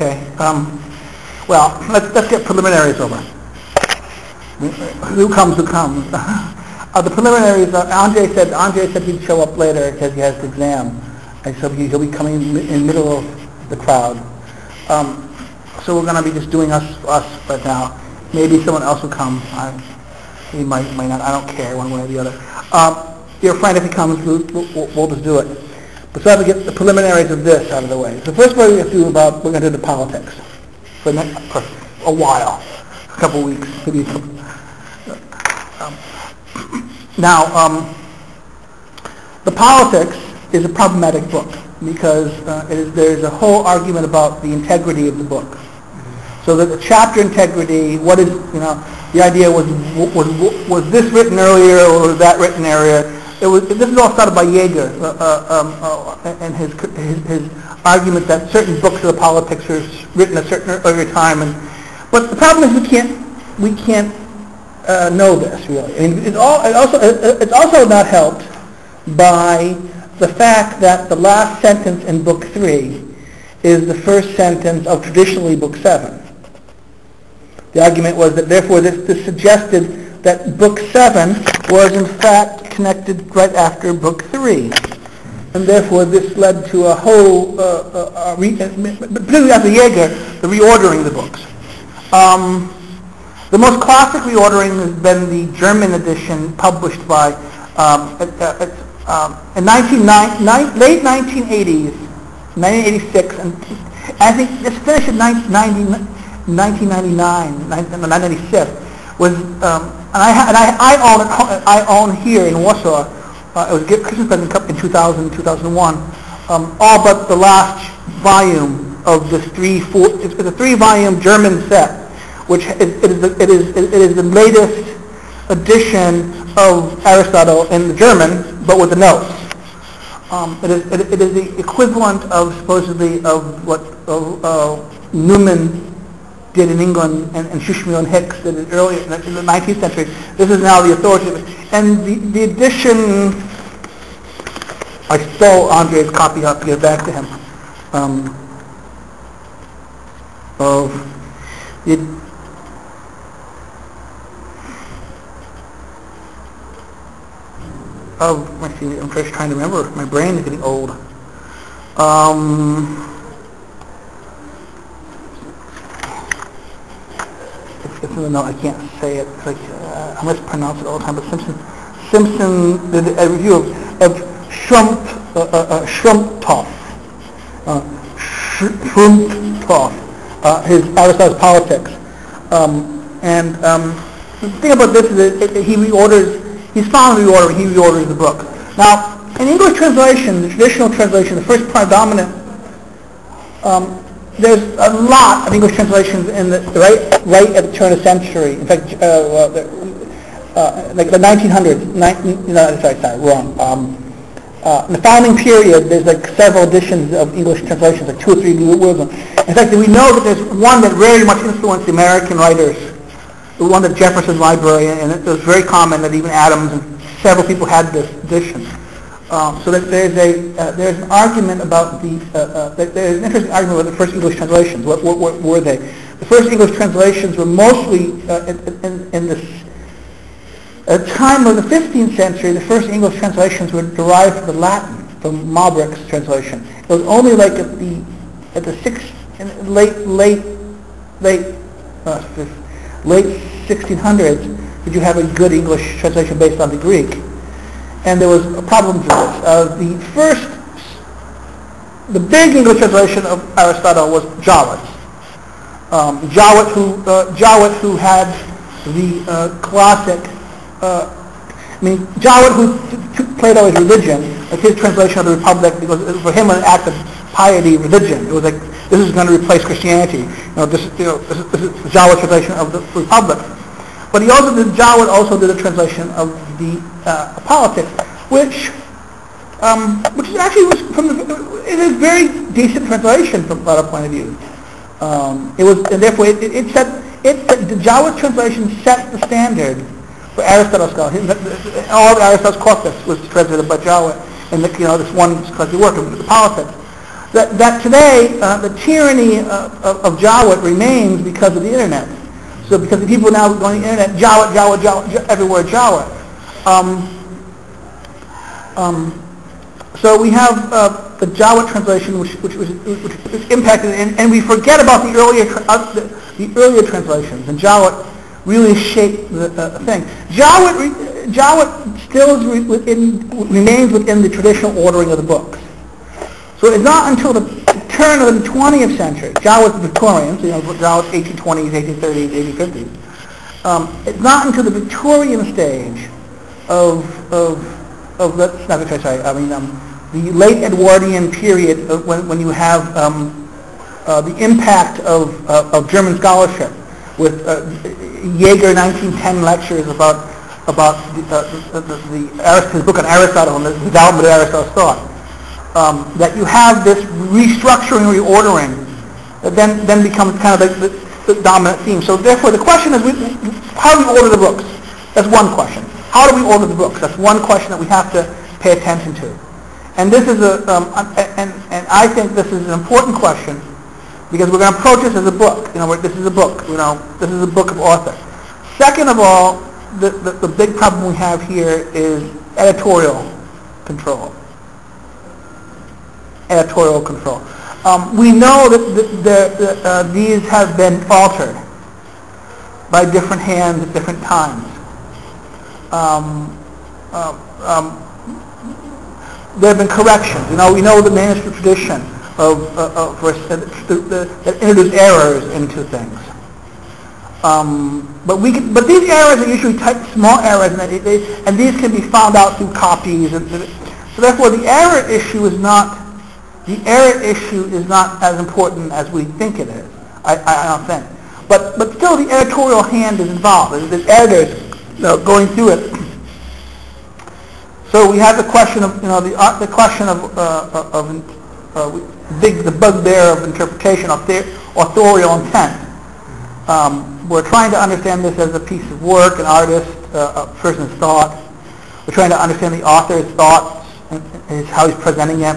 Okay. Well, let's get preliminaries over. Who comes? The preliminaries. Andre said he'd show up later because he has the exam, and so he'll be coming in the middle of the crowd. So we're going to be just doing us right now. Maybe someone else will come. He might not. I don't care one way or the other. Your friend, if he comes, we'll just do it. But so I have to get the preliminaries of this out of the way. So first, we're going to do the politics for a while, a couple weeks, maybe. Now, the politics is a problematic book because there's a whole argument about the integrity of the book. So that the chapter integrity, the idea was this written earlier or was that written earlier? This is all started by Jaeger and his argument that certain books of the politics were written at a certain earlier time. But the problem is we can't know this really. I mean, it's also not helped by the fact that the last sentence in Book 3 is the first sentence of traditionally Book 7. The argument was that therefore this suggested that Book 7 was in fact connected right after Book 3. And therefore this led to a whole, particularly after Jaeger, the reordering of the books. The most classic reordering has been the German edition published by, in late 1980s, 1986, and I think it's finished in 1996, was, and I own here in Warsaw, it was a Christmas present in 2000, 2001, all but the last volume of this it's a 3-volume German set, which it is the latest edition of Aristotle in the German, but with the notes. It is the equivalent of supposedly of what Newman did in England and Schuschmil and Hicks did it earlier in the 19th century. This is now the authoritative. And the edition, I stole Andre's copy, I have to get it back to him, let's see, I'm first trying to remember. My brain is getting old. No, I can't say it. Like, I mispronounce it all the time. But Simpson did a review of Schrumptoff, his Aristotle's Politics. And the thing about this is that he's found reordering, he reorders the book. Now, in English translation, the traditional translation, the first predominant, there's a lot of English translations in the right at the turn of the century. In fact, like the 1900s. In the founding period, there's like several editions of English translations, like 2 or 3 new words. In fact, we know that there's one that very much influenced the American writers. The one at Jefferson's library, and it was very common that even Adams and several people had this edition. So that there's an argument about there's an interesting argument about the first English translations. What were they? The first English translations were mostly in this. At the time of the 15th century, the first English translations were derived from the Latin, from Malbrich's translation. It was only like at the late 1600s did you have a good English translation based on the Greek. And there was problems with this. The big English translation of Aristotle was Jowett. Jowett, who had the classic. Jowett, who took Plato as religion, like his translation of the Republic, because for him an act of piety, religion. It was like this is going to replace Christianity. This is Jowett's translation of the Republic. But Jowett also did a translation of the Politics, which is actually it is a very decent translation from a lot of point of view. The Jowett translation set the standard for Aristotle's scholarship. All of Aristotle's corpus was translated by Jowett, and this one scholarly work of the Politics. That today, the tyranny of Jawet remains because of the internet. So because the people now going to the internet, Jawet, everywhere Jawet. So we have the Jawet translation, which was impacted, and we forget about the earlier translations. And Jawet really shaped the thing. Jawet still remains within the traditional ordering of the books. So it's not until the turn of the 20th century, Jawet's Victorians, Jawet's 1820s, 1830s, 1850s. It's not until the Victorian stage the late Edwardian period when you have the impact of German scholarship with Jaeger 1910 lectures about his book on Aristotle and the development of Aristotle's thought. That you have this restructuring, reordering that then becomes kind of the dominant theme. So therefore the question is, how do we order the books? That's one question. How do we order the books? That's one question that we have to pay attention to. And this is and I think this is an important question because we're going to approach this as a book. This is a book. This is a book of author. Second of all, the big problem we have here is editorial control. Editorial control. We know that these have been altered by different hands at different times. There have been corrections. We know the manuscript tradition that introduced errors into things. But these errors are usually small errors, and these can be found out through copies. So therefore, the error issue is not as important as we think it is. I don't think. But still, the editorial hand is involved. There's editors going through it. So we have the question of the question of the bugbear of interpretation, authorial intent. We're trying to understand this as a piece of work, an artist, a person's thought. We're trying to understand the author's thoughts and how he's presenting it.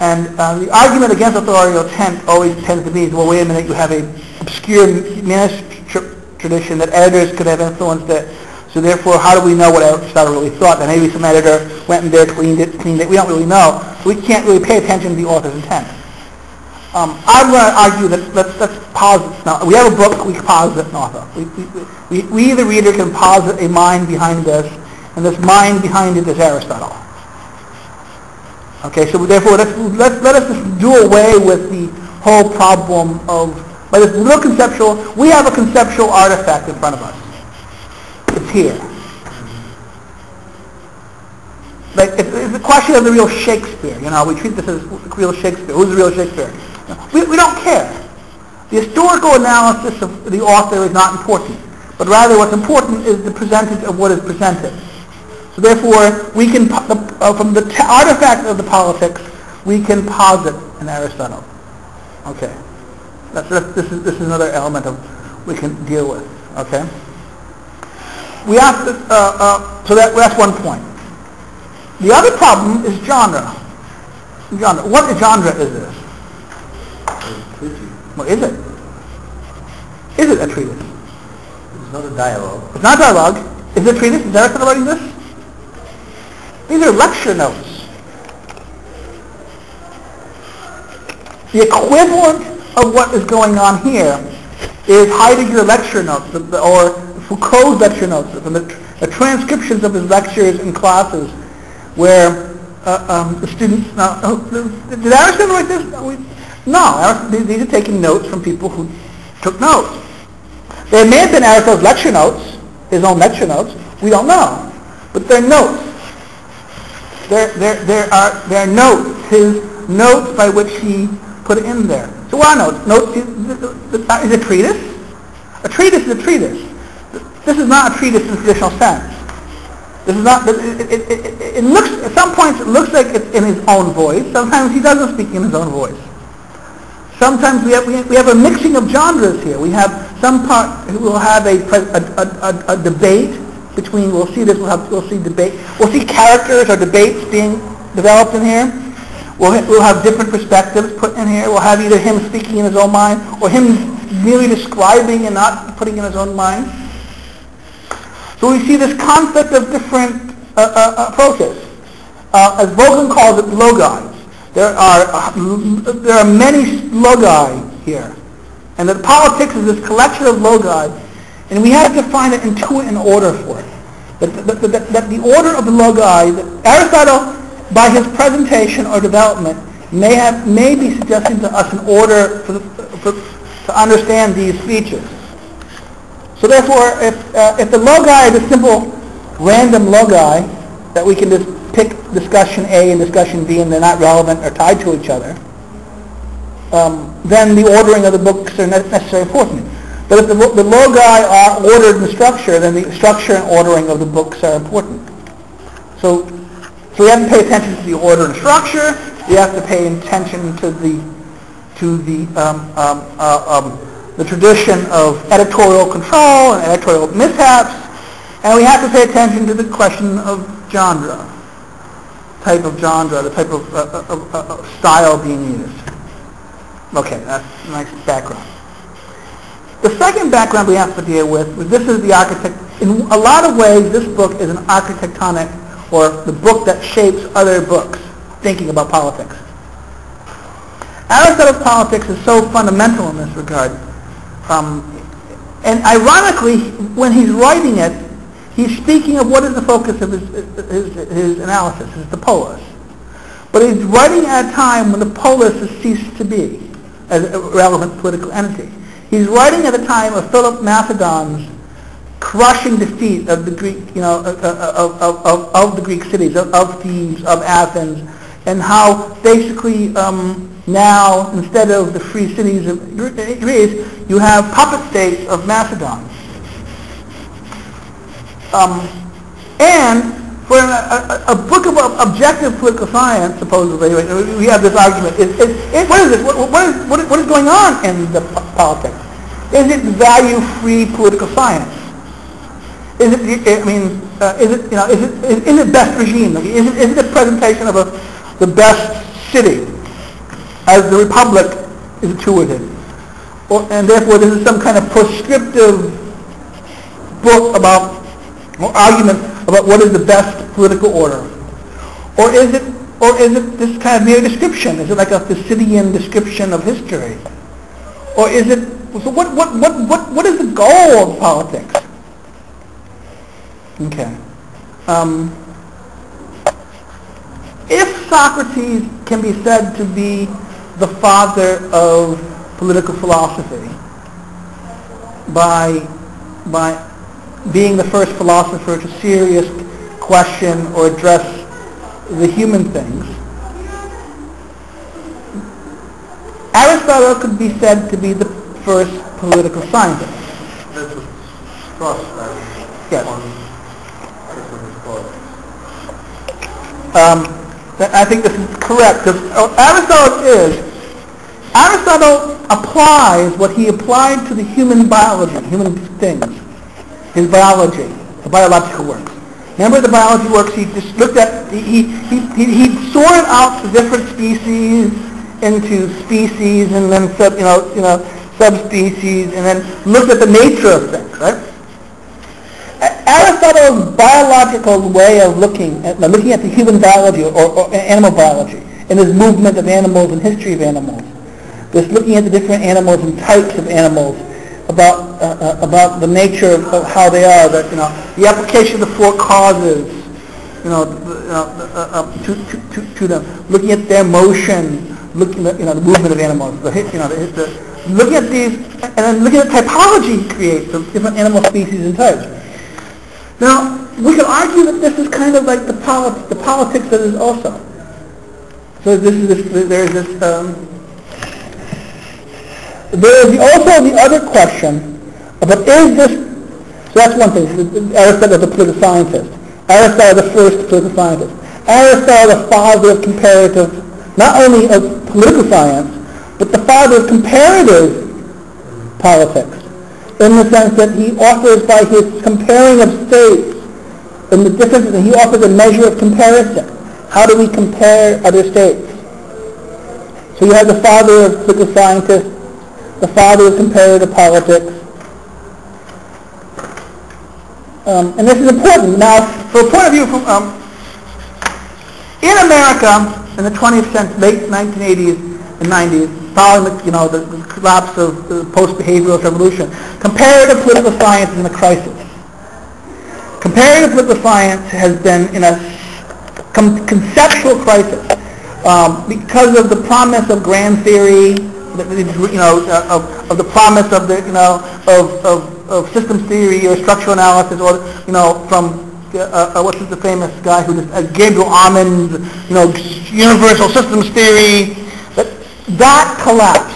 And the argument against authorial intent always tends to be, well, wait a minute, you have an obscure manuscript tradition that editors could have influenced it. So therefore, how do we know what Aristotle really thought? That maybe some editor went in there, cleaned it. We don't really know. So we can't really pay attention to the author's intent. I'm going to argue that let's posit. Now, we have a book, we posit an author. We the reader, can posit a mind behind this, and this mind behind it is Aristotle. Okay, so therefore, let us just do away with the whole problem of, by this little conceptual, we have a conceptual artifact in front of us. It's here. Like, it's a question of the real Shakespeare. We treat this as real Shakespeare. Who's the real Shakespeare? We don't care. The historical analysis of the author is not important, but rather what's important is the percentage of what is presented. So therefore, we can, from the artifact of the politics, we can posit an Aristotle. Okay, this is another element of we can deal with. Okay, we have to. So that's one point. The other problem is genre. Genre. What genre is this? What is it? Is it a treatise? It's not a dialogue. It's not a dialogue. Is it a treatise? Is Aristotle writing this? These are lecture notes. The equivalent of what is going on here is Heidegger lecture notes, or Foucault's lecture notes, the transcriptions of his lectures in classes, where the students... did Aristotle write this? No, these are taking notes from people who took notes. They may have been Aristotle's lecture notes, his own lecture notes. We don't know, but they're notes. There are notes, his notes by which he put it in there. So what are notes? Notes is a treatise? A treatise is a treatise. This is not a treatise in the traditional sense. This is not. It looks at some points. It looks like it's in his own voice. Sometimes he doesn't speak in his own voice. Sometimes we have a mixing of genres here. We have some part. We'll have a debate between. We'll see this. We'll see debate. We'll see characters or debates being developed in here. We'll have different perspectives put in here. We'll have either him speaking in his own mind or him merely describing and not putting in his own mind. So we see this concept of different approaches. As Vulcan calls it, logi. There are many logi here. And that politics is this collection of logi, and we have to find an intuitive order for it. That the order of the logi, that Aristotle, by his presentation or development, may be suggesting to us an order to understand these speeches. So therefore, if the logi is a simple random logi that we can just pick discussion A and discussion B and they're not relevant or tied to each other, then the ordering of the books are necessarily important. But if the logi are ordered in the structure, then the structure and ordering of the books are important. So we have to pay attention to the order and structure. We have to pay attention to the tradition of editorial control and editorial mishaps, and we have to pay attention to the question of genre, the type of style being used. Okay, that's a nice background. The second background we have to deal with is this is the architect. In a lot of ways, this book is an architectonic, or the book that shapes other books thinking about politics. Aristotle's Politics is so fundamental in this regard. And ironically, when he's writing it, he's speaking of what is the focus of his analysis, is the polis. But he's writing at a time when the polis has ceased to be as a relevant political entity. He's writing at a time of Philip Macedon's crushing defeat of the Greek, of the Greek cities, of Thebes, of Athens, and how basically now, instead of the free cities of Greece, you have puppet states of Macedon. And for a book of objective political science, supposedly, we have this argument. What is this? What is going on in the politics? Is it value-free political science? Is it? Is it best regime? Is it a presentation of the best city, as the Republic is intuited, and therefore this is some kind of prescriptive book about, or argument about what is the best political order, or is it this kind of mere description? Is it like a Thucydidean description of history, or is it? So what is the goal of politics? Okay. If Socrates can be said to be the father of political philosophy by being the first philosopher to seriously question or address the human things, Aristotle could be said to be the first political scientist. That's a cross. Yes. I think this is correct, because Aristotle applies what he applied to the human biology, human things, his biology, the biological works. Remember the biology works? He just looked at, he sorted out the different species into species, and then subspecies, and then looked at the nature of things, right? Aristotle's biological way of looking at the human biology or animal biology, and his movement of animals and history of animals, just looking at the different animals and types of animals, about the nature of how they are, that the application of the four causes, to them, looking at their motion, looking at the movement of animals, looking at these, and then looking at the typology he creates of different animal species and types. Now, we could argue that this is kind of like the politics that is also. So there is also the other question about is this, so that's one thing, Aristotle the political scientist, Aristotle the first political scientist, Aristotle the father of comparative, not only of political science, but the father of comparative politics, in the sense that he offers, by his comparing of states and the differences, and he offers a measure of comparison. How do we compare other states? So you have the father of political scientists, the father of comparative politics. And this is important. Now, from a point of view from in America in the 20th century, late 1980s and 90s, following the collapse of the post-behavioralist revolution, comparative political science is in a crisis. Comparative political science has been in a conceptual crisis because of the promise of grand theory, of the promise of of systems theory or structural analysis, or from what's the famous guy who just Gabriel Almond's universal systems theory. That collapsed.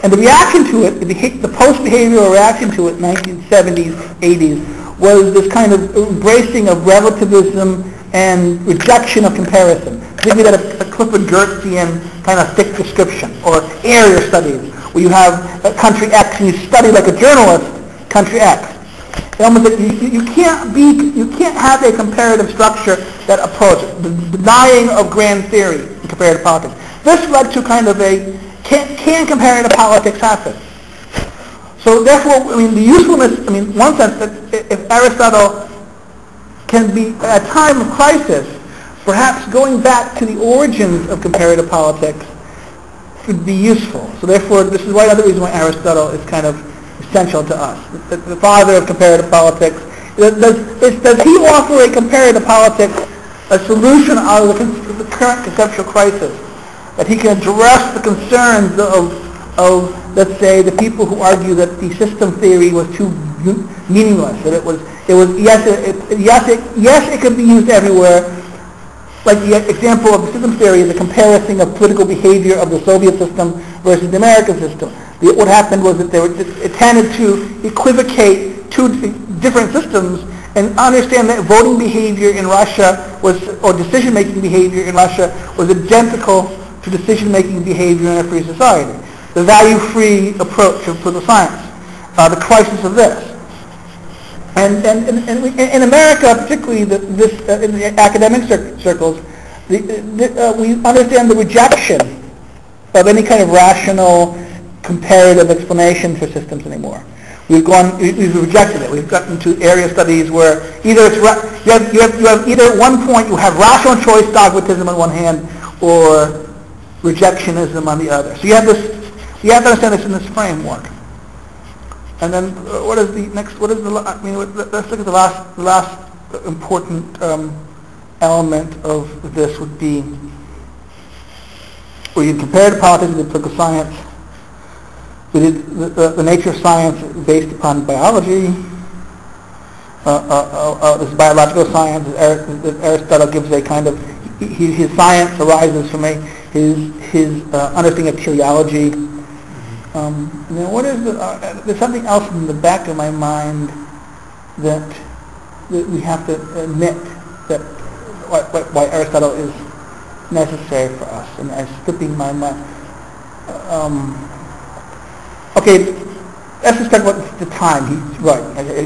And the reaction to it, the post-behavioral reaction to it in the 1970s, 80s, was this kind of embracing of relativism and rejection of comparison. Particularly that a Clifford Geertzian kind of thick description, or area studies, where you have a country X and you study like a journalist, country X. You can't have a comparative structure that approach the denying of grand theory in comparative politics. This led to kind of a, can comparative politics happen? So therefore, the usefulness, in one sense, that if Aristotle can be, at a time of crisis, perhaps going back to the origins of comparative politics would be useful. So therefore, this is another reason why Aristotle is kind of essential to us. The father of comparative politics. Does he offer a comparative politics, a solution out of the current conceptual crisis? That he can address the concerns of, let's say, the people who argue that the system theory was too meaningless, that it could be used everywhere. Like the example of the system theory is a comparison of political behavior of the Soviet system versus the American system. What happened was that it tended to equivocate two different systems and understand that voting behavior in Russia or decision-making behavior in Russia was identical to decision-making behavior in a free society. The value-free approach of political science, the crisis of this. And in America, particularly in the academic circles, we understand the rejection of any kind of rational, comparative explanation for systems anymore. We've rejected it. We've gotten to area studies where either you have either at one point you have rational choice dogmatism on one hand, or rejectionism on the other. So you have to understand this in this framework. And then what is the next? Let's look at the last important element of this would be where you compare the politics with political science. We did the nature of science based upon biology. This is biological science. Aristotle gives a kind of his science arises from his understanding of teleology. There's something else in the back of my mind that we have to admit that why Aristotle is necessary for us, and I'm slipping my mind. Okay, let's just talk about the time.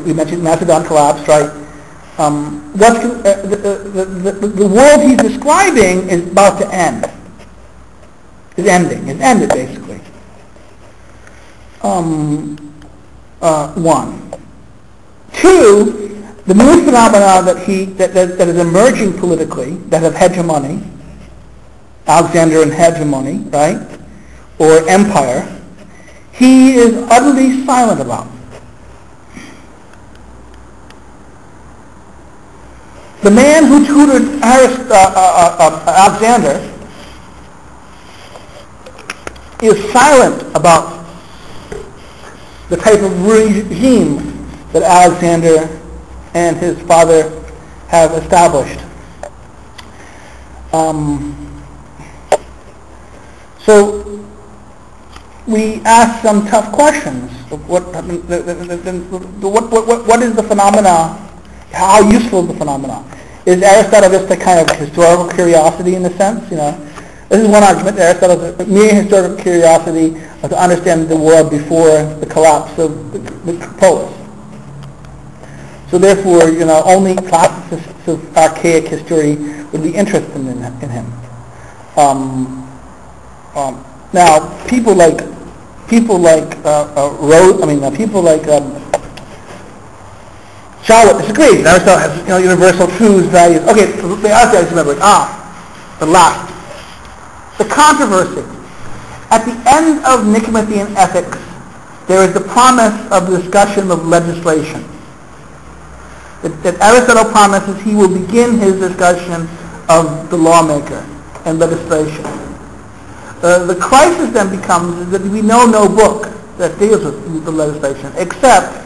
We mentioned Macedon collapse, right? The world he's describing is about to end. Is ended basically. One. Two, the new phenomena that is emerging politically, that have hegemony, Alexandrian hegemony, right? Or empire, he is utterly silent about. The man who tutored Alexander is silent about the type of regime that Alexander and his father have established. So we ask some tough questions of what is the phenomena? How useful is the phenomena? Is Aristotle just a kind of historical curiosity in a sense? This is one argument. Aristotle's a mere historical curiosity to understand the world before the collapse of the polis. So therefore, only classicists of archaic history would be interested in him. Now, people like Charlotte disagrees. Aristotle has universal truths, values. Okay, the Aristotle remember the last. The controversy. At the end of Nicomachean Ethics, there is the promise of the discussion of legislation. That Aristotle promises he will begin his discussion of the lawmaker and legislation. The crisis then becomes that we know no book that deals with the legislation except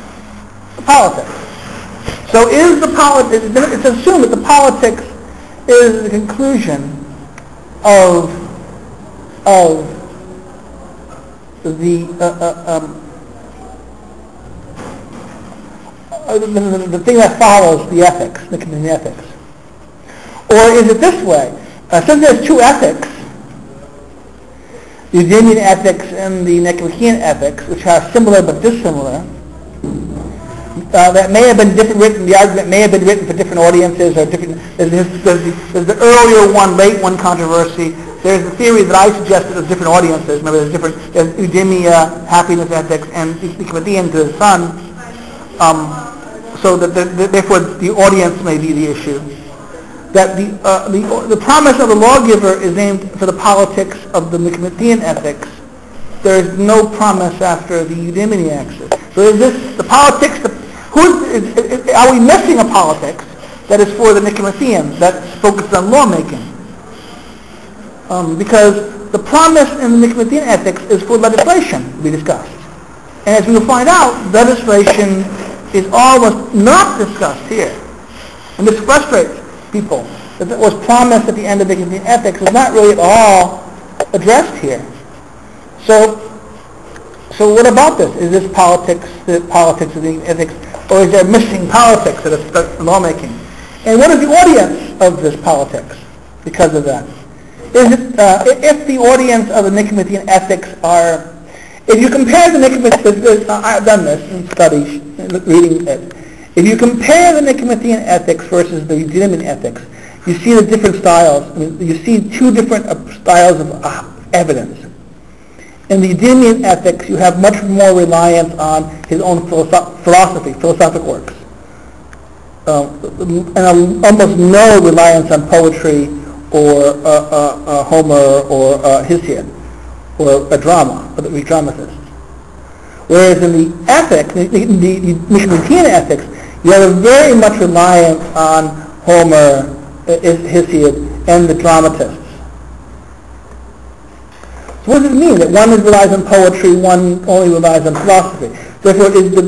the politics. So it's assumed that the politics is the conclusion of the thing that follows the ethics, Nicomachean ethics. Or is it this way? Since there's two ethics, the Eudemian ethics and the Nicomachean ethics, which are similar but dissimilar, that may have been different written, the argument may have been written for different audiences or different, there's the earlier one, late one controversy. There's the theory that I suggested of different audiences. Remember, there's Eudemia, happiness ethics, and Nicomachean to the son. So that therefore the audience may be the issue. That the promise of the lawgiver is aimed for the politics of the Nicomachean ethics. There is no promise after the Eudemian ethics. So is this the politics? Are we missing a politics that is for the Nicomachean that focuses on lawmaking? Because the promise in the Nicomachean ethics is for legislation, we discussed. And as we will find out, legislation is almost not discussed here. And this frustrates people. That was promised at the end of the Nicomachean ethics is not really at all addressed here. So what about this? Is this the politics of the ethics, or is there missing politics that is lawmaking? And what is the audience of this politics because of that? Is it if the audience of the Nicomachean ethics are, if you compare the Nicomachean, I've done this in studies, reading it. If you compare the Nicomachean ethics versus the Eudemian ethics, you see the different styles. You see two different styles of evidence. In the Eudemian ethics, you have much more reliance on his own philosophic works, and almost no reliance on poetry or Homer or Hesiod or a drama, or the Greek dramatists. Whereas in the ethics, the Nicomachean ethics, you have a very much reliance on Homer, Hesiod, and the dramatists. So what does it mean that one relies on poetry, one only relies on philosophy? Therefore, is the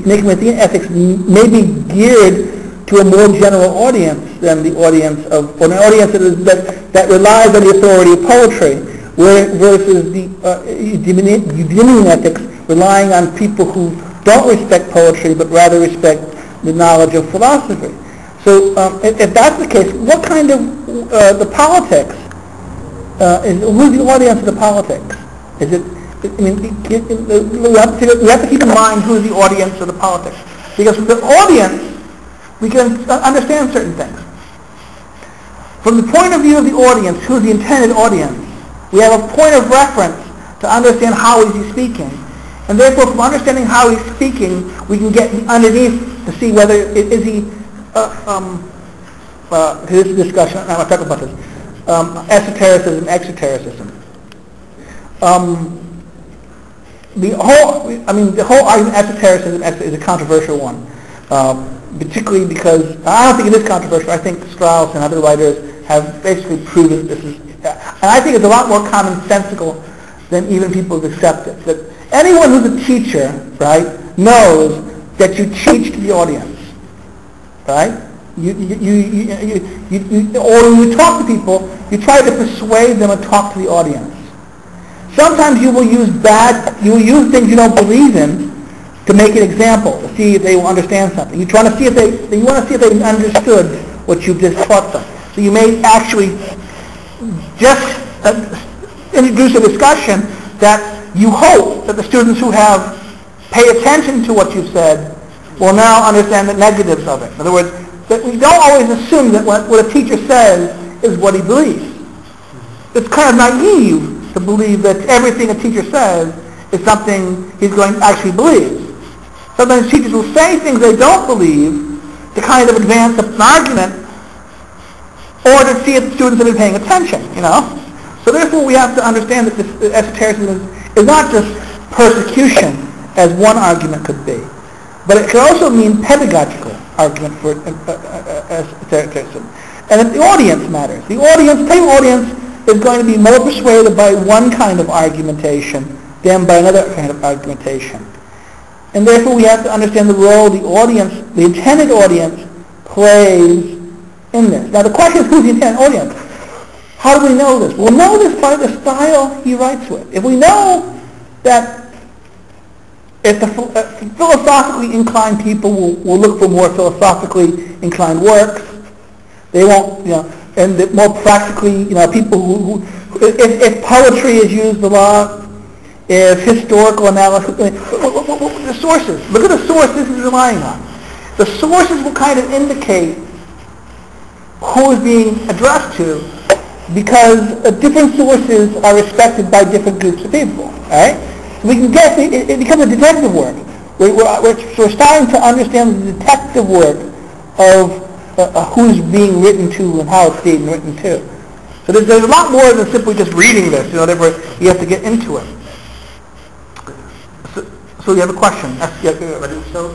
Nicomachean ethics may be geared to a more general audience than the audience of, or an audience that relies on the authority of poetry, versus the Eudemian ethics relying on people who don't respect poetry but rather respect the knowledge of philosophy. So if that's the case, what kind of the politics? Who's the audience of the politics? Is it? We have to keep in mind who's the audience of the politics, because from the audience we can understand certain things. From the point of view of the audience, who's the intended audience, we have a point of reference to understand how is he speaking, and therefore from understanding how he's speaking, we can get underneath to see whether is he. This discussion, I'm going to talk about this. Esotericism, exotericism. The whole argument of esotericism is a controversial one, particularly because I don't think it is controversial. I think Strauss and other writers have basically proven this is, and I think it's a lot more commonsensical than even people have accepted. That anyone who's a teacher, right, knows that you teach to the audience, right? Or when you talk to people, you try to persuade them and talk to the audience. Sometimes you will use things you don't believe in to make an example, to see if they will understand something. You want to see if they understood what you've just taught them. So you may actually just introduce a discussion that you hope that the students who have paid attention to what you've said will now understand the negatives of it. In other words, that we don't always assume that what a teacher says is what he believes. it's kind of naive to believe that everything a teacher says is something he's going to actually believe. Sometimes teachers will say things they don't believe to kind of advance an argument or to see if the students have been paying attention, So therefore we have to understand that this esotericism is not just persecution, as one argument could be, but it could also mean pedagogical argument for esotericism. And that the audience matters. The audience is going to be more persuaded by one kind of argumentation than by another kind of argumentation. And therefore we have to understand the role the audience, the intended audience, plays in this. Now the question is, who's the intended audience? How do we know this? We'll know this by the style he writes with. If we know that if the philosophically inclined people will look for more philosophically inclined works, they won't, and the more practically, people who if poetry is used a lot, if historical analysis, the sources, look at the source this is relying on. The sources will kind of indicate who is being addressed to, because different sources are respected by different groups of people, right? So we can get, it becomes a detective work. We're starting to understand the detective work of who's being written to and how it's being written to. So there's a lot more than simply just reading this, therefore you have to get into it. So you have a question? But it's so,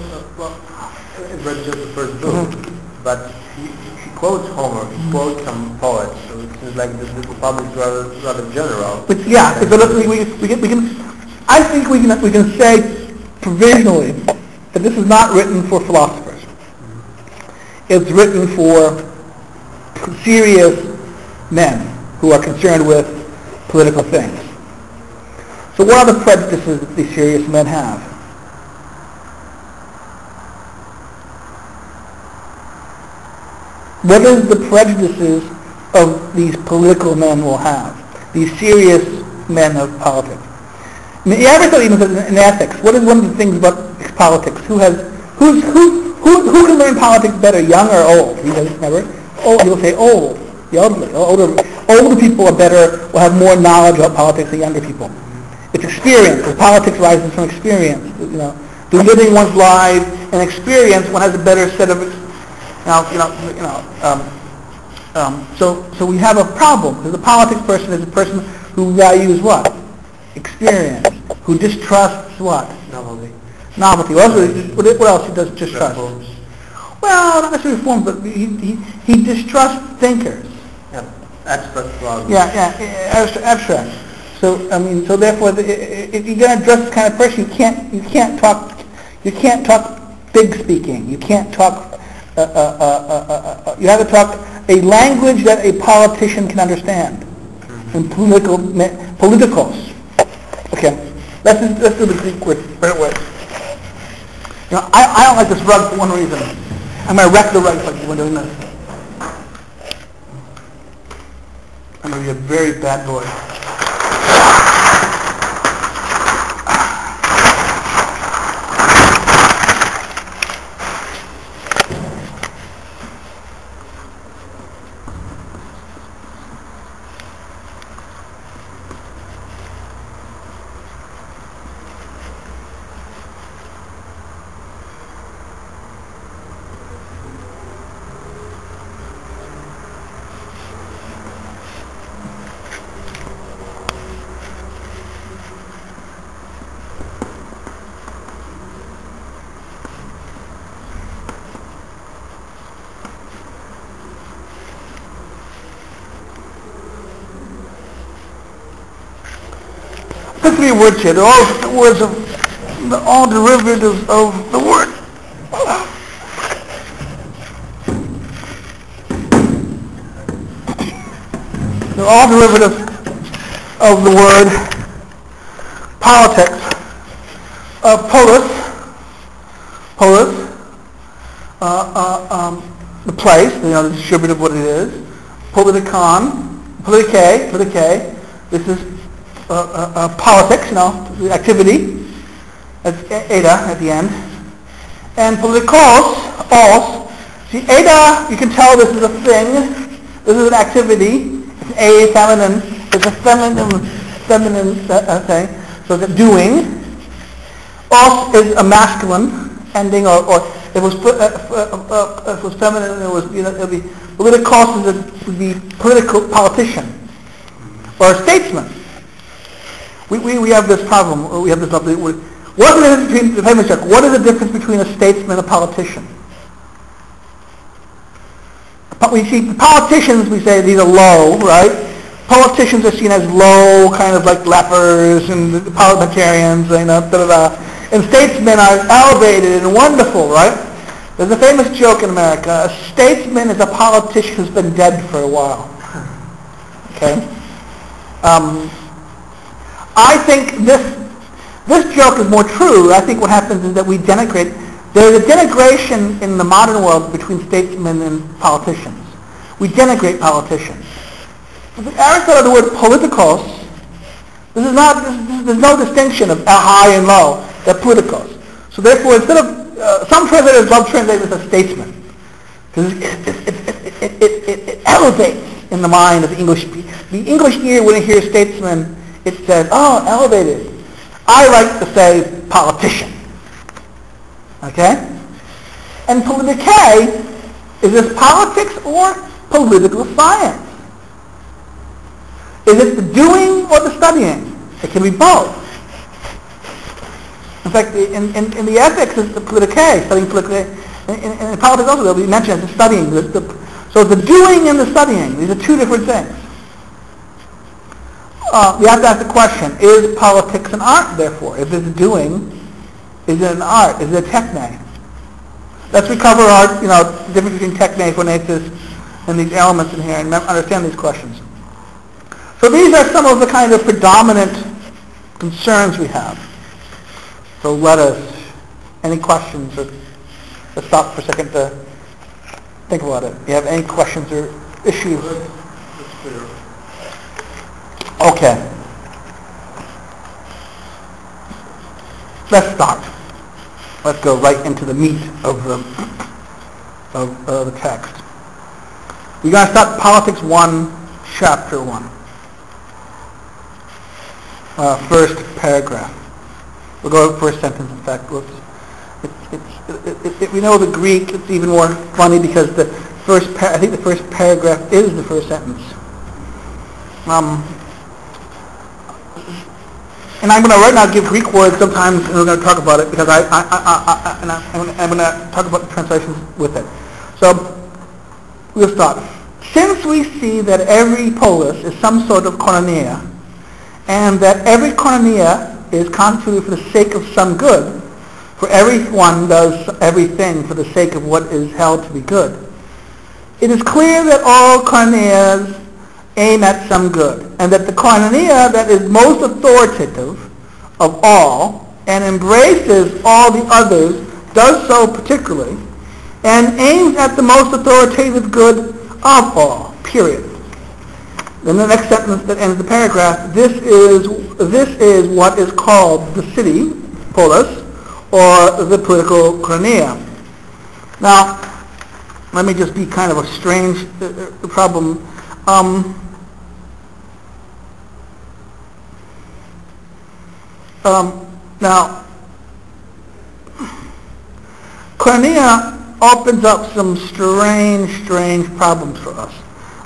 it read just the first book, but he quotes Homer, he quotes some poets, so it seems like the public is rather general. But yeah, we can. I think we can say provisionally that this is not written for philosophers. It's written for serious men who are concerned with political things. So what are the prejudices that these serious men have? What is the prejudices of these political men will have? These serious men of politics. I mean, Aristotle even says in ethics, what is one of the things about politics? Who can learn politics better, young or old? He says, remember? Old, he will say old, the elderly. Older people are better, will have more knowledge about politics than younger people. It's experience, because politics rises from experience. Through living one's life and experience, one has a better set of, so we have a problem, because the politics person is a person who values what? Experience. Who distrusts what? Novelty. What else he does distrust? Reforms. Well, not necessarily reforms, but he distrusts thinkers. Yeah, abstract philosophy. Abstract. So so therefore, if you're going to address this kind of person, you can't talk big speaking. You can't talk. You have to talk a language that a politician can understand, and politicos. Okay, let's do the Greek word. I don't like this rug for one reason. I'm going to wreck the rug like when doing this. I'm going to be a very bad boy. Three words here. They're all derivatives of the word. They're all derivatives of the word politics. Polis, the place, the distributive of what it is. Politicae. This is politics, the activity. That's eta at the end. And politikos, os. See, eta, you can tell this is a thing. This is an activity. It's an a feminine. It's a feminine thing. So the doing. Os is a masculine ending, or if it was feminine, it would be politikos would be political politician or statesman. We have this problem. We have this lovely. What is the difference between the famous joke? What is the difference between a statesman and a politician? We see politicians. We say these are low, right? Politicians are seen as low, kind of like lepers, and the parliamentarians, And statesmen are elevated and wonderful, right? There's a famous joke in America. A statesman is a politician who's been dead for a while. Okay? I think this joke is more true. I think what happens is that we denigrate. There's a denigration in the modern world between statesmen and politicians. We denigrate politicians. Aristotle, the word politikos, there's no distinction of high and low. They're politikos. So therefore, instead of some translators love translating this as statesman, because it elevates in the mind of the English. The English ear, when it hears statesman, it says, "Oh, elevated." I like to say politician. Okay? And politicae, is this politics or political science? Is it the doing or the studying? It can be both. In fact, in the ethics, it's the politicae, studying politicae. In politics also, they'll be mentioned as the studying. So the doing and the studying, these are two different things. We have to ask the question, is politics an art, therefore? If it's a doing, is it an art? Is it a techne? Let's recover our, difference between techne, phonesis, and these elements in here, and understand these questions. So these are some of the kind of predominant concerns we have. So let us, any questions, or let's stop for a second to think about it. You have any questions or issues? Okay. Let's start. Let's go right into the meat of the text. We're going to start Politics 1, Chapter 1. First paragraph. We'll go to the first sentence, in fact. If we know the Greek, it's even more funny because I think the first paragraph is the first sentence. And I'm going to right now give Greek words sometimes, and we're going to talk about it because I'm going to talk about the translations with it. So we'll start. Since we see that every polis is some sort of koinonia, and that every koinonia is constituted for the sake of some good, for everyone does everything for the sake of what is held to be good, it is clear that all koinonias aim at some good, and that the koinonia that is most authoritative of all and embraces all the others does so particularly, and aims at the most authoritative good of all, period. Then the next sentence that ends the paragraph, this is what is called the city, polis, or the political koinonia. Now, let me just be kind of a strange problem. Now, koinonia opens up some strange problems for us.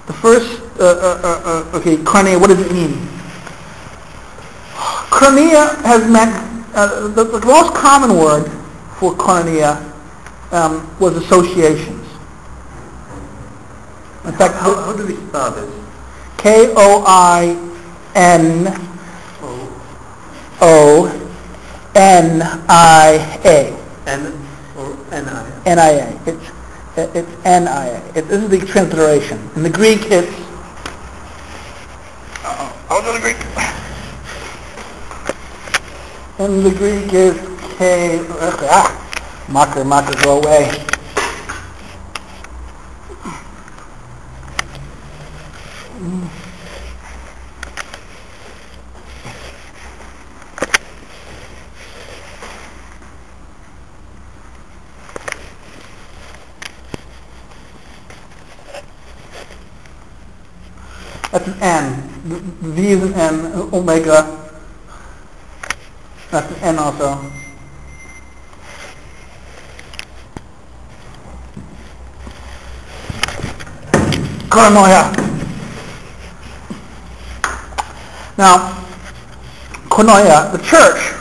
The first, koinonia, what does it mean? Koinonia has meant, the most common word for koinonia was associations. In fact, how do we spell this? Koinonia. N or N-I? N-I-A. It's N-I-A. This is the transliteration. In the Greek, it's... I'll go to the Greek. In the Greek, it's K... Marker, go away. That's an N. V is an N. Omega. That's an N also. Koinonia. Now, koinonia, the church,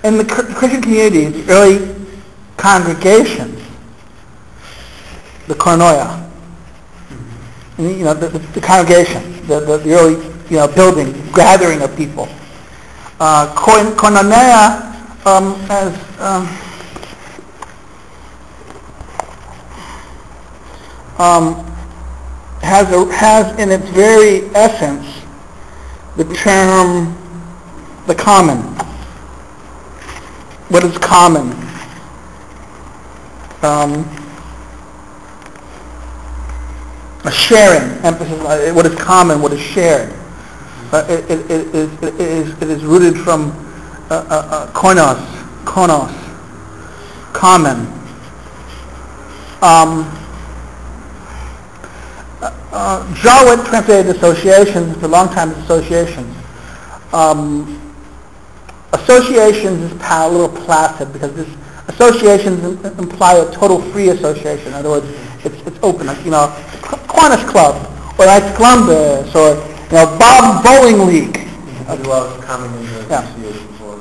in the Christian communities, the early congregations, the koinonia, the congregation, the early building, gathering of people. Koinonia has in its very essence the term the common. What is common? A sharing emphasis. What is common? What is shared? It is rooted from koinos, common. Jowett translated associations for a long time as associations. Associations is a little placid because associations imply a total free association. In other words, it's open. Kiwanis Club, or Knights Columbus, or Bob Bowling League. Common in the association for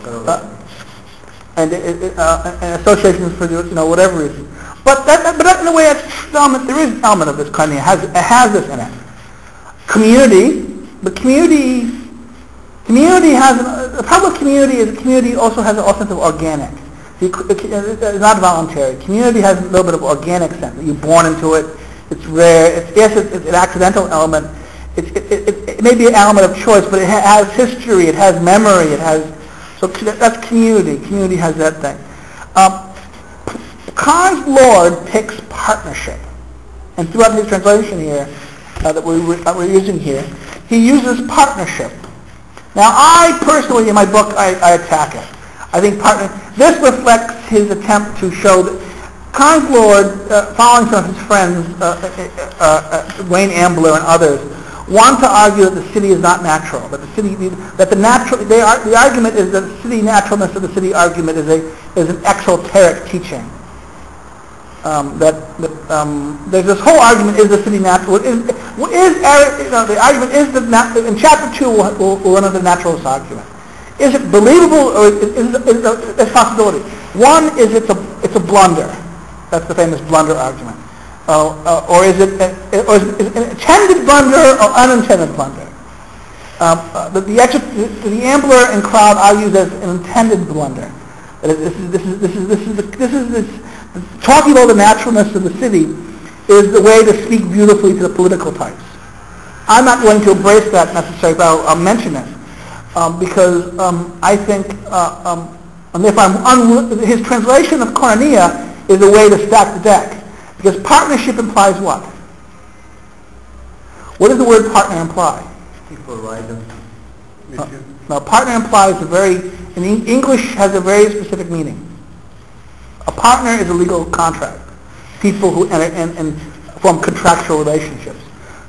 and associations for whatever reason. But in a way, there is an element of this kind. It has this in it. Community, but community has a public community. Is a community also has a sense of organic. It's not voluntary. Community has a little bit of organic sense. You're born into it. It's rare. It's an accidental element. It may be an element of choice, but it has history. It has memory. So that's community. Community has that thing. Kahn's Lord picks partnership, and throughout his translation here that we're using here, he uses partnership. Now, I personally, in my book, I attack it. I think this reflects his attempt to show that Kahn's Lord, following some of his friends, Wayne Ambler and others, want to argue that the city is not natural. The argument is that the city naturalness of the city argument is an exoteric teaching. There's this whole argument: is the city natural? The argument is in chapter 2 we'll run into the naturalist argument. Is it believable, or is a possibility? One is it's a blunder. That's the famous blunder argument. Or is it an intended blunder or unintended blunder? The Ambler and crowd argues as an intended blunder. Talking about the naturalness of the city is the way to speak beautifully to the political types. I'm not going to embrace that necessarily, but I'll mention it because I think, and if his translation of koinonia is a way to stack the deck, because partnership implies what? What does the word partner imply? People ride them with you. No, partner implies in English has a very specific meaning. A partner is a legal contract. People who enter and form contractual relationships.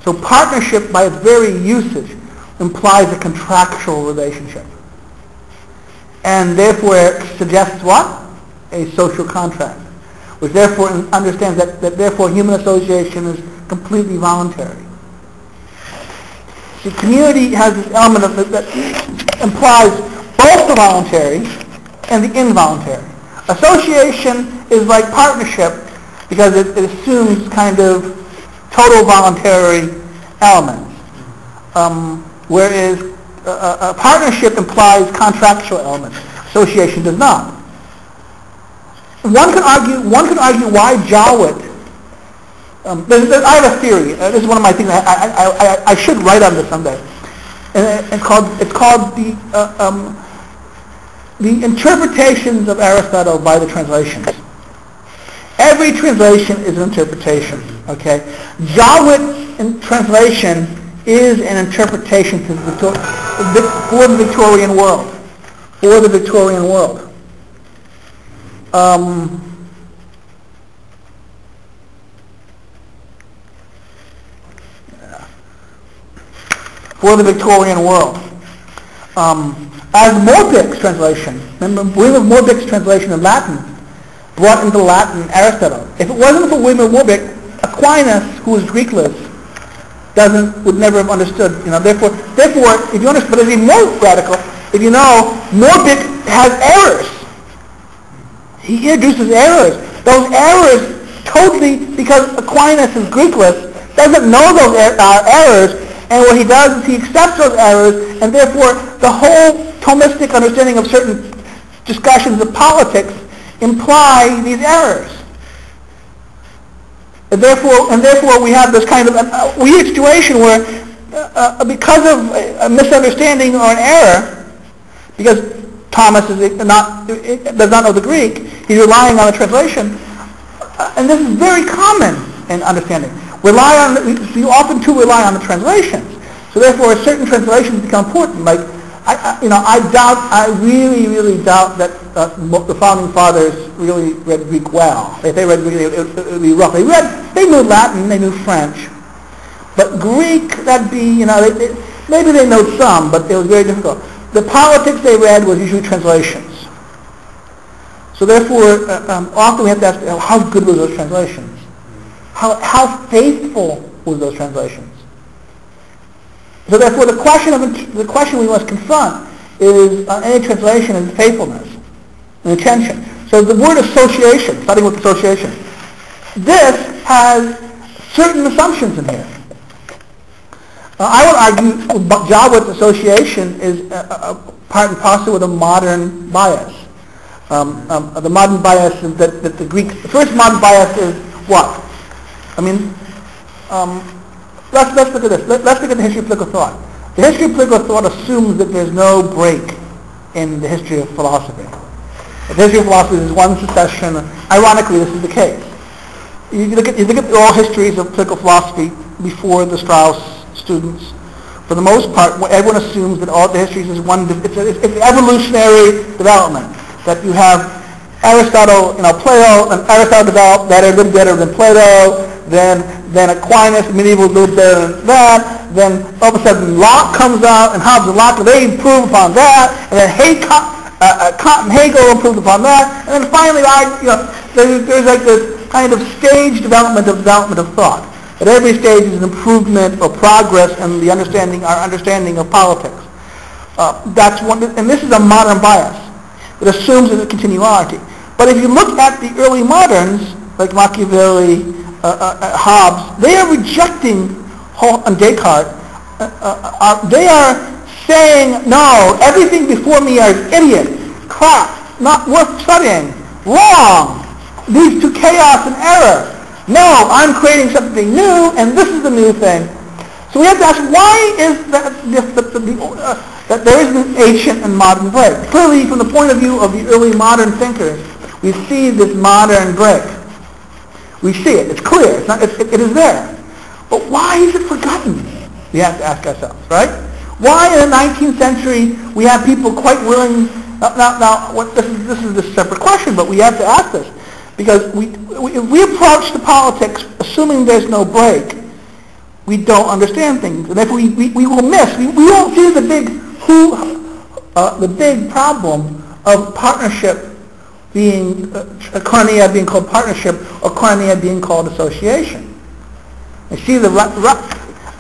So partnership, by its very usage, implies a contractual relationship. And therefore suggests what? A social contract. Which therefore understands that therefore human association is completely voluntary. The community has this element that implies both the voluntary and the involuntary. Association is like partnership because it assumes kind of total voluntary elements, whereas a partnership implies contractual elements. Association does not. One can argue why Jowett. I have a theory. This is one of my things. I should write on this someday. And it's called the interpretations of Aristotle by the translations. Every translation is an interpretation. Okay, Jowett's translation is an interpretation for the Victorian world. For the Victorian world. for the Victorian world. As Morbic's translation, remember William of Morbic's translation in Latin brought into Latin Aristotle. If it wasn't for William of Morbic, Aquinas, who was Greekless, would never have understood. Therefore, if you understand, but it's even more radical. If you know, Morbic has errors. He introduces errors. Those errors totally, because Aquinas is Greekless, doesn't know those errors, and what he does is he accepts those errors, and therefore the whole Thomistic understanding of certain discussions of politics imply these errors. And therefore we have this kind of weird situation where because of a misunderstanding or an error, because Thomas does not know the Greek, he's relying on a translation, and this is very common in understanding. We often too rely on the translations. So therefore certain translations become important. Like, I really doubt that the founding fathers really read Greek well. If they read Greek, it would be rough. They knew Latin, they knew French. But Greek, that'd be, maybe they know some, but it was very difficult. The politics they read was usually translations. So therefore, often we have to ask, how good were those translations? How faithful were those translations? So therefore, the question we must confront is any translation is faithfulness and intention. So the word association, starting with association, this has certain assumptions in here. I would argue Jawet's association is part and parcel with a modern bias. The modern bias is that the first modern bias is what? Let's look at this. Let's look at the history of political thought. The history of political thought assumes that there's no break in the history of philosophy. The history of philosophy is one succession. Ironically, this is the case. You look at all histories of political philosophy before the Strauss students. For the most part, everyone assumes that all the histories is one. It's evolutionary development. That you have Aristotle, Plato, and Aristotle developed that are a little better than Plato. Then Aquinas, medieval, a little better than that. Then all of a sudden Locke comes out, and Hobbes and Locke, they improve upon that. And then Kant and Hegel improved upon that. And then finally, there's like this kind of stage development of thought. At every stage is an improvement or progress in our understanding of politics. That's one, and this is a modern bias. It assumes a continuity. But if you look at the early moderns, like Machiavelli, Hobbes, they are rejecting, and Descartes, they are saying, no, everything before me are idiots, crap, not worth studying, wrong, leads to chaos and error. No, I'm creating something new, and this is the new thing. So we have to ask, why is that there is an ancient and modern break? Clearly, from the point of view of the early modern thinkers, we see this modern break. We see it. It's clear. It is there. But why is it forgotten? We have to ask ourselves, right? Why in the 19th century we have people quite willing... This is a separate question, but we have to ask this. Because if we approach the politics assuming there's no break, we don't understand things. And therefore we will miss. We won't see the big problem of partnership being koinonia being called partnership, or koinonia being called association. You see,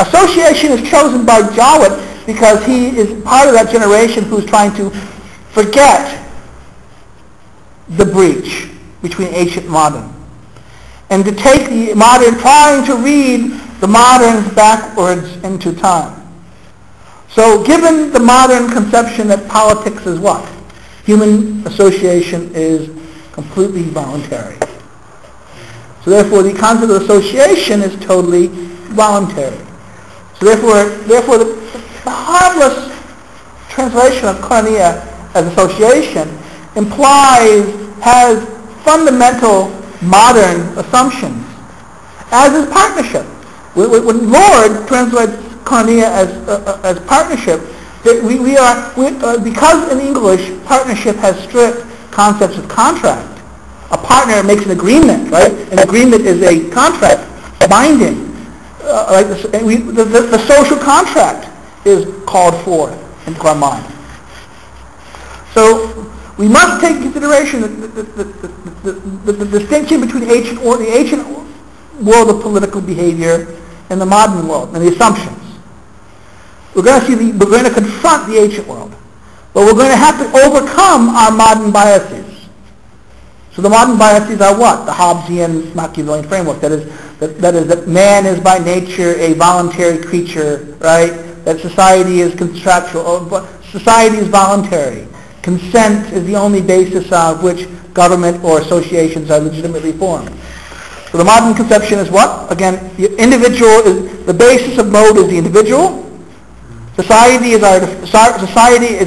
association is chosen by Jawet because he is part of that generation who's trying to forget the breach between ancient and modern, and to take the modern, trying to read the moderns backwards into time. So given the modern conception that politics is what? Human association is completely voluntary. So therefore the concept of association is totally voluntary. So therefore the harmless translation of koinonia as association has fundamental modern assumptions, as is partnership. When Lord translates koinonia as partnership, because in English partnership has strict concepts of contract. A partner makes an agreement, right? An agreement is a contract, binding, like the social contract is called forth into our mind. So we must take into consideration the distinction between the ancient world of political behavior and the modern world, and the assumptions. We're going to confront the ancient world, but we're going to have to overcome our modern biases. So the modern biases are what? The Hobbesian Machiavellian framework. That is that man is by nature a voluntary creature, right? That society is contractual. Society is voluntary. Consent is the only basis on which government or associations are legitimately formed. So the modern conception is what? Again, the individual is the basis of mode is the individual. Society is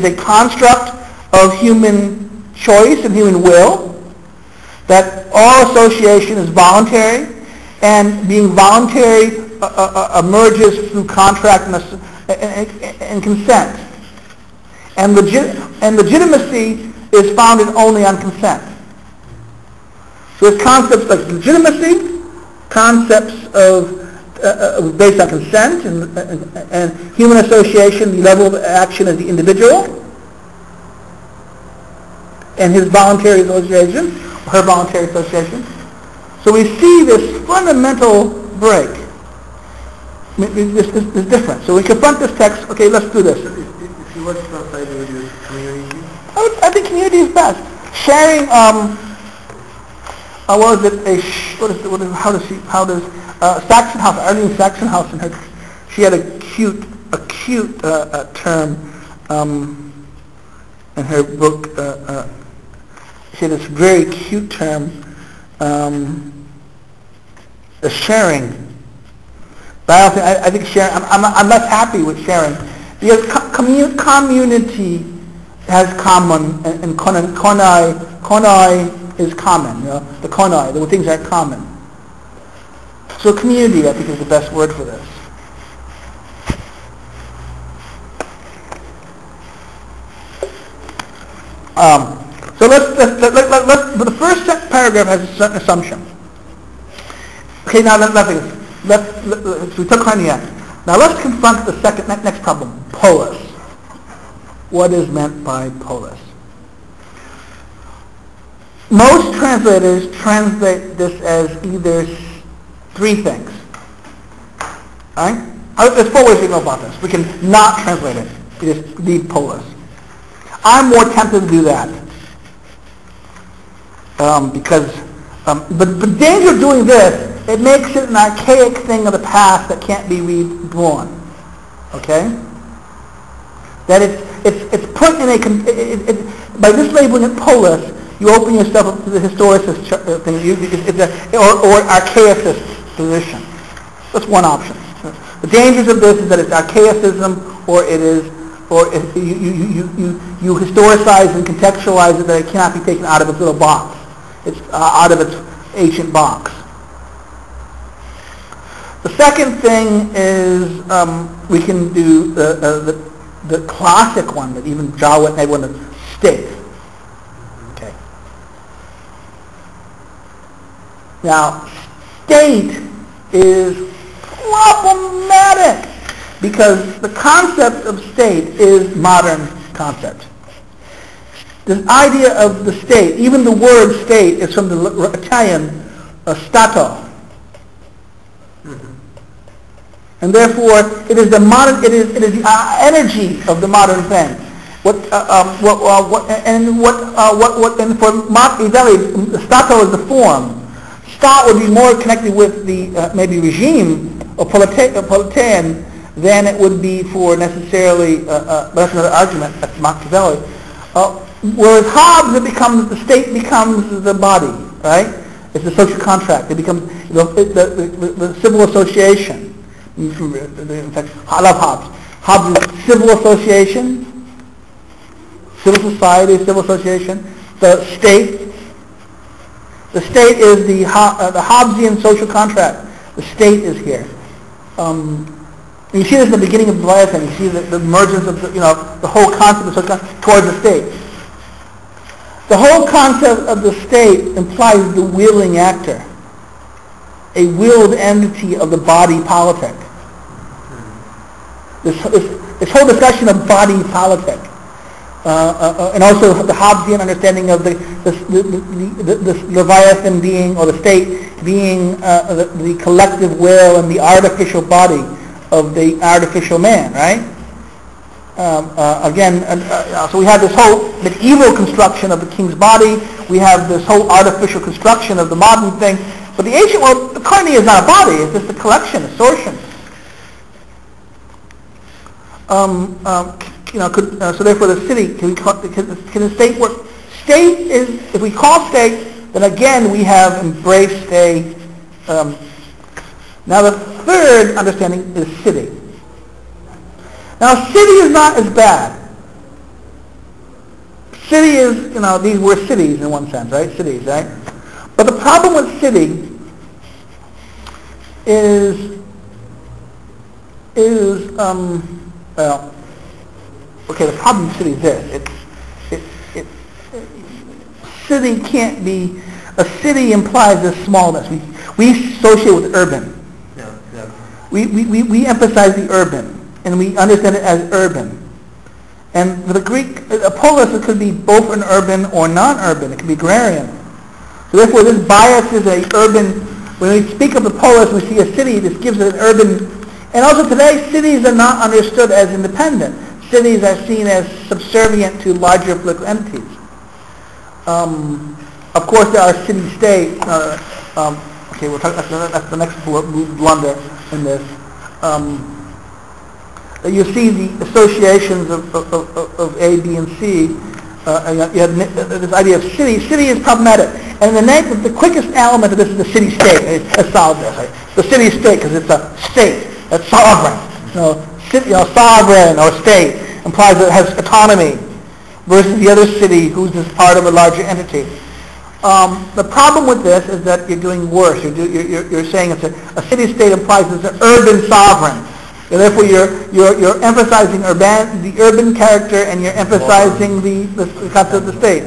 a construct of human choice and human will. That all association is voluntary, and being voluntary emerges through contract and consent. And legitimacy is founded only on consent. So it's concepts like legitimacy, concepts of based on consent and human association, the level of action of the individual, and his voluntary association, her voluntary association. So we see this fundamental break. This is different. So we confront this text. Okay, let's do this. If you were to translate it, would you use community? I think community is best. Sharing. What is it? How does Saxon House? Arlene Saxon House in her. She had a cute term in her book. She had this very cute term, the sharing. But I think sharing. I'm less happy with sharing because community has common and konai is common. You know, the konai, the things are common. So community, I think, is the best word for this. So let's but the first paragraph has a certain assumption. Okay, now we took hernia. Now let's confront the next problem, polis. What is meant by polis? Most translators translate this as either three things. All right? There's four ways we go about this. We can not translate it. We just leave polis. I'm more tempted to do that. But the danger of doing this, it makes it an archaic thing of the past that can't be reborn. Okay? That it's put in by this labeling it polis, you open yourself up to the historicist thing, or archaicist position. That's one option. The dangers of this is that it's archaicism, or you historicize and contextualize it that it cannot be taken out of its little box. It's out of its ancient box. The second thing is we can do the classic one that even Jawa and everyone is state. Okay. Now, state is problematic because the concept of state is modern concept. This idea of the state, even the word state, is from the Italian stato. And therefore, it is the energy of the modern thing. And for Machiavelli, stato is the form. Stat would be more connected with the maybe regime or politean than it would be for necessarily. That's another argument. That's Machiavelli. Whereas Hobbes, the state becomes the body, right? It's the social contract. It becomes the civil association. In fact, I love Hobbes. Hobbes is civil association, civil society, civil association. The state is the Hobbesian social contract. The state is here. You see this in the beginning of the Leviathan. You see the emergence of the whole concept of social contract towards the state. The whole concept of the state implies the willing actor, a willed entity of the body politic. this whole discussion of body politic, and also the Hobbesian understanding of the Leviathan being, or the state being the collective will and the artificial body of the artificial man, right? So we have this whole medieval construction of the king's body. We have this whole artificial construction of the modern thing. But the ancient world, the koinonia is not a body. It's just a collection, a sortion. So therefore, the city can the state work? State is, if we call state, then again we have embraced a. Now the third understanding is city. Now, city is not as bad. City is, these were cities in one sense, right? Cities, right? But the problem with city is the problem with city is this. City can't be, a city implies a smallness. We associate with urban. Yeah. We emphasize the urban. And we understand it as urban. And for the Greek, a polis, it could be both an urban or non-urban. It could be agrarian. So therefore, this bias is a urban. When we speak of the polis, we see a city. This gives it an urban. And also today, cities are not understood as independent. Cities are seen as subservient to larger political entities. Of course, there are city-states. We'll talk. That's the next blunder in this. You see the associations of A, B, and C. You have this idea of city. City is problematic. And the quickest element of this is the city-state. Let's solve this. Right? The city-state, because it's a state that's sovereign. Sovereign or state implies that it has autonomy versus the other city who's just part of a larger entity. The problem with this is that you're doing worse. You're saying it's a city-state implies it's an urban sovereign. And therefore, you're emphasizing the urban character, and you're emphasizing the concept of the state.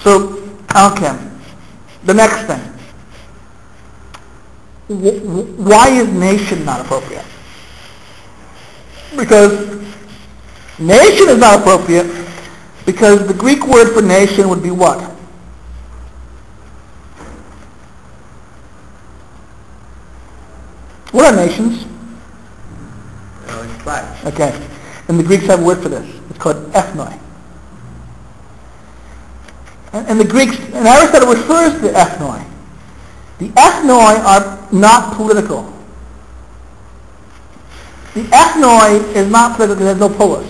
So, okay. The next thing. Why is nation not appropriate? Because nation is not appropriate because the Greek word for nation would be what? What are nations? Okay. And the Greeks have a word for this. It's called ethnoi. And the Greeks, and Aristotle refers to the ethnoi. The ethnoi are not political. The ethnoi is not political because there's no polis.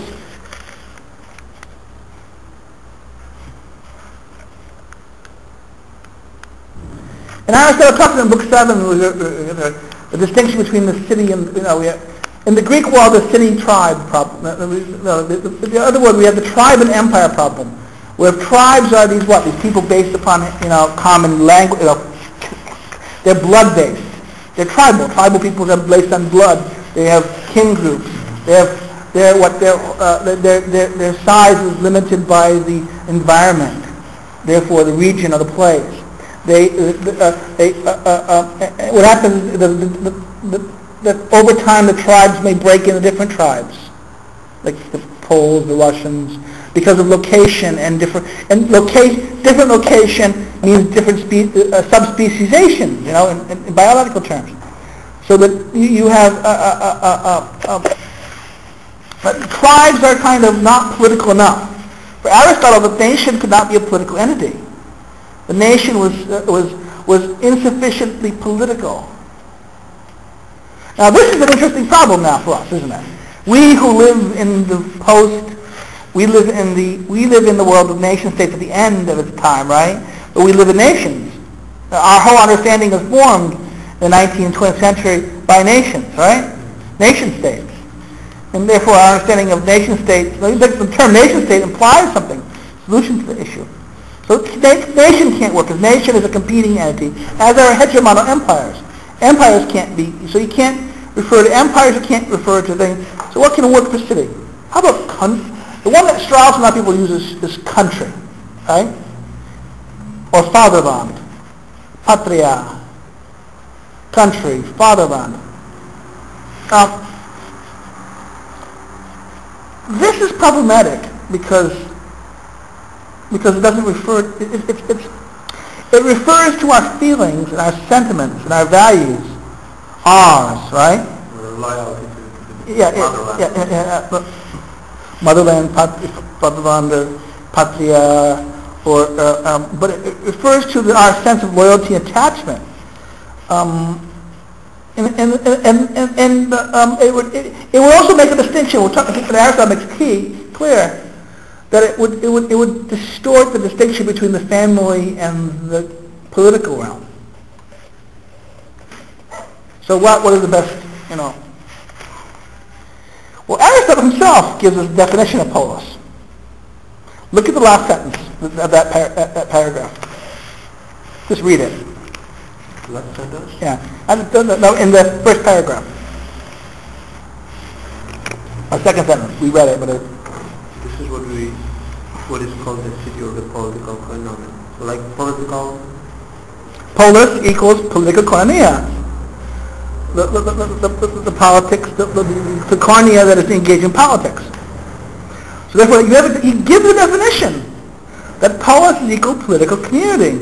And Aristotle talks in Book 7, the distinction between the city and, in the Greek world, the city-tribe problem. The other word, we have the tribe and empire problem, where tribes are these people based upon common language. They're blood-based. They're tribal. Tribal peoples are based on blood. They have kin groups. Their size is limited by the environment. Therefore, the region or the place. What happens is that over time the tribes may break into different tribes, like the Poles, the Russians, because of location and different location means different subspeciation, in biological terms. So that you have tribes are kind of not political enough. For Aristotle, the nation could not be a political entity. The nation was insufficiently political. Now this is an interesting problem now for us, isn't it? We who live in the we live in the world of nation states at the end of its time, right? But we live in nations. Our whole understanding is formed in the 19th and 20th century by nations, right? Nation states. And therefore our understanding of nation states, the term nation state implies something, solution to the issue. So nation can't work because nation is a competing entity, as are hegemonal empires. Empires can't be, so you can't refer to empires, you can't refer to things. So what can work for city? How about the one that Strauss and other people use is country, right? Or Vaterland, patria, country, Vaterland. this is problematic because it doesn't refer. It refers to our feelings and our sentiments and our values, ours, right? Loyalty to the motherland. Motherland, Vaterland, Patria, but it refers to our sense of loyalty and attachment. It would also make a distinction. I think that Aristotle makes clear that it would distort the distinction between the family and the political realm. So what is the best, Well, Aristotle himself gives us a definition of polis. Look at the last sentence of that paragraph. Just read it. Last sentence? Yeah. No, in the first paragraph. Our second sentence. We read it, but this is what is called the city or the political koinonia. So like political... Polis equals political koinonia. The politics, the koinonia that is engaged in politics. So therefore, he gives a definition that polis is equal to political community.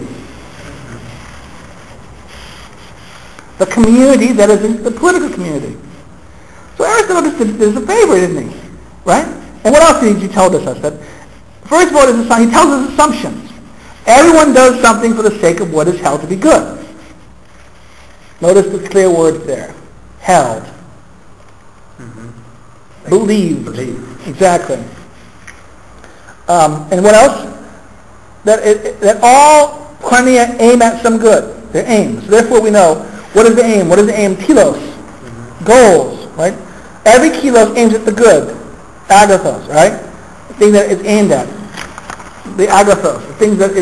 The community that is in the political community. So Aristotle just did us a favor, didn't he? Right? And what else did he tell us? That first of all, he tells us assumptions. Everyone does something for the sake of what is held to be good. Notice the clear words there. Held. Mm-hmm. Believed. Exactly. And what else? That all koinonia aim at some good. They're aims. So therefore we know, what is the aim? What is the aim? Telos. Mm-hmm. Goals, right? Every telos aims at the good. Agathos, right? The thing that it's aimed at. The agathos. The thing that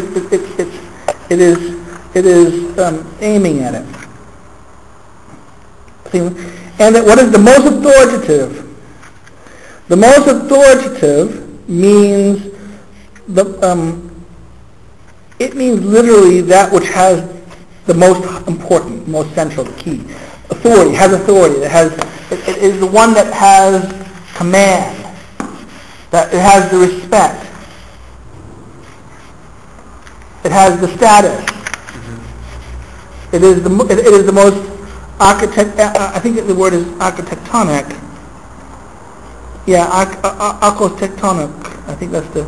it is aiming at it. And that what is the most authoritative? The most authoritative means it means literally that which has the most important, most central, the key. Authority, has authority. It is the one that has command, that it has the respect, it has the status. Mm-hmm. It is the most I think the word is architectonic. Yeah, architectonic. I think that's the.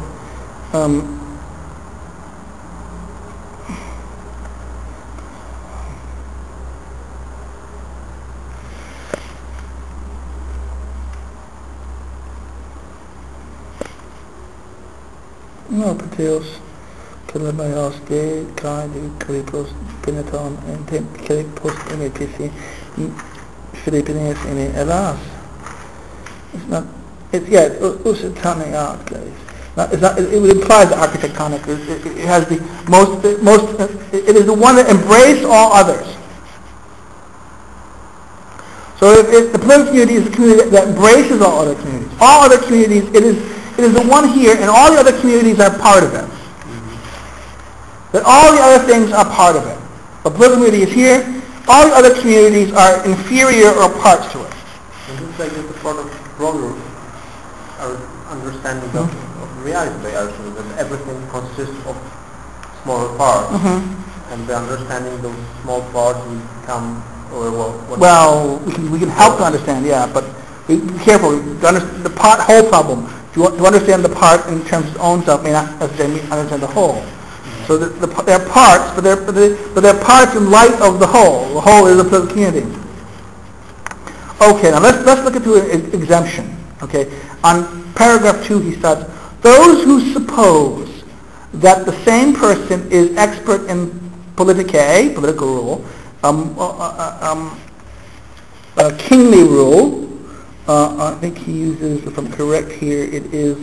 No, Pateos, Kalabayos, De, Kai, De, Kalipos, Peneton, and Kalipos, NAPC, Philippines, and Elas. It's not, it's Usitanic art, guys. It's not, it implies architectonic. It has the most, it is the one that embraces all others. So if the political community is the community that embraces all other communities. All other communities, it is the one here, and all the other communities are part of it. Mm-hmm. That all the other things are part of it. The political community is here, all the other communities are inferior or parts to it. And it's like it's a part of broader understanding of reality by Aristotle, that everything consists of smaller parts, and by understanding those small parts we become, we can help to understand, but be careful. The part whole problem. To understand the part in terms of its own self may not necessarily understand the whole. Mm-hmm. So they're parts, but they're parts in light of the whole. The whole is the political community. Okay, now let's look into an exemption. Okay, on paragraph 2 he starts, those who suppose that the same person is expert in politicae, political rule, kingly rule. I think he uses, if I'm correct here, it is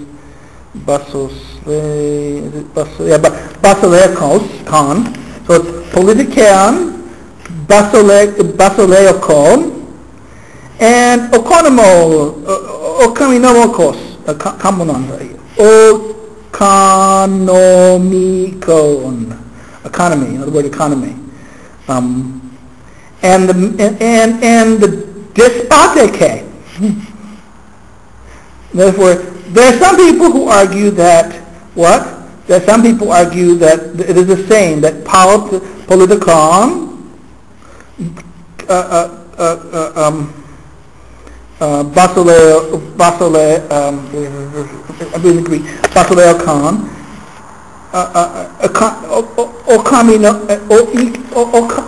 basileikos, con. So it's politikeon, basileikon, and okonomikos, economy, another word, economy. And the despotike. Therefore, there are some people who argue that, what? There are some people argue that it is the same, that politikon, basileokon,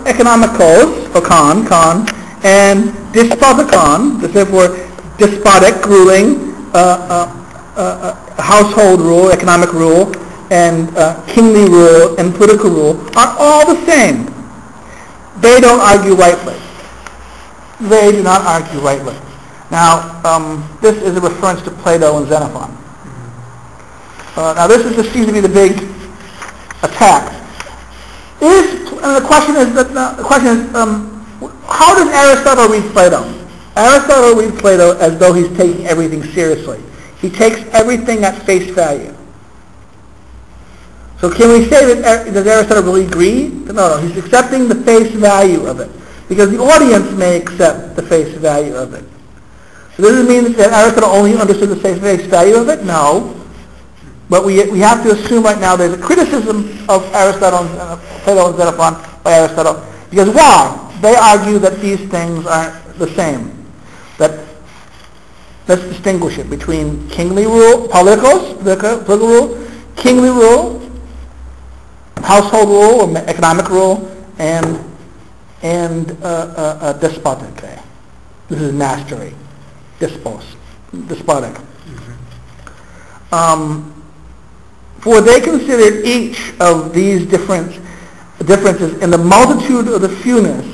economicos, or con, and despotikon, therefore despotic ruling, household rule, economic rule, and kingly rule and political rule are all the same. They don't argue rightly. They do not argue rightly. Now, this is a reference to Plato and Xenophon. Now, this seems to be the big attack. The question is, how does Aristotle read Plato? Aristotle reads Plato as though he's taking everything seriously. He takes everything at face value. So can we say that, does Aristotle really agree? No, he's accepting the face value of it. Because the audience may accept the face value of it. So does it mean that Aristotle only understood the face value of it? No. But we have to assume right now there's a criticism of Aristotle, Plato and Xenophon by Aristotle. Because why? They argue that these things are the same. Let's distinguish it between kingly rule, political rule, kingly rule, household rule, or economic rule, and despotic. Okay. This is mastery, despotic. For they considered each of these differences in the multitude of the fewness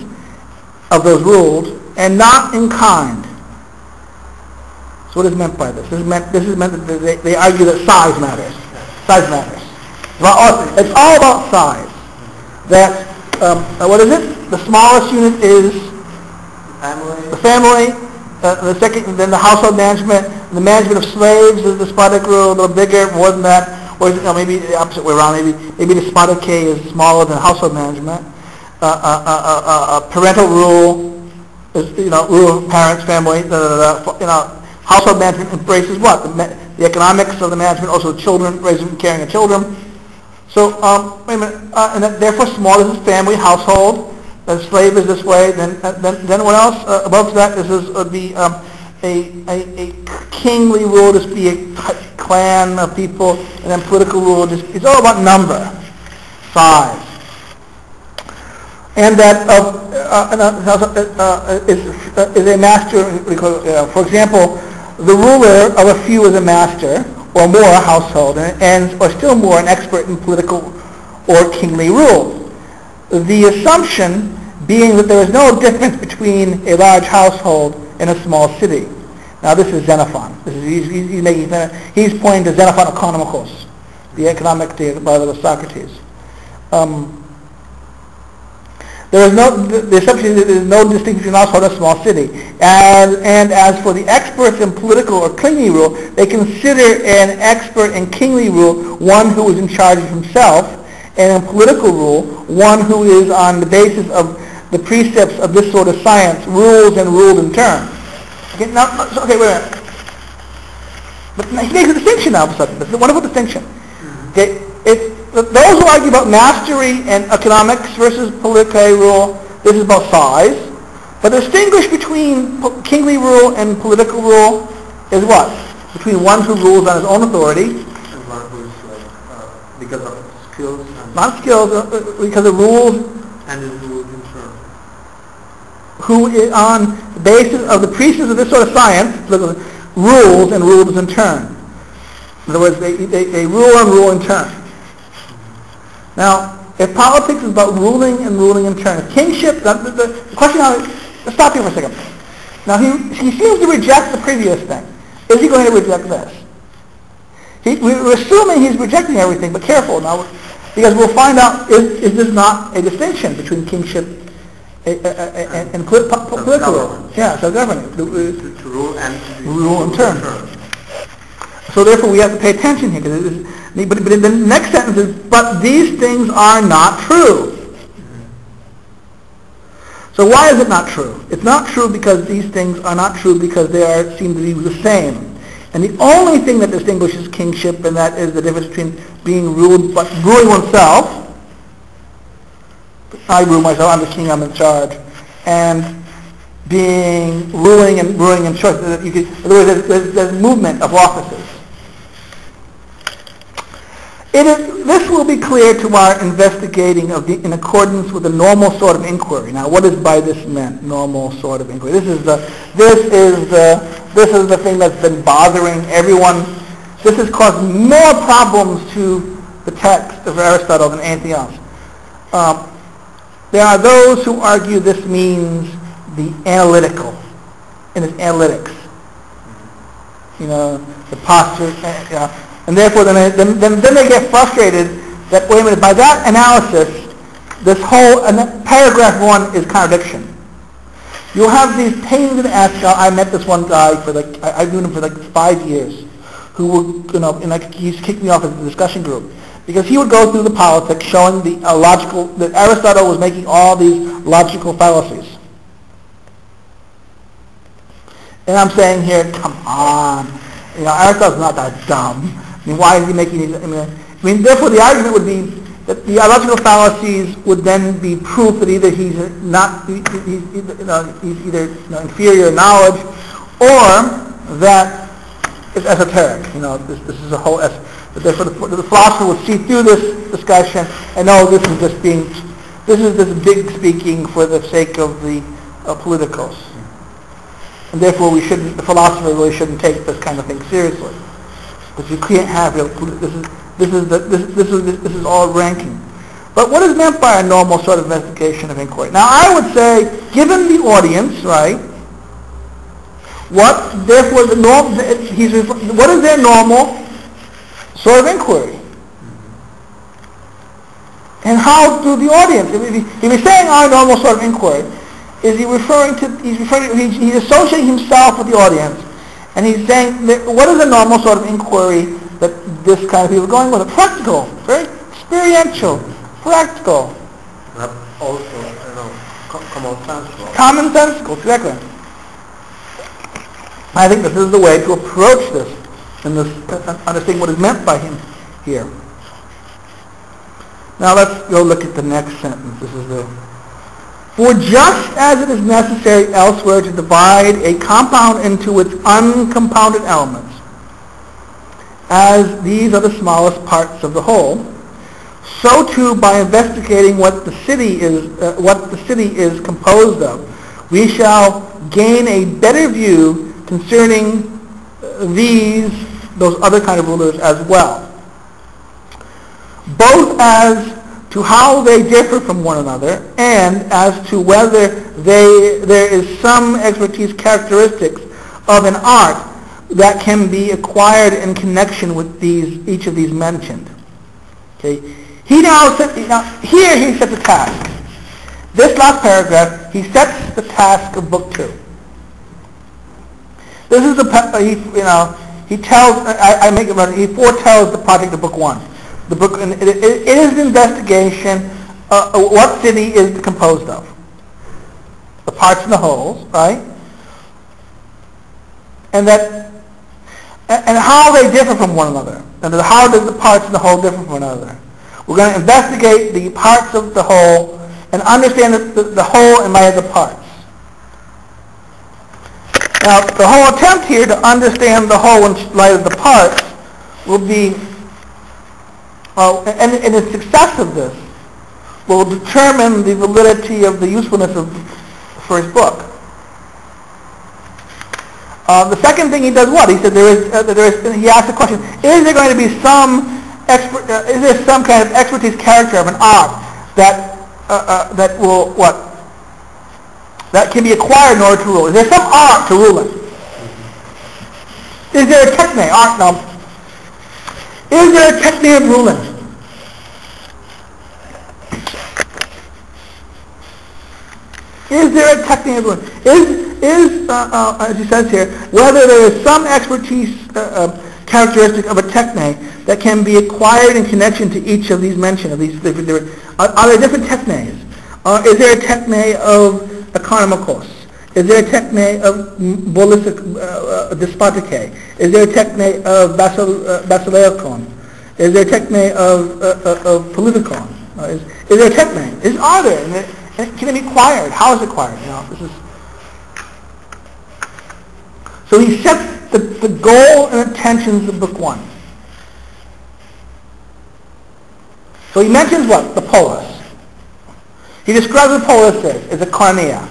of those rules, and not in kind. So what is meant by this? This is meant that they argue that size matters. Size matters. It's all about size. That what is it? The smallest unit is the family. The second, then the household management. The management of slaves is the despotic rule. A little bigger, more than that. Or is it, maybe the opposite way around. Maybe despotic K is smaller than household management. Parental rule is rule of parents, family. Household management embraces what? The economics of the management, also children, raising and caring of children. So, wait a minute, and therefore small is family, household, slave is this way, then what else? Above that, would be a kingly rule, just be a clan of people, and then political rule, it's all about number, size. And that is a master, for example, the ruler of a few is a master, or more a household, or still more an expert in political or kingly rule. The assumption being that there is no difference between a large household and a small city. Now this is Xenophon. He's pointing to Xenophon Economicos, the economic theory of Socrates. The assumption is that there is no distinction between a household and a small city. And as for the experts in political or kingly rule, they consider an expert in kingly rule one who is in charge of himself, and in political rule one who is on the basis of the precepts of this sort of science, rules and ruled in turn. Okay, wait a minute. But he makes a distinction now of a sudden. It's a wonderful distinction. Okay, those who argue about mastery and economics versus political rule, this is about size. But the distinguish between kingly rule and political rule is what? Between one who rules on his own authority. And one who is because of skills. Not skills, because of rules. And his rules in turn. Who is on the basis of the precepts of this sort of science, rules and rules in turn. In other words, they rule and rule in turn. Now, if politics is about ruling and ruling in turn, if kingship, the question now is, let's stop here for a second. Now, he seems to reject the previous thing. Is he going to reject this? We're assuming he's rejecting everything, but careful now, because we'll find out, is this not a distinction between kingship and political rule? Yeah, self-government. To rule and rule in turn. So therefore, we have to pay attention here, but the next sentence is, but these things are not true. So why is it not true? It's not true because these things are not true because they seem to be the same. And the only thing that distinguishes kingship, and that is the difference between being ruled, but ruling oneself, I rule myself, I'm the king, I'm in charge, and being ruling and choice. In other words, there's movement of offices. This will be clear to our investigating in accordance with the normal sort of inquiry. Now, what is by this meant? Normal sort of inquiry. This is the thing that's been bothering everyone. This has caused more problems to the text of Aristotle than anything else. There are those who argue this means the analytical, in its analytics. The posture, and therefore then they get frustrated that, wait a minute, by that analysis, this whole paragraph 1 is contradiction. You'll have these pains in the ass. I met this one guy I've known him for 5 years, who would, he's kicked me off of the discussion group because he would go through the politics showing that Aristotle was making all these logical fallacies. And I'm saying here, come on, Aristotle's not that dumb. Why is he making these? Therefore, the argument would be that the logical fallacies would then be proof that either he's either inferior in knowledge, or that it's esoteric. This is a whole. Therefore, the philosopher would see through this discussion and know this is just this big speaking for the sake of the politicos, and therefore the philosopher really shouldn't take this kind of thing seriously. But you can't have real. This is all ranking. But what is meant by a normal sort of investigation of inquiry? Now, I would say, given the audience, right? What is their normal sort of inquiry? And how do the audience? If he's saying our normal sort of inquiry, is he he's associating himself with the audience. And he's saying, what is a normal sort of inquiry that this kind of people are going with? Practical, very experiential, practical. Also, commonsensical. Commonsensical, exactly. I think this is the way to approach this, and understanding what is meant by him here. Now let's go look at the next sentence. This is For just as it is necessary elsewhere to divide a compound into its uncompounded elements, as these are the smallest parts of the whole, so too by investigating what the city is composed of, we shall gain a better view concerning those other kind of rulers as well, both as to how they differ from one another, and as to whether there is some expertise characteristics of an art that can be acquired in connection with each of these mentioned. Okay. Here he sets a task. This last paragraph, he sets the task of Book 2. This is he foretells the project of Book 1. The book, it is an investigation what city is composed of. The parts and the wholes, right? And how they differ from one another. And how does the parts and the whole differ from one another? We're going to investigate the parts of the whole and understand the whole in light of the parts. Now, the whole attempt here to understand the whole in light of the parts will be, and the success of this will determine the validity of the usefulness for his book. The second thing he does what? He said he asked the question, is there going to be some kind of expertise character of an art that will what? That can be acquired in order to rule? Is there some art to rule it? Is there a techne? Art now. Is there a technique of ruling? Is there a technique of ruling? As he says here, whether there is some expertise characteristic of a technique that can be acquired in connection to each of these mentioned. Are there different techniques? Is there a technique of economikos? Is there a techne of despotike? Is there a techne of basileikon? Is there a techne of politikon? Is there a techne? Are there? And can it be acquired? How is it acquired? This is. So he sets the goal and intentions of book 1. So he mentions what? The polis. He describes the polis as a cornea.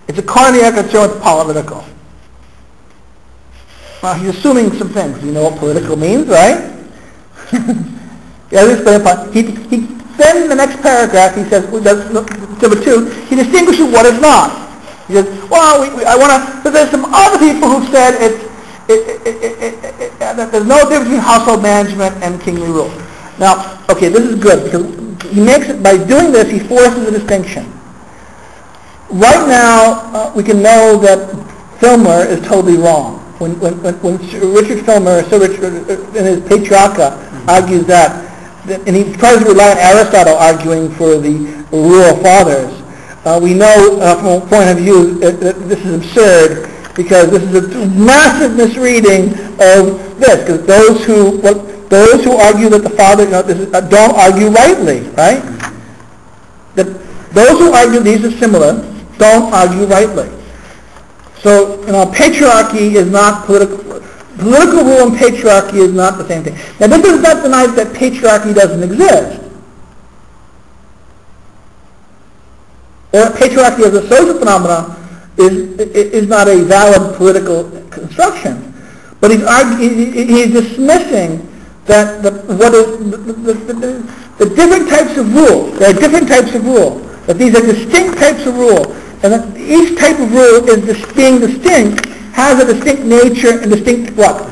It's a cornea concerned with political. Well, he's assuming some things. You know what political means, right? Then in the next paragraph he says, number 2, he distinguishes what is not. He says, well, I want to. But there's some other people who've said that there's no difference between household management and kingly rule. Now, okay, this is good because he makes it by doing this. He forces a distinction. Right now, we can know that Filmer is totally wrong. When Richard Filmer, Sir Richard, in his Patriarcha, argues that, and he tries to rely on Aristotle arguing for the rule of fathers. We know from a point of view that this is absurd because this is a massive misreading of this. Because those who argue that the father don't argue rightly, right? Those who argue these are similar don't argue rightly. So, patriarchy is not political. Political rule and patriarchy is not the same thing. Now, this does not deny that patriarchy doesn't exist. Or patriarchy as a social phenomenon is not a valid political construction. But he's dismissing that the different types of rule. There are different types of rule. That these are distinct types of rule. And that each type of rule is being distinct, has a distinct nature and distinct what?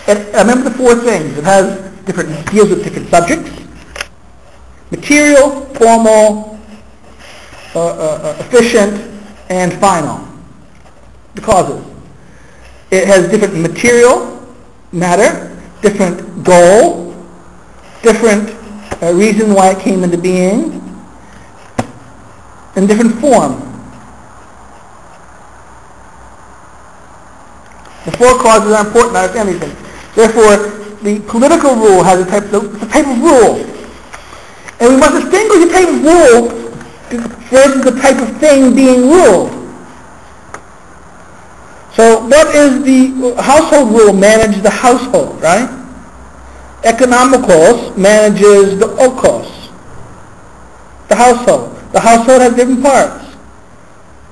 And remember the 4 things. It deals with different subjects, material, formal, efficient, and final. The causes. It has different material, matter, different goal, different reason why it came into being, in different form. The 4 causes are important to understand these things. Therefore, the political rule has a type of rule. And we must distinguish the type of rule versus the type of thing being ruled. So what is the household rule? Manages the household, right? Economikos manages the okos, the household. The household has different parts.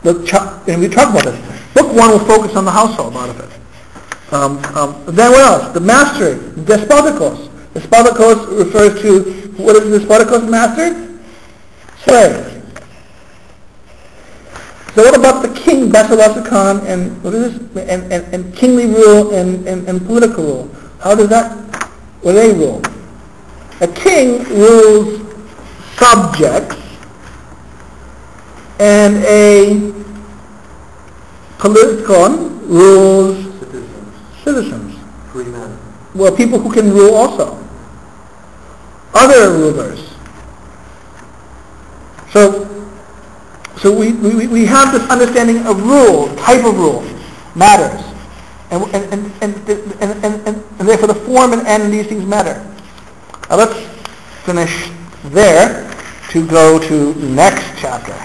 And we talk about this. Book 1 will focus on the household, a lot of it. Then what else? The mastery, despotikos. Despotikos refers to, what is despotikos mastered? Slave. So what about the king, basileikon, and what is this? And kingly rule and political rule? What do they rule? A king rules subjects, and a politikon rules citizens. Free men. Well, people who can rule also. Other rulers. So we have this understanding of rule, type of rule, matters. And therefore the form and end of these things matter. Now let's finish there to go to the next chapter.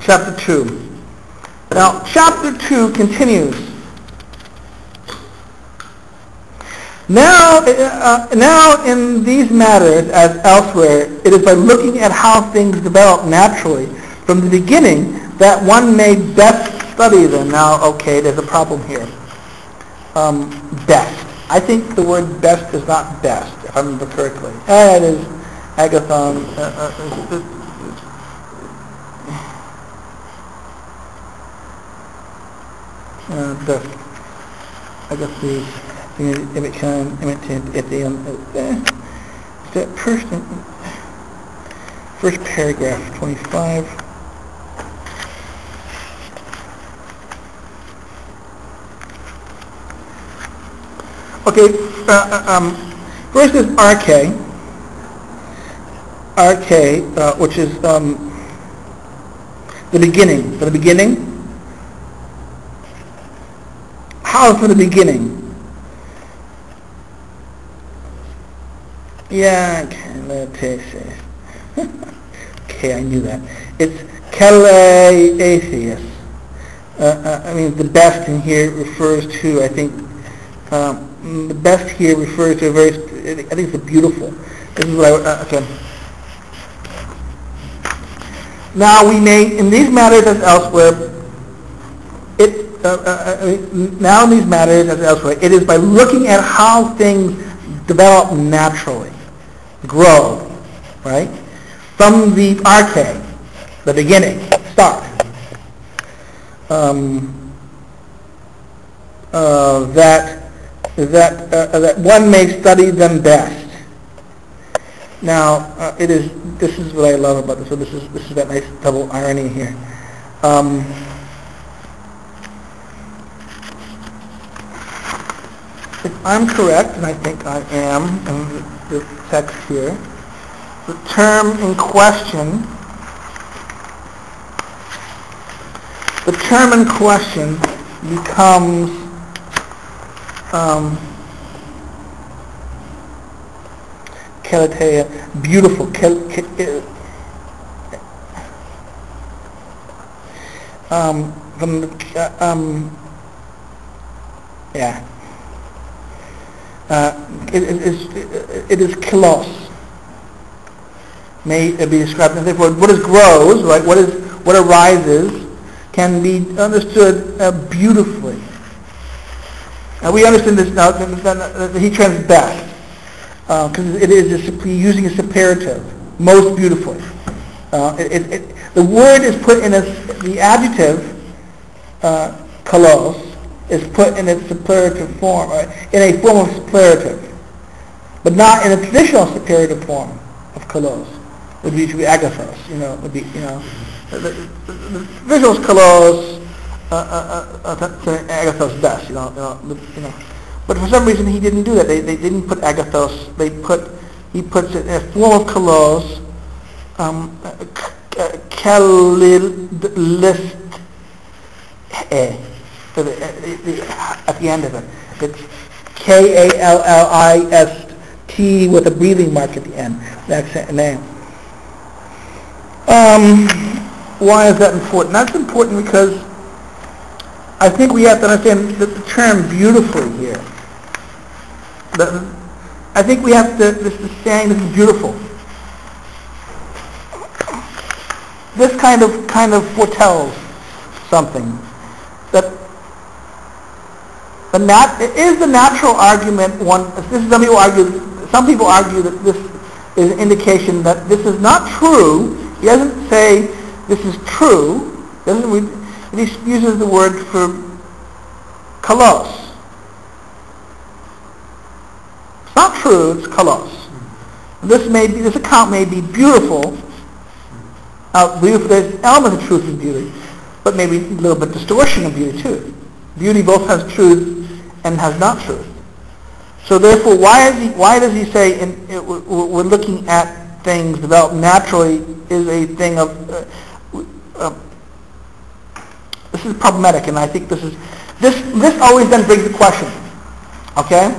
Chapter 2. Now, chapter 2 continues. Now in these matters, as elsewhere, it is by looking at how things develop naturally from the beginning that one may best study them. Now, okay, there's a problem here. Best. I think the word best is not best, if I remember correctly. It is agathon. Best. Agathon. First paragraph, 25. Okay, first is RK. arche, which is the beginning. For the beginning? How from the beginning? Yeah, okay, I knew that. It's keleatheus. I mean, the best in here refers to, I think, the best here refers to a very, I think it's a beautiful. This is what okay. Now we may, in these matters as elsewhere, now in these matters as elsewhere, it is by looking at how things develop naturally, grow, right? From the arche, the beginning, start. That one may study them best. Now, this is what I love about this. So this is that nice double irony here. If I'm correct, and I think I am in the text here, the term in question becomes keletheia, beautiful. It is kilos. May be described as therefore what is grows, right? What arises can be understood beautifully. Now we understand this now. He translates best because it is using a superlative, most beautifully. The word is put in the adjective kalos is put in its superlative form, in a form of superlative, but not in a traditional superlative form of kalos. Would be agathos, would be, the visuals kalos, agathos best, But for some reason he didn't do that. They didn't put agathos. He puts it in a form of kalos, kalilist at the end of it. It's K-A-L-L-I-S-T with a breathing mark at the end. That's the name. Why is that important? That's important because I think we have to understand the term beautifully here. I think we have to, this is saying this is beautiful. This kind of foretells something. That it is the natural argument. Some people argue that this is an indication that this is not true. He doesn't say this is true. He uses the word for kalos. It's not true. It's kalos. This account may be beautiful. There's elements of truth and beauty, but maybe a little bit distortion of beauty too. Beauty both has truth and has not truth. So therefore, why does he say we're looking at things developed naturally is a thing of this is problematic, and I think this always then brings the question. Okay,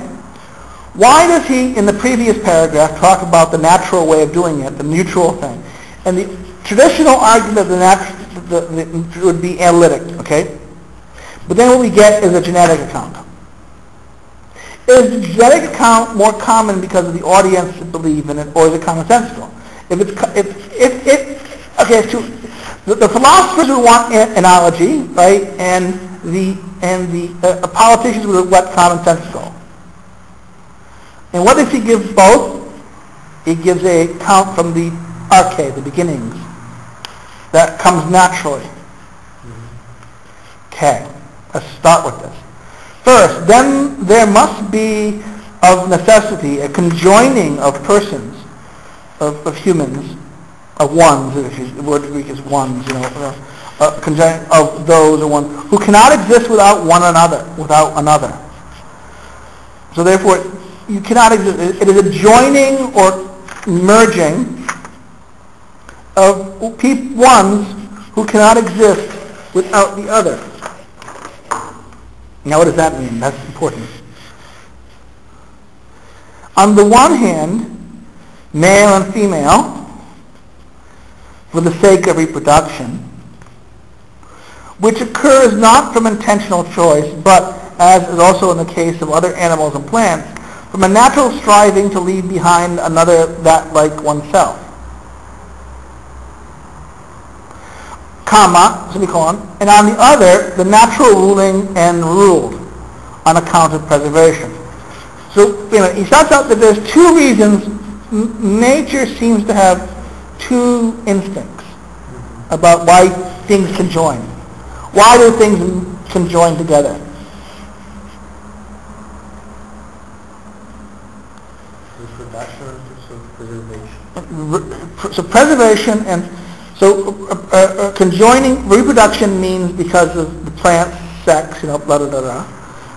why does he in the previous paragraph talk about the natural way of doing it, the mutual thing, and the traditional argument of the would be analytic, okay? But then what we get is a genetic account. Is the genetic account more common because of the audience that believe in it, or is it commonsensical? The philosophers would want analogy, right? And the politicians would want commonsensical. And what does he give both? He gives a account from the arche, the beginnings, that comes naturally. Okay, let's start with this. First, then there must be of necessity a conjoining of persons, of humans, of ones, the word in Greek is ones, conjoining of those or one, who cannot exist without one another, without another. So therefore, you cannot exist. It is a joining or merging of ones who cannot exist without the other. Now what does that mean? That's important. On the one hand, male and female, for the sake of reproduction, which occurs not from intentional choice, but, as is also in the case of other animals and plants, from a natural striving to leave behind another that like oneself. Comma, semicolon, and on the other, the natural ruling and ruled on account of preservation. So, he starts out that there's two reasons nature seems to have two instincts about why things conjoin. Why do things conjoin together? Reproduction, so preservation. So preservation and conjoining, reproduction means because of the plant sex, blah, blah, blah, blah.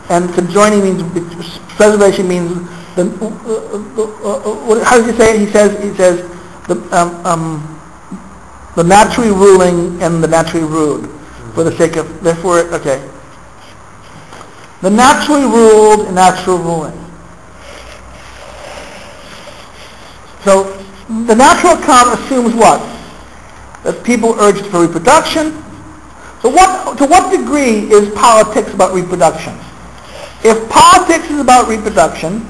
And conjoining means, preservation means, how does he say it? He says the naturally ruling and the naturally ruled, for the sake of, therefore, okay. The naturally ruled and natural ruling. So the natural account assumes what? That people urged for reproduction. So to what degree is politics about reproduction? If politics is about reproduction,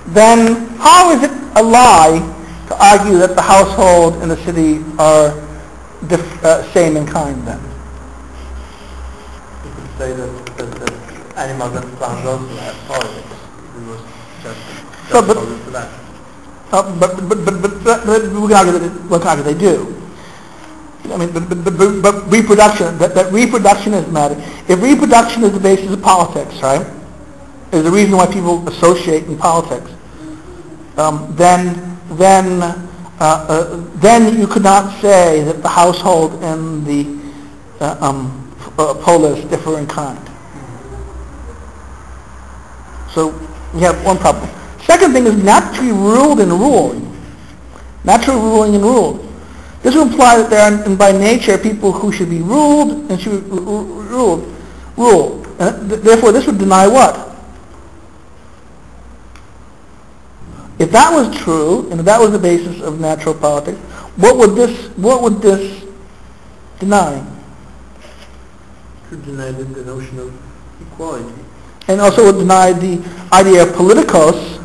then how is it a lie to argue that the household and the city are same in kind then? You could say that animals and plants also have politics. It was just to that. But we can argue they do. I mean, but reproduction, that reproduction is matter. If reproduction is the basis of politics, right, is the reason why people associate in politics, then you could not say that the household and the polis differ in kind. So we have one problem. Second thing is naturally ruled and ruling. Naturally ruling and ruled. This would imply that there are, by nature, people who should be ruled and should be ruled. Therefore, this would deny what? If that was true, and if that was the basis of natural politics, what would this deny? It would deny the notion of equality. And also would deny the idea of politicos.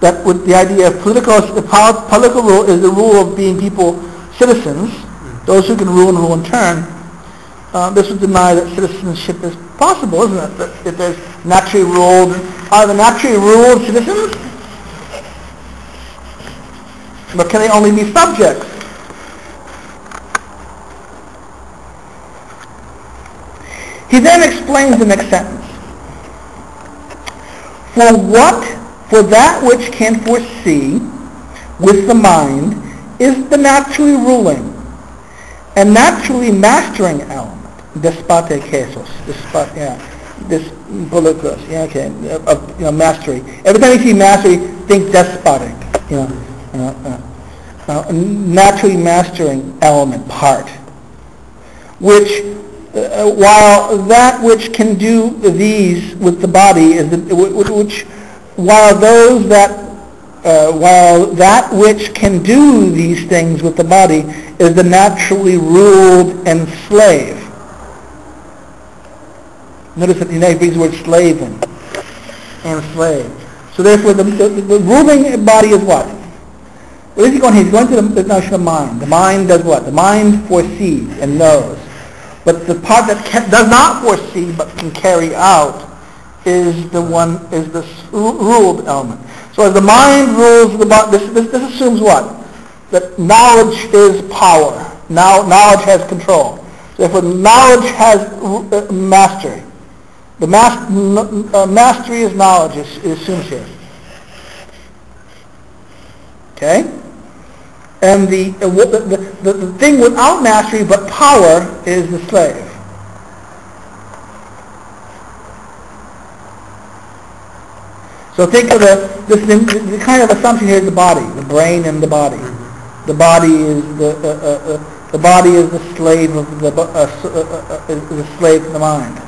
That would, the idea of politicos, the political rule is the rule of being people, citizens, those who can rule and rule in turn. This would deny that citizenship is possible, isn't it? That if there's naturally ruled, are the naturally ruled citizens? But can they only be subjects? He then explains the next sentence. For that which can foresee with the mind is the naturally ruling and naturally mastering element. Despate quesos. Mastery. Every time you see mastery, think despotic. Naturally mastering element, part. Which, while that which can do these with the body is while that which can do these things with the body is the naturally ruled and slave. Notice that he brings the word slave in. And slave. So therefore the ruling body is what? Where is he going here? He's going to the notion of mind. The mind does what? The mind foresees and knows. But the part that does not foresee but can carry out is the ruled element. So as the mind rules the body, this assumes what? That knowledge is power. Now knowledge has control. Therefore knowledge has mastery. The mastery is knowledge, it assumes here. Okay? And the thing without mastery but power is the slave. So think of the kind of assumption here is the body, the brain and the body. The body is the body is the slave of is the slave to the mind.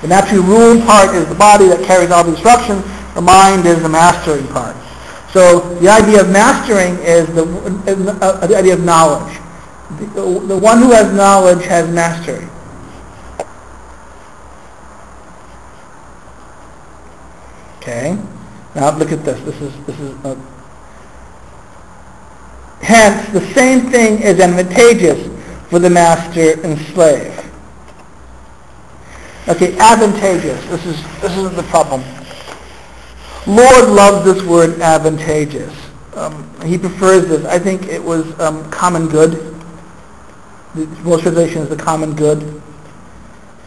The naturally ruled part is the body that carries all the instructions. The mind is the mastering part. So the idea of mastering is the idea of knowledge. The one who has knowledge has mastery. Okay. Now look at this. This is hence the same thing is advantageous for the master and slave. Okay, advantageous. This is the problem. Lord loves this word advantageous. He prefers this. I think it was common good. Most translation is the common good.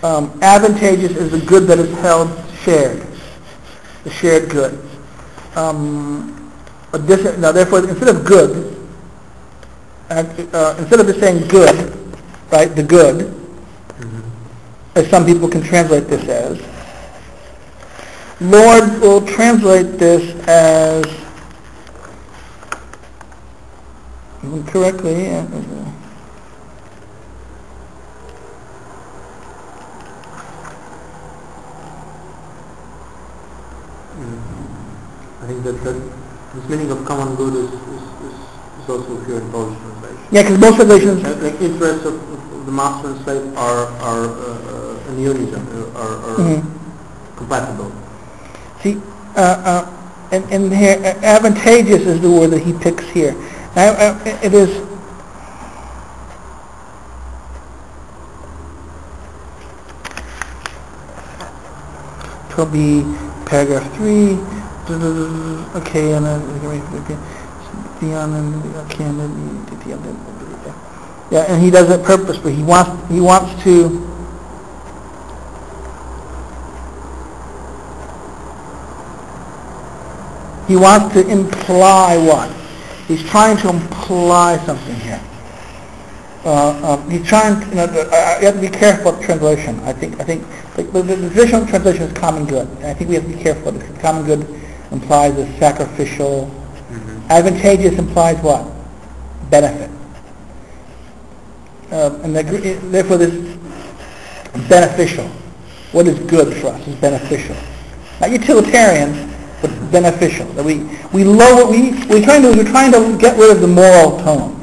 Advantageous is the good that is held shared. The shared good. Now therefore, instead of good, instead of just saying good, right, the good, as some people can translate this as, Lord will translate this as, correctly, I think that this meaning of common good is also here in Polish translation. Yeah, because most translations, like interests of the master and slave are in unison, are compatible. See, and here, advantageous is the word that he picks here. It is, it will be paragraph 3, okay, and then, yeah, and he does it purposefully. He wants to imply what? He's trying to imply something here. He's trying to, you have to be careful with translation. I think the traditional translation is common good. And I think we have to be careful because common good implies a sacrificial. Advantageous implies what? Benefit. And therefore this beneficial. What is good for us is beneficial. Not utilitarian, but beneficial. That we lower, we're trying to get rid of the moral tone.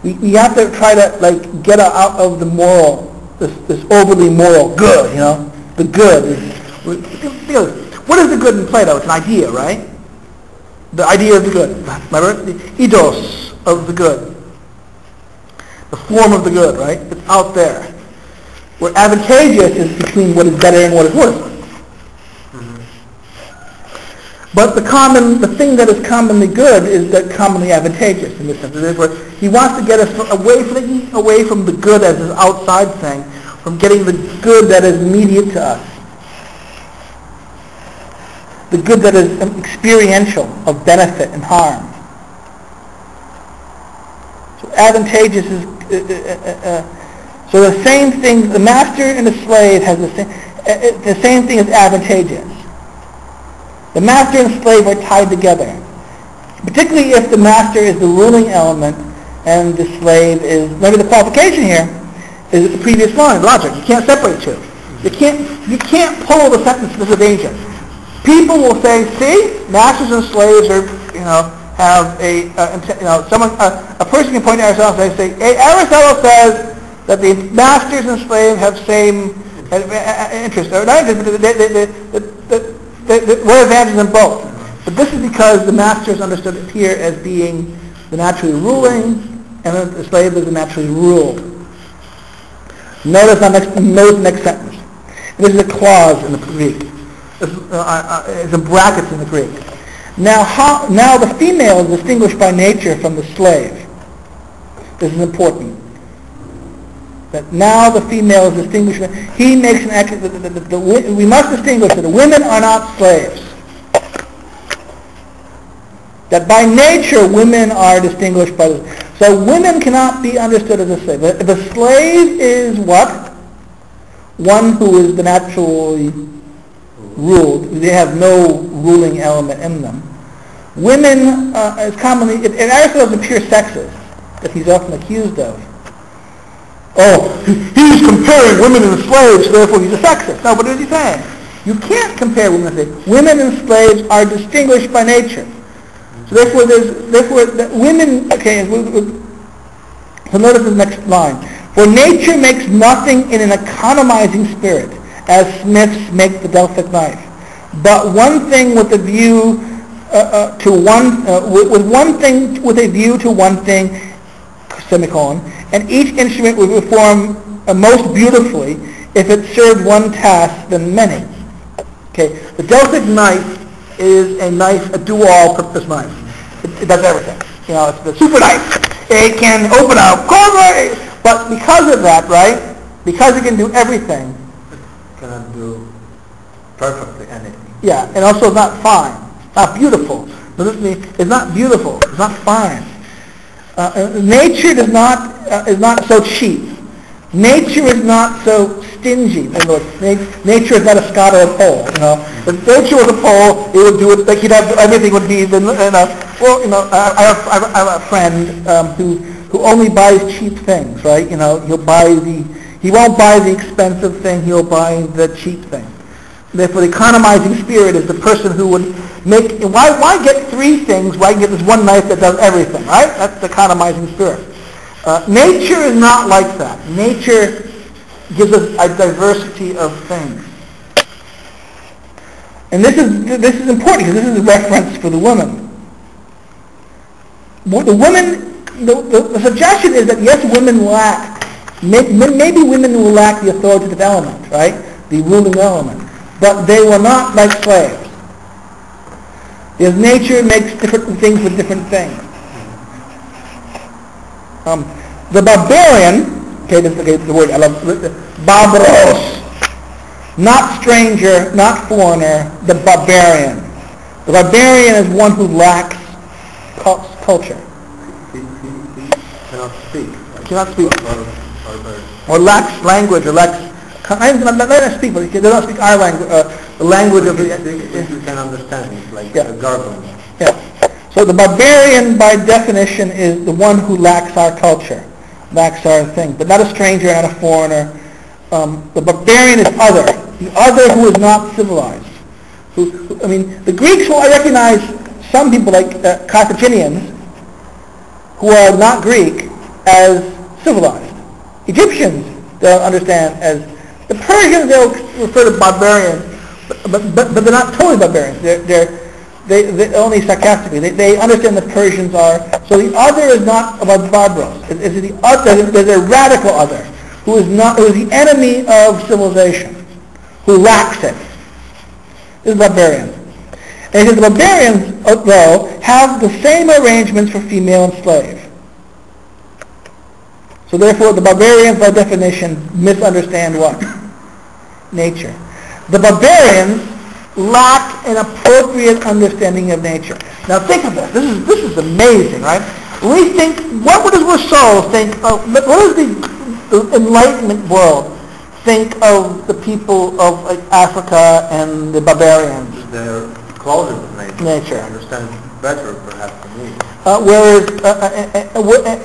We have to try to get out of the moral, this overly moral good, the good is, what is the good in Plato? It's an idea, right? The idea of the good. Remember? The eidos of the good. The form of the good, right? It's out there. Where advantageous is between what is better and what is worse. But the thing that is commonly good is that commonly advantageous in this sense. Therefore, he wants to get us away from the good as this outside thing, from getting the good that is immediate to us. The good that is experiential, of benefit and harm. So advantageous is, so the same thing, the master and the slave has the same thing as advantageous. The master and slave are tied together. Particularly if the master is the ruling element and the slave is, maybe the qualification here is the previous line, logic. You can't separate two. You can't pull the sentence, this is a danger. People will say, see, masters and slaves are, have a person can point to Aristotle and say, Aristotle says that the masters and slaves have same interests. Or not interests, but what advantages in both? But this is because the master is understood here as being the naturally ruling, and the slave is the naturally ruled. Notice the next sentence. This is a clause in the Greek. It's in brackets in the Greek. Now the female is distinguished by nature from the slave. This is important. That now the female is distinguished. He makes an act. We must distinguish that the women are not slaves. That by nature women are distinguished by this. So women cannot be understood as a slave. If a slave is what? One who is the naturally ruled. They have no ruling element in them. Women is commonly, and Aristotle is a pure sexist. that he's often accused of. Oh, he's comparing women and slaves, therefore he's a sexist. No, what is he saying? You can't compare women and slaves. Women and slaves are distinguished by nature. So therefore women, okay, so notice the next line. For nature makes nothing in an economizing spirit, as smiths make the Delphic knife, but one thing with a view with one thing with a view to one thing, semicolon, and each instrument will perform most beautifully if it served one task than many. Okay, the Delphic knife is a knife, a dual-purpose knife. It does everything. You know, it's the super knife. It can open a corner, but because of that, right? Because it can do everything. It cannot do perfectly anything. Yeah, and also it's not fine, not beautiful. It's not beautiful. It's not fine. Nature is not so cheap. Nature is not so stingy. In other words, nature is not a scholar of pole. You know, if nature was a pole, it would do it. Like he'd have everything would be. Well, you know, I have a friend who only buys cheap things. Right? You know, he won't buy the expensive thing. He'll buy the cheap thing. Therefore, the economizing spirit is the person who would make. Why get three things? Why get this one knife that does everything? Right? That's the economizing spirit. Nature is not like that. Nature gives us a diversity of things. And this is important because this is a reference for the woman. The suggestion is that yes, women lack, maybe women will lack the authoritative element, right? The ruling element. But they were not like slaves. Because nature makes different things with different things. The barbarian, the word I love, barbaros, not stranger, not foreigner, the barbarian. The barbarian is one who lacks culture. He cannot speak. Cannot speak. Or lacks language, or lacks. Let us speak, but they don't speak our language. The language of the. You can understand. It's like a gargle. Yeah. So the barbarian, by definition, is the one who lacks our culture, lacks our thing, but not a stranger, not a foreigner. The barbarian is other, the other who is not civilized. The Greeks will recognize some people like Carthaginians, who are not Greek, as civilized. Egyptians they'll understand as the Persians. They'll refer to barbarians, but they're not totally barbarians. They only sarcastically. They understand the Persians are. So the other is not about barbaros. It's the other. There's a radical other who is the enemy of civilization, who lacks it. This is barbarians. And he says the barbarians, though, have the same arrangements for female and slave. So therefore, the barbarians, by definition, misunderstand what? Nature. The barbarians lack an appropriate understanding of nature. Now think of this. This is amazing, right? We think, what does Rousseau think of, what does the Enlightenment world think of the people of Africa and the barbarians? They're closer to nature. Nature. Understand better, perhaps, than me. Whereas,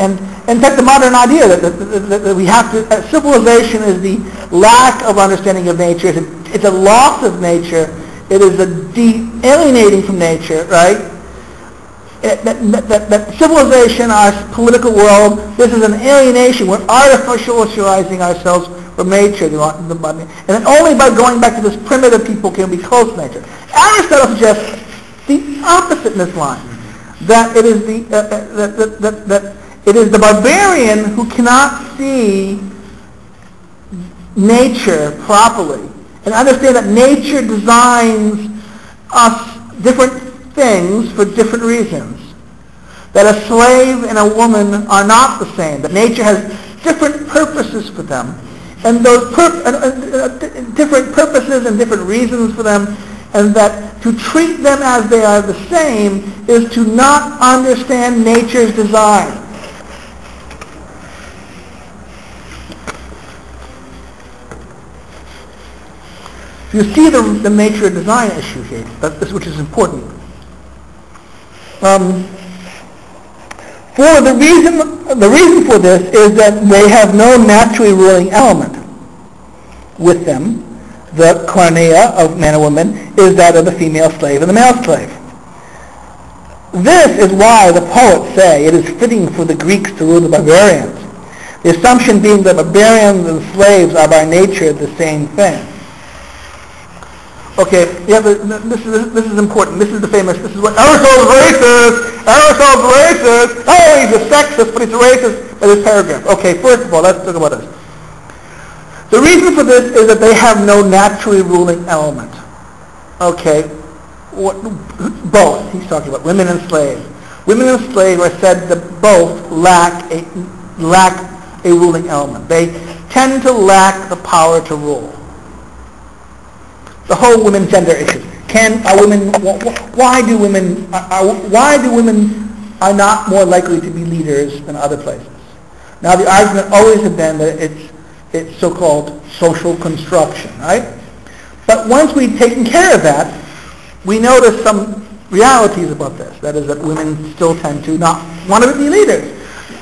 and in fact, the modern idea that we have to, civilization is the lack of understanding of nature. It's a loss of nature. It is a alienating from nature, right? That civilization, our political world, this is an alienation. We're artificializing ourselves from nature. And then only by going back to this primitive people can we be close to nature. Aristotle suggests the opposite in this line. That it is the barbarian who cannot see nature properly and understand that nature designs us different things for different reasons. That a slave and a woman are not the same. That nature has different purposes for them, and those different purposes and different reasons for them, and that to treat them as they are the same is to not understand nature's design. You see the nature of design issue here, which is important. For the reason for this is that they have no naturally ruling element with them. The koinonia of man and woman is that of the female slave and the male slave. This is why the poets say it is fitting for the Greeks to rule the barbarians. The assumption being that barbarians and slaves are by nature the same thing. Okay, yeah, this is important. This is what Aristotle's racist. Aristotle's racist. Oh, he's a sexist, but he's a racist. In this paragraph. Okay, first of all, let's talk about this. The reason for this is that they have no naturally ruling element. Okay, both. He's talking about women and slaves. Women and slaves are said to both lack a ruling element. They tend to lack the power to rule. The whole women gender issue. Why do women are not more likely to be leaders than other places? Now the argument always has been that it's so-called social construction, right? But once we've taken care of that, we notice some realities about this. That is that women still tend to not want to be leaders.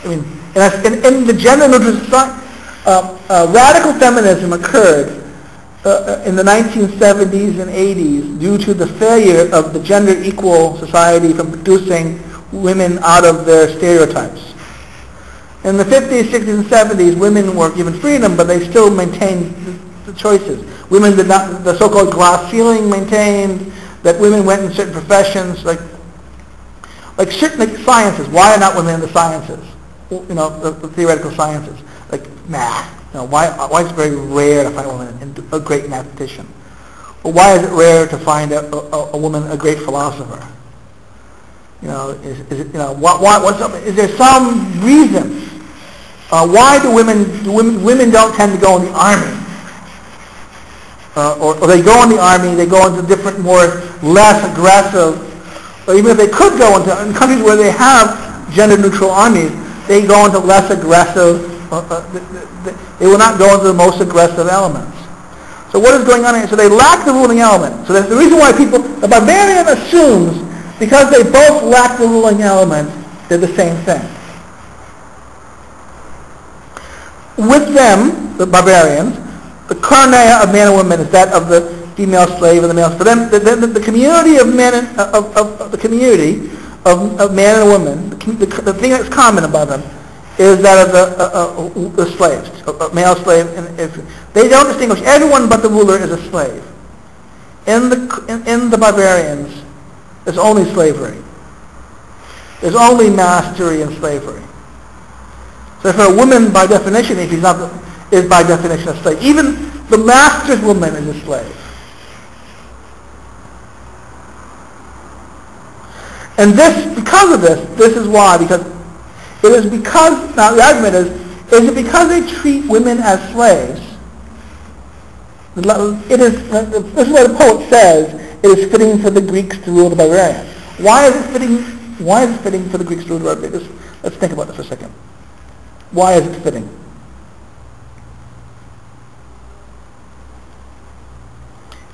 I mean, in the gender-neutral society, radical feminism occurred in the 1970s and 80s due to the failure of the gender-equal society from producing women out of their stereotypes. In the 50s, 60s, and 70s, women were given freedom, but they still maintained the choices. Women did not, the so-called glass ceiling maintained, that women went in certain professions, like certain sciences. Why are not women in the sciences? You know, the theoretical sciences, like math. You know, why is it very rare to find a woman a great mathematician? Or why is it rare to find a woman a great philosopher? You know, is it, you know, what's up? Is there some reason why do women don't tend to go in the army? Or they go in the army, they go into different, less aggressive, or even if they could go in countries where they have gender-neutral armies, they go into less aggressive, they will not go into the most aggressive elements. So what is going on here? So they lack the ruling element. So that's the reason why the barbarian assumes, because they both lack the ruling element, they're the same thing. With them, the barbarians, the koinonia of man and woman is that of the female slave and the male. For them, the community of men of the community of man and woman, the thing that's common about them is that of the slaves, male slave. And they don't distinguish. Everyone but the ruler is a slave. In the barbarians, there's only slavery. There's only mastery and slavery. So for a woman, by definition, if he's not, is by definition a slave. Even the master's woman is a slave. And because of this is why, because it is because, now the argument is it because they treat women as slaves? This is what the poet says, it is fitting for the Greeks to rule the barbarians. Why is it fitting for the Greeks to rule the barbarians? Let's think about this for a second. Why is it fitting?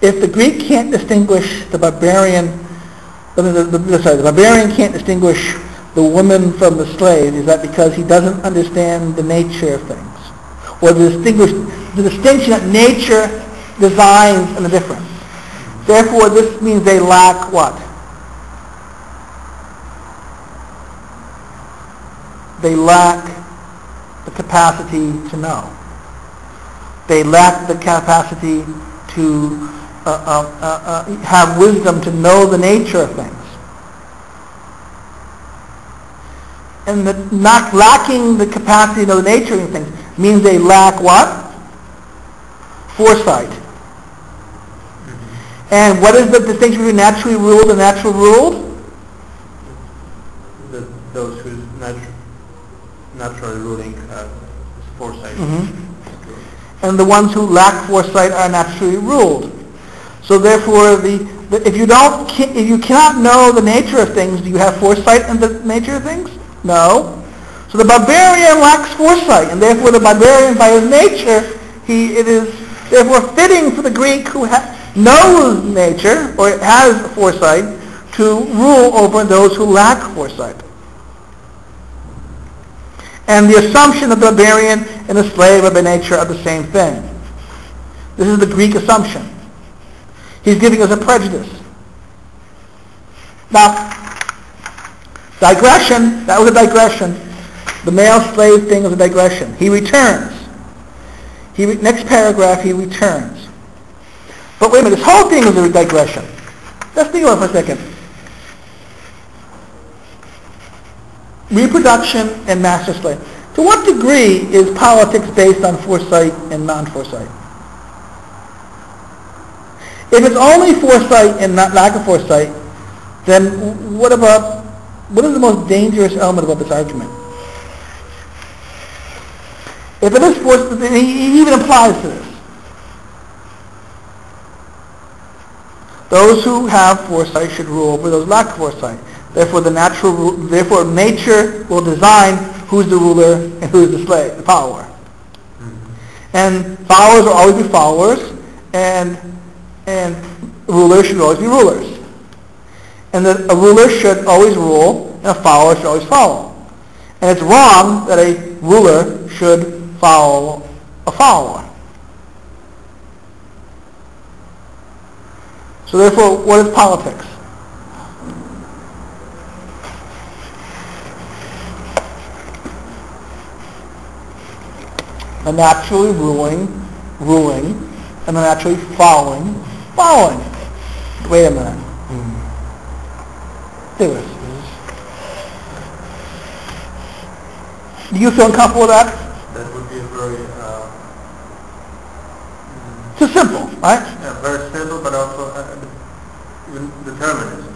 If the Greek can't distinguish the barbarian, the barbarian can't distinguish the woman from the slave, is that because he doesn't understand the nature of things? Or the distinction that nature designs in the difference. Therefore, this means they lack what? They lack the capacity to know. They lack the capacity to have wisdom to know the nature of things. And not lacking the capacity to know the nature of things means they lack what? Foresight. And what is the distinction between naturally ruled and natural ruled? Those whose naturally ruling foresight. Mm-hmm. And the ones who lack foresight are naturally ruled. So therefore, if you cannot know the nature of things, do you have foresight in the nature of things? No. So the barbarian lacks foresight, and therefore the barbarian, by his nature, it is therefore fitting for the Greek who knows nature or has foresight to rule over those who lack foresight. and the assumption that the barbarian and the slave are by nature are the same thing. This is the Greek assumption. He's giving us a prejudice. Now, digression, that was a digression. The male slave thing was a digression. He returns. Next paragraph, he returns. But wait a minute, this whole thing was a digression. Let's think about it for a second. Reproduction and master-slave. To what degree is politics based on foresight and non-foresight? If it's only foresight and not lack of foresight, then what is the most dangerous element about this argument? If it is foresight, he even applies to this. Those who have foresight should rule over those who lack foresight. Therefore, nature will design who's the ruler and who's the slave, the follower. Mm-hmm. And followers will always be followers, and rulers should always be rulers. And that a ruler should always rule, and a follower should always follow. And it's wrong that a ruler should follow a follower. So therefore, what is politics? A naturally ruling, and a naturally following. Wait a minute. Do this. Do you feel uncomfortable with that? That would be a very... Too simple, right? Yeah, very simple, but also even determinism.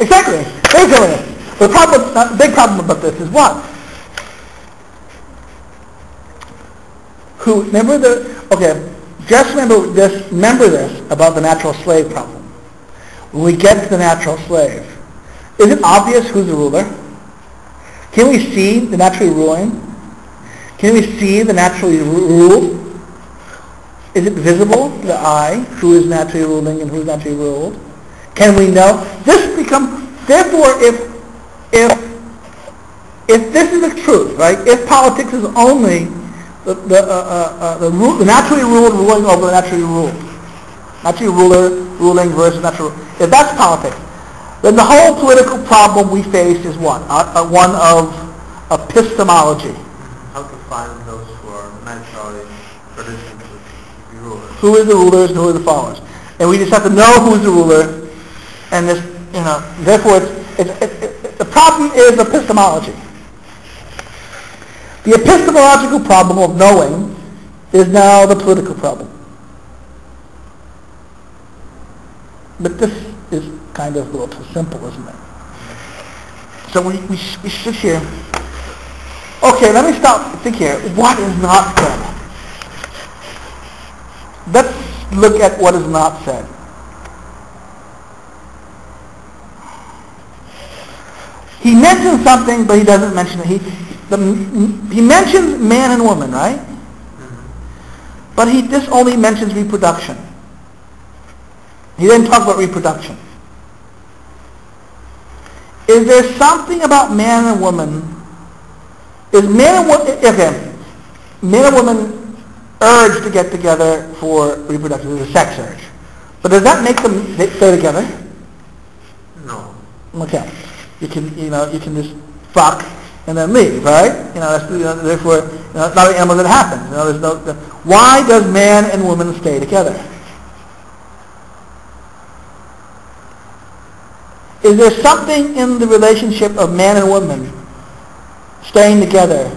Exactly. Very determinism. The big problem about this is what? Just remember this about the natural slave problem. When we get to the natural slave, is it obvious who's the ruler? Can we see the naturally ruling? Can we see the naturally ruled? Is it visible to the eye who is naturally ruling and who is naturally ruled? Can we know? Therefore, if this is the truth, right? If politics is only the naturally ruled ruling over the naturally ruled, naturally ruler ruling versus natural. If that's politics, then the whole political problem we face is what? One of epistemology. How to find those who are naturally traditionally to be rulers. Who is the rulers and who are the followers? And we just have to know who's the ruler, and this, therefore, the problem is epistemology. The epistemological problem of knowing is now the political problem. But this is kind of a little too simple, isn't it? So we sit here. Okay, let me stop and think here. What is not said? Let's look at what is not said. He mentions something, but he doesn't mention it. He mentions man and woman, right? But this only mentions reproduction. He didn't talk about reproduction. Is there something about man and woman? Is man and woman urge to get together for reproduction? It's a sex urge. But does that make them stay together? No. Okay. You can just fuck and then leave, right? Therefore, it's not an animal that happens. Why does man and woman stay together? Is there something in the relationship of man and woman staying together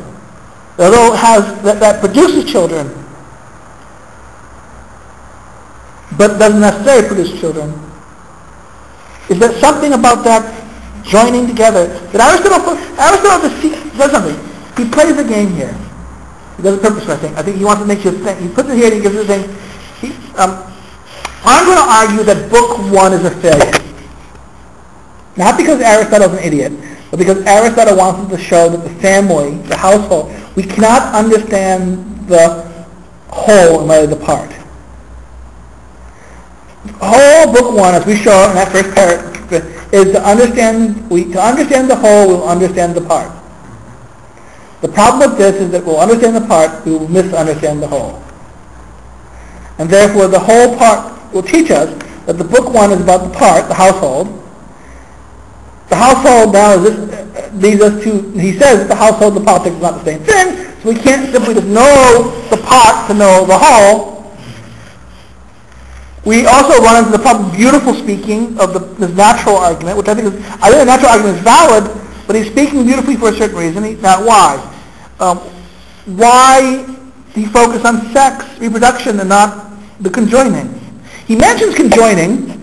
that produces children, but doesn't necessarily produce children? Is there something about that joining together that Aristotle does something? He plays a game here. He does it purposely, I think. I think he wants to make you think. He puts it here and he gives you a thing. I'm going to argue that book 1 is a failure. Not because Aristotle's an idiot, but because Aristotle wants to show that the family, the household, we cannot understand the whole in light of the part. Whole book 1, as we show in that first paragraph, is to understand the whole, we'll understand the part. The problem with this is that we'll understand the part, we will misunderstand the whole. And therefore the whole part will teach us that the book one is about the part, the household. The household now leads us to, he says the household and the politics is not the same thing, so we can't simply just know the part to know the whole. We also run into the problem, beautiful speaking of this natural argument, which I think the natural argument is valid, but he's speaking beautifully for a certain reason. Now, why? Why do you focus on sex, reproduction, and not the conjoining? He mentions conjoining,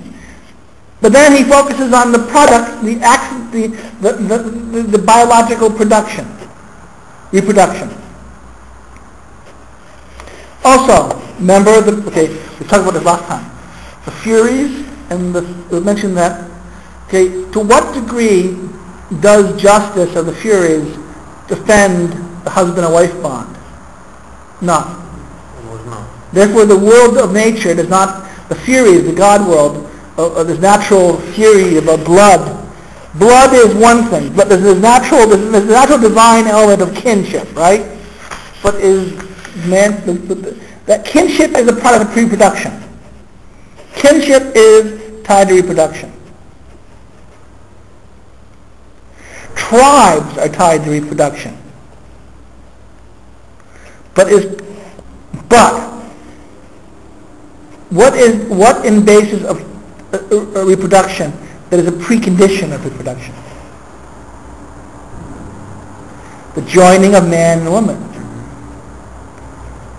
but then he focuses on the product, the biological production, reproduction. Also, remember we talked about this last time. The Furies, and we mentioned that. Okay, to what degree does justice of the Furies defend the husband and wife bond? None. Therefore, the world of nature does not. The Furies, the God world, this natural fury about blood. Blood is one thing, but there's this natural divine element of kinship, right? But that kinship is a product of reproduction. Kinship is tied to reproduction. Tribes are tied to reproduction. But what in basis of reproduction that is a precondition of reproduction? The joining of man and woman.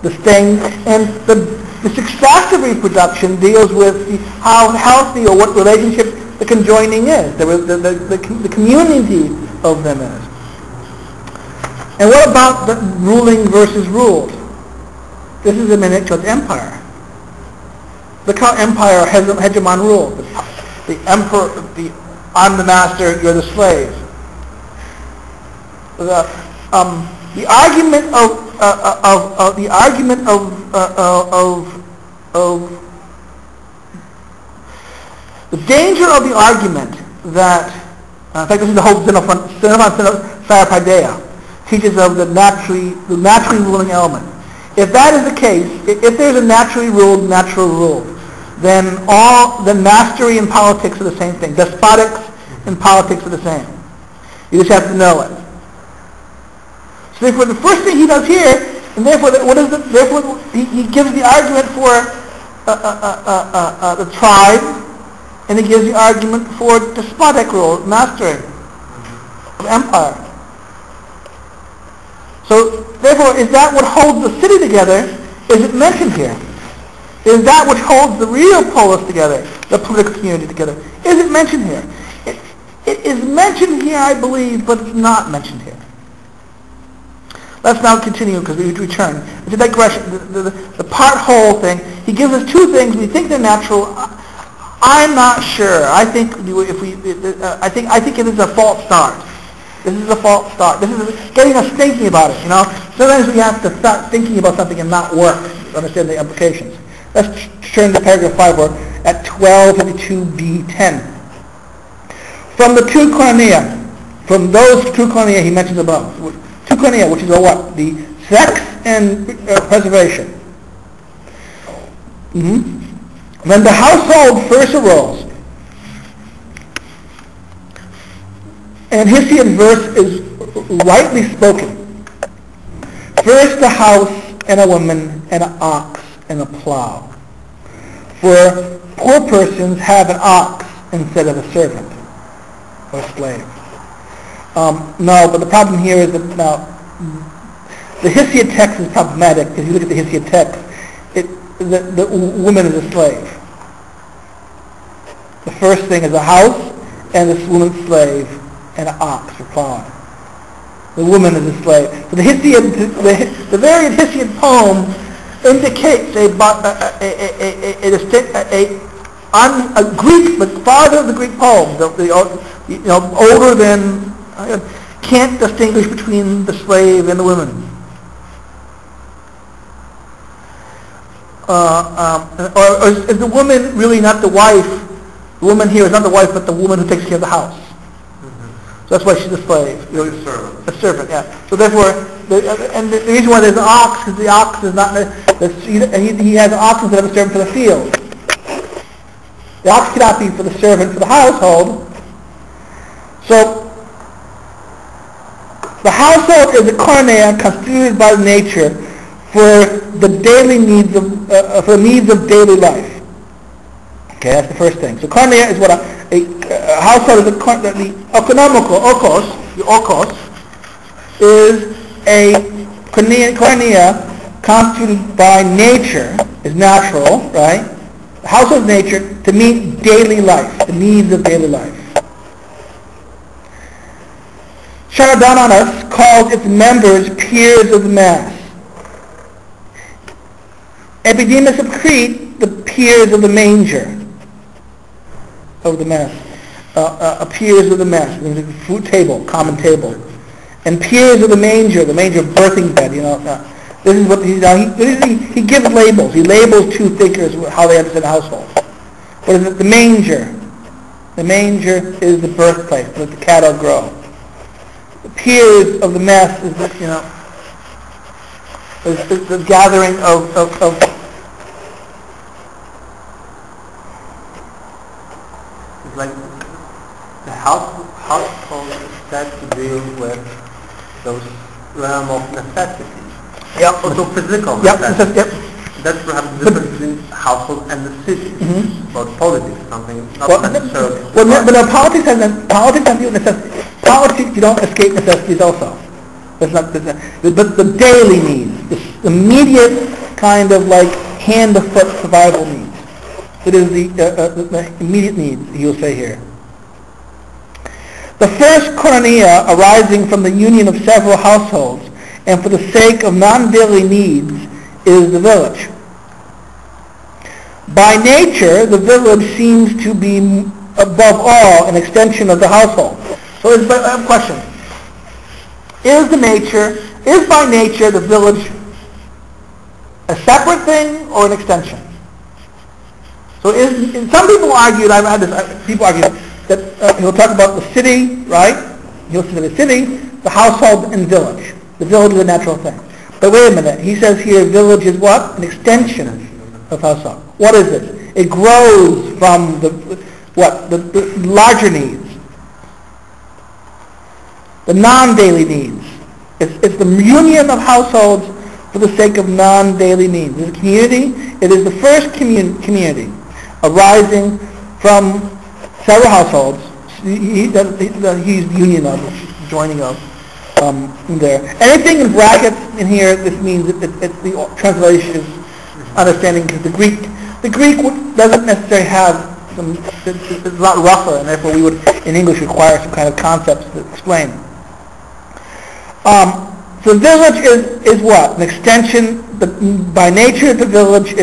The thing, and the success of reproduction deals with how healthy or what relationship the conjoining is, the community of them is. And what about the ruling versus ruled? This is a minute towards empire. Look how empire hegemon ruled. The emperor, I'm the master, you're the slave. The argument of the danger of the argument that, in fact, this is the whole Xenophon Sarapaideia, teaches of the naturally ruling element. If that is the case, if there's a naturally ruled, natural rule, then mastery and politics are the same thing. Despotics and politics are the same. You just have to know it. So therefore, the first thing he does here, and therefore, he gives the argument for the tribe, and he gives the argument for despotic rule, mastering of empire. So therefore, is that what holds the city together? Is it mentioned here? Is that which holds the real polis together, the political community together? Is it mentioned here? It is mentioned here, I believe, but it's not mentioned here. Let's now continue because we return. It's a digression. The part whole thing. He gives us two things. We think they're natural. I'm not sure. I think it is a false start. This is a false start. This is getting us thinking about it. Sometimes we have to start thinking about something and not work to understand the implications. Let's turn to paragraph 5 or at 1252b10. From the two koinonia, from those two koinonia he mentions above. Two koinonia, which is what? The sex and preservation. When the household first arose, and Hesiod's verse is rightly spoken. First a house and a woman and an ox and a plow. For poor persons have an ox instead of a servant or a slave. No, but the problem here is that now the Hesiod text is problematic because you look at the Hesiod text, the woman is a slave. The first thing is a house and this woman's slave and an ox for plowing. The woman is a slave. So the variant Hesiod poem indicates a Greek, the father of the Greek poem, older than, can't distinguish between the slave and the woman. Or is the woman really not the wife? The woman here is not the wife, but the woman who takes care of the house. So that's why she's a slave. A servant. A servant, yeah. So therefore, the reason why there's an ox is the ox is not, he has an ox instead of a servant for the field. The ox cannot be for the servant for the household. So, the household is a koinonia constituted by nature for the daily needs of daily life. Okay, that's the first thing. So koinonia is what a household is. The economical okos is a koinonia constituted by nature, is natural, right? The household is nature to meet daily life, the needs of daily life. Charadamanas calls its members peers of the mass. Epidemus of Crete, the peers of the manger, of the mass. Peers of the mass, the food table, common table. And peers of the manger birthing bed, This is what he gives labels. He labels two thinkers how they understand the household. What is it? The manger. The manger is the birthplace, let the cattle grow. The peers of the mass is is the gathering of it's like the household is said to deal with those realm of necessities. Yep. Also physical Yep. necessities. Yep. That's perhaps the difference between household and the city. Mm-hmm. About politics, something not necessarily. Politics has necessities. Politics, you don't escape necessities also. But the daily needs, the immediate kind of like hand to foot survival needs. It is the immediate needs, he'll say here. The first koinonia arising from the union of several households and for the sake of non-daily needs is the village. By nature, the village seems to be above all an extension of the household. So I have a question. Is by nature the village a separate thing or an extension? So some people argued, I've had this, people argue that he'll talk about the city, right? He'll say the city, the household, and village. The village is a natural thing. But wait a minute, he says here village is what? An extension of household. What is it? It grows from the larger needs. The non-daily needs. It's the union of households for the sake of non-daily needs. It's a community. It is the first community arising from several households. He's union of, joining of there. Anything in brackets in here, this means it's the translation is understanding, because the Greek doesn't necessarily have it's a lot rougher, and therefore we would in English require some kind of concepts to explain. So the village is what? An extension. By nature, the village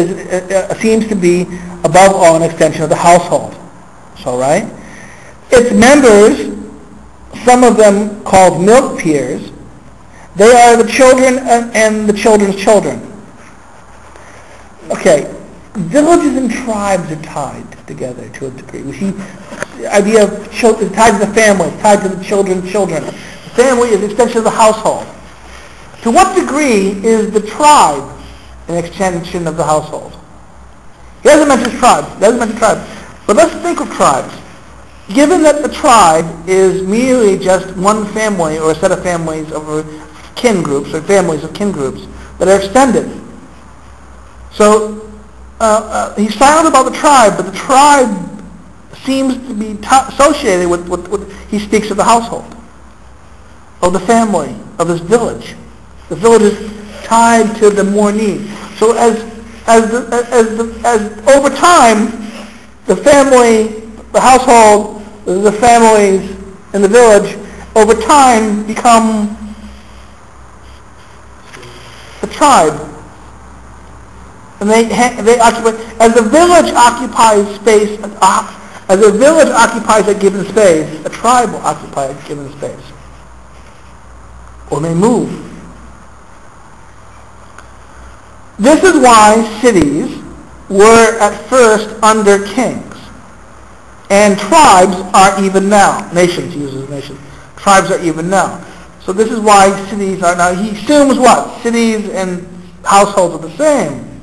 seems to be above all an extension of the household. So, right? Its members, some of them called milk peers, they are the children and the children's children. Okay, villages and tribes are tied together to a degree. We see the idea of children tied to the family, tied to the children's children. The family is an extension of the household. To what degree is the tribe an extension of the household? He doesn't mention tribes. But let's think of tribes. Given that the tribe is merely just one family or a set of families over kin groups or families of kin groups that are extended. So he's silent about the tribe, but the tribe seems to be associated with what he speaks of the household, of the family, of this village. The village is tied to the more need. So as over time, the family, the household, the families in the village, over time become the tribe. And they occupy, as the village occupies space, as a village occupies a given space, a tribe will occupy a given space. Or may move. This is why cities were at first under kings. And tribes are even now. Nations, he uses nations. tribes are even now. So this is why cities are now, he assumes what? Cities and households are the same.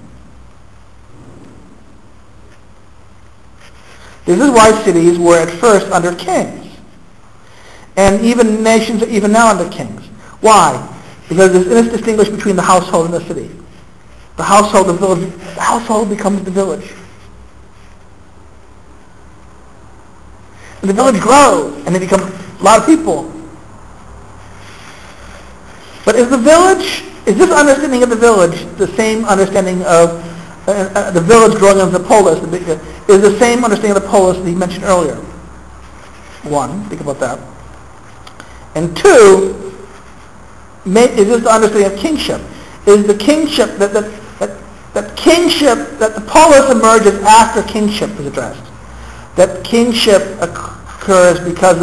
This is why cities were at first under kings. And even nations are even now under kings. Why? Because there's indistinguish between the household and the city. The household, the village, the household becomes the village. And the village grows, and it becomes a lot of people. But is this understanding of the village the same understanding of the village growing as the polis? Is the same understanding of the polis that he mentioned earlier? One, think about that. And two, is this the understanding of kingship? Is the kingship that kingship, that the polis emerges after kingship is addressed? That kingship occurs because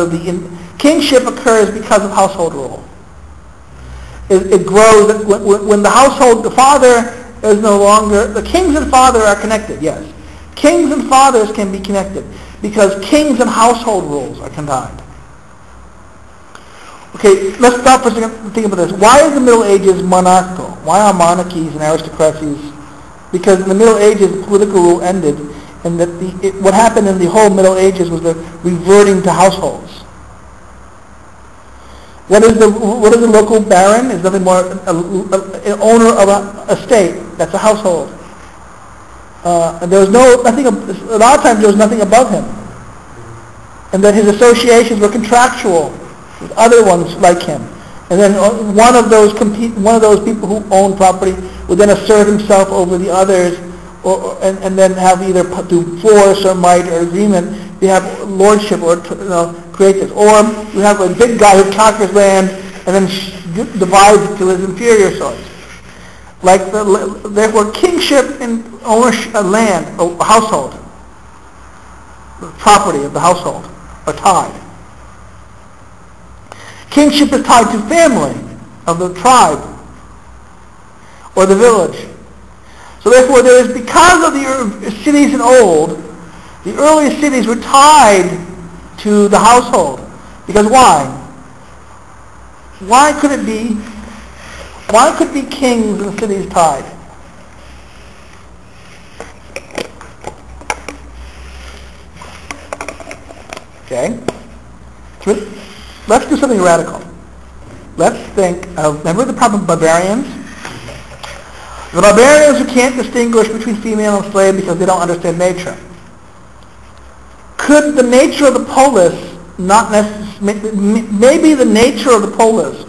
of household rule. It grows when the household, the father is no longer, the kings and father are connected, yes. Kings and fathers can be connected because kings and household rules are combined. Okay, let's stop for a second and think about this. Why is the Middle Ages monarchical? Why are monarchies and aristocracies? Because in the Middle Ages, political rule ended, and that what happened in the whole Middle Ages was the reverting to households. What is the local baron? Is nothing more an owner of an estate. That's a household. And there was nothing. A lot of times there was nothing above him, and that his associations were contractual with other ones like him. And then one of those people who owned property would then assert himself over the others, and then have either through force or might or agreement, you have lordship or create this. Or you have a big guy who conquers land and then divides it to his inferior sorts. Therefore, kingship and ownership of land, or household, the property of the household, are tied. Kingship is tied to family of the tribe or the village. So therefore, because of the cities in old, the earliest cities were tied to the household. Because why? Why could be kings and cities tied? Okay? Let's do something radical. Let's think of, remember the problem of barbarians? The barbarians who can't distinguish between female and slave because they don't understand nature. Could the nature of the polis not necessarily, maybe the nature of the polis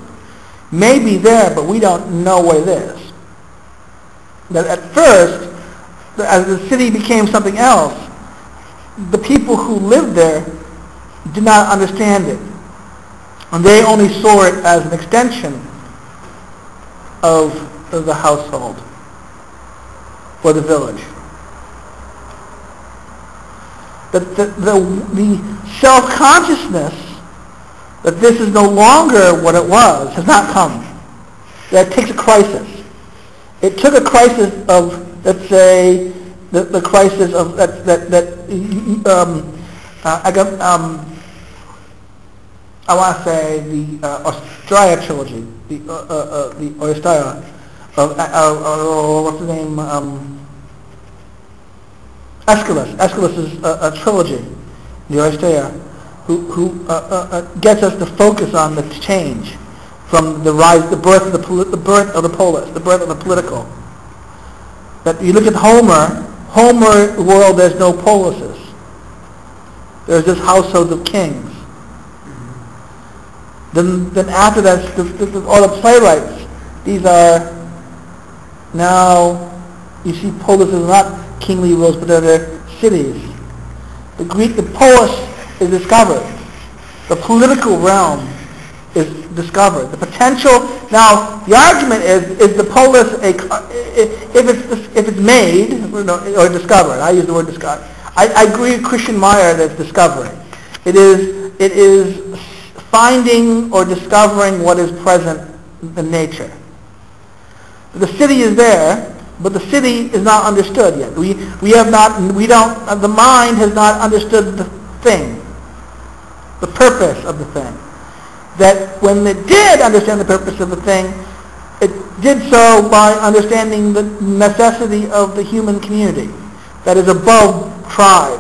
may be there, but we don't know what it is. That at first, as the city became something else, the people who lived there did not understand it. And they only saw it as an extension of the household or the village. The self-consciousness that this is no longer what it was has not come. That takes a crisis. It took a crisis of, let's say, the crisis of I want to say the Australia trilogy, the Aristotle, what's his name? Aeschylus. Aeschylus is a trilogy, the Aristotle, who gets us to focus on the change from the rise, the birth of the polis, the birth of the political. That you look at Homer world, there's no polises. There's just households of kings. Then after that, all the playwrights, these are now, you see polises are not kingly rules, but they're cities. The polis is discovered. The political realm is discovered. The potential, now the argument is the polis, if it's made, or discovered, I use the word discovered. I agree with Christian Meyer that it's discovering. It is finding or discovering what is present in nature. The city is there, but the city is not understood yet. The mind has not understood the thing, the purpose of the thing. that when it did understand the purpose of a thing, it did so by understanding the necessity of the human community that is above tribe.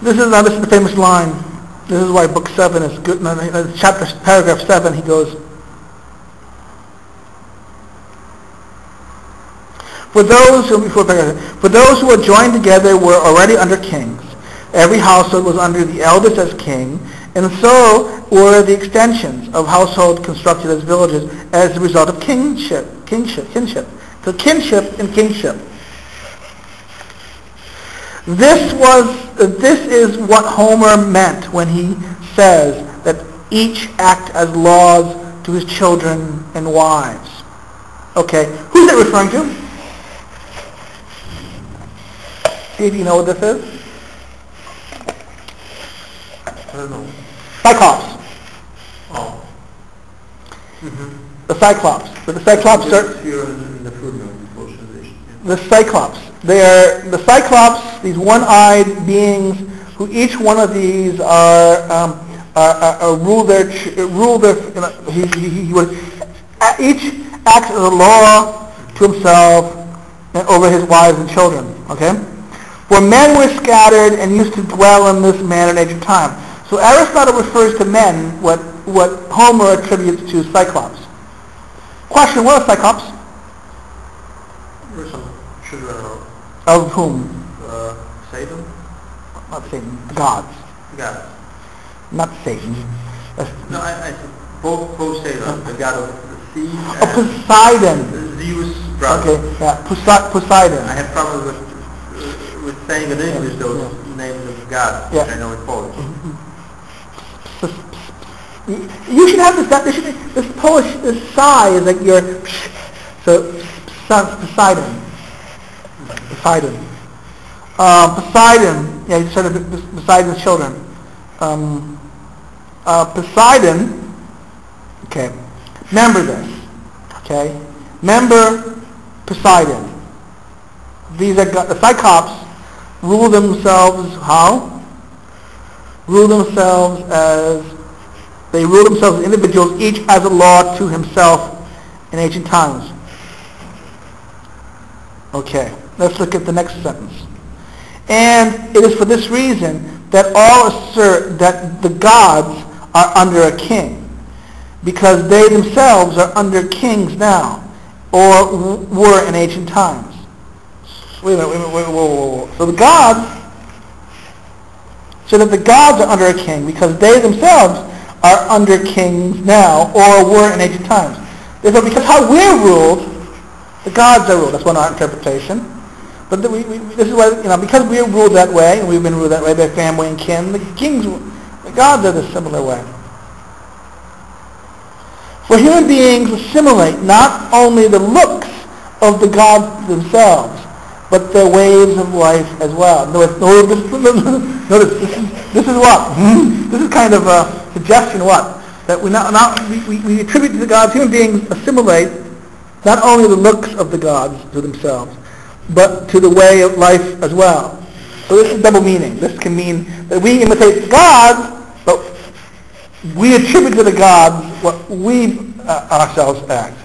This is the famous line. This is why book 7 is good. Paragraph 7, he goes, For those who were joined together were already under kings. Every household was under the eldest as king, and so were the extensions of household constructed as villages as a result of kinship. So kinship and kingship. This is what Homer meant when he says that each act as laws to his children and wives. Okay, who's that referring to? Do you know what this is? I don't know. Cyclops. Oh. Mm-hmm. The Cyclops. So the Cyclops are... Here in the food socialization. The Cyclops. They are the Cyclops, these one-eyed beings, who each one of these each acts as a law to himself and over his wives and children. Okay? For men were scattered and used to dwell in this manner in ancient time. So Aristotle refers to men what Homer attributes to Cyclops. Question, what are Cyclops? Some children of whom? Satan? Not Satan, gods. God. Not Satan. No, I both Satan, the god of the sea. Poseidon. Zeus' brother. Okay, yeah, Poseidon. I have problems with saying in English those names of gods, which I know in Polish. You should have this Polish, this psi is like your, so Poseidon. Poseidon. Poseidon, yeah, you said Poseidon's children. Poseidon, okay, remember this, okay? Remember Poseidon. These are, the Cyclops rule themselves how? Rule themselves as individuals, each as a law to himself in ancient times. Okay, let's look at the next sentence. And it is for this reason that all assert that the gods are under a king, because they themselves are under kings now, or were in ancient times. Wait a minute, whoa. So the gods are under a king, because they themselves are under kings now, or were in ancient times. Therefore, because how we're ruled, the gods are ruled. That's one interpretation. But this is why, because we're ruled that way, and we've been ruled that way by family and kin, the gods are the similar way. For human beings assimilate not only the looks of the gods themselves, but their ways of life as well. Notice, this is what? This is kind of a suggestion, what? That we attribute to the gods, human beings assimilate not only the looks of the gods to themselves, but to the way of life as well. So this is double meaning. This can mean that we imitate the gods, but we attribute to the gods what we ourselves act.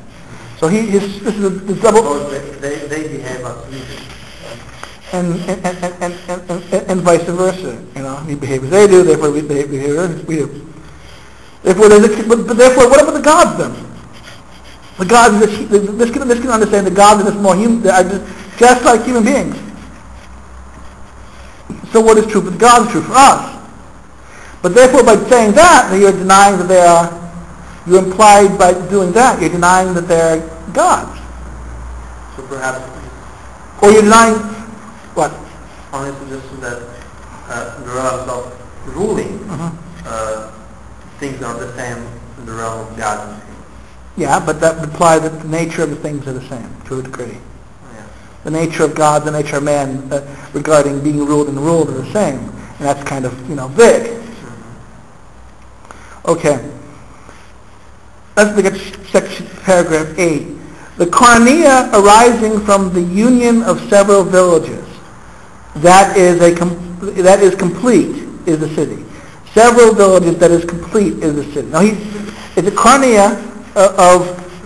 So this is the double... They behave as we do. And vice versa. We behave as they do, therefore we behave as we do. Therefore, what about the gods then? The gods, this can understand the gods are just more human, they are just like human beings. So what is true for the gods is true for us. But therefore, by saying that, you're denying that you implied by doing that, you're denying that they're gods. So perhaps... Or you're denying... What? Only suggestion that in the realms of ruling, things are the same in the realm of God and things. Yeah, but that would imply that the nature of the things are the same, to a degree. Yeah. The nature of God, the nature of man, regarding being ruled and ruled are the same. And that's kind of, big. Okay. Let's look at paragraph 8. The koinonia arising from the union of several villages. That is complete, is the city. Several villages that is complete is the city. Now it's a koinonia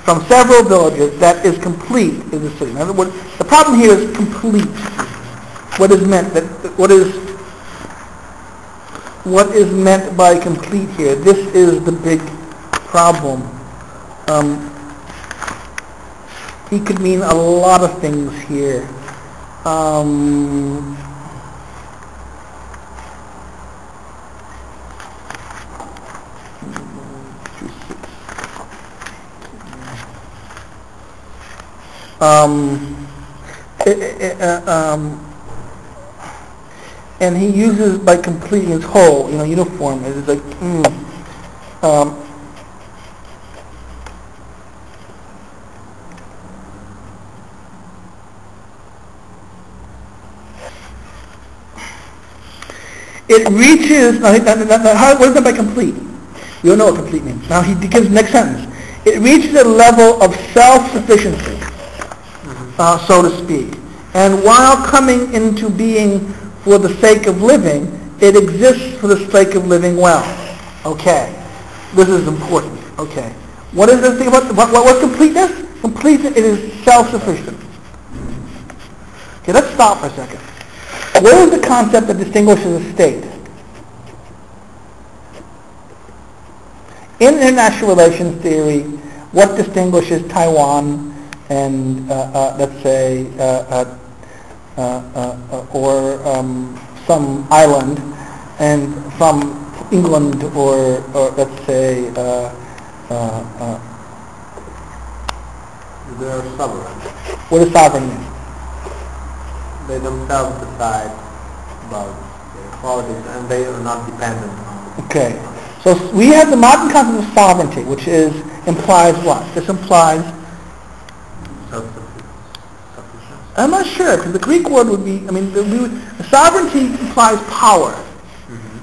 from several villages that is complete is the city. In other words, the problem here is complete. What is meant by complete here? This is the big problem. He could mean a lot of things here. And he uses by complete his whole, uniform. It's like, it reaches, what is that by complete? You don't know what complete means. Now he gives the next sentence. It reaches a level of self-sufficiency, so to speak. And while coming into being for the sake of living, it exists for the sake of living well. Okay. This is important. Okay. What is this thing about, what's completeness? Completeness, it is self-sufficient. Okay, let's stop for a second. What is the concept that distinguishes a state? In international relations theory, what distinguishes Taiwan and, let's say, or some island, and from England, or let's say, they are sovereign. What does sovereign mean? They themselves decide about their politics, and they are not dependent on. Okay. So we have the modern concept of sovereignty, which implies what? This implies self-sufficiency. I'm not sure, because the Greek word would be, the sovereignty implies power.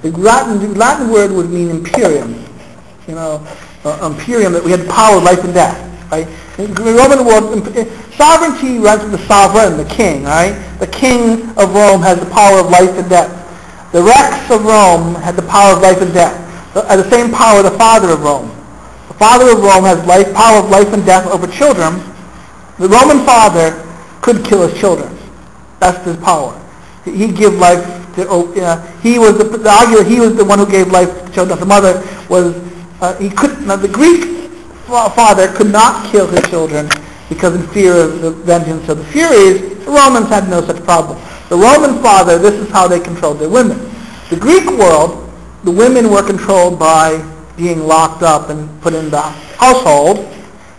The Latin word would mean imperium. Imperium, that we had power, life and death. Right? In the Roman world, sovereignty runs with the sovereign, the king. Right? The king of Rome has the power of life and death. The Rex of Rome had the power of life and death. The same power, the father of Rome. The father of Rome has power of life and death over children. The Roman father could kill his children. That's his power. He'd give life to. He was the arguer. He was the one who gave life to children. The mother was. He couldn't. Now the Greek father could not kill his children because in fear of the vengeance of the Furies. The Romans had no such problem. The Roman father. This is how they controlled their women. The Greek world. The women were controlled by being locked up and put in the household,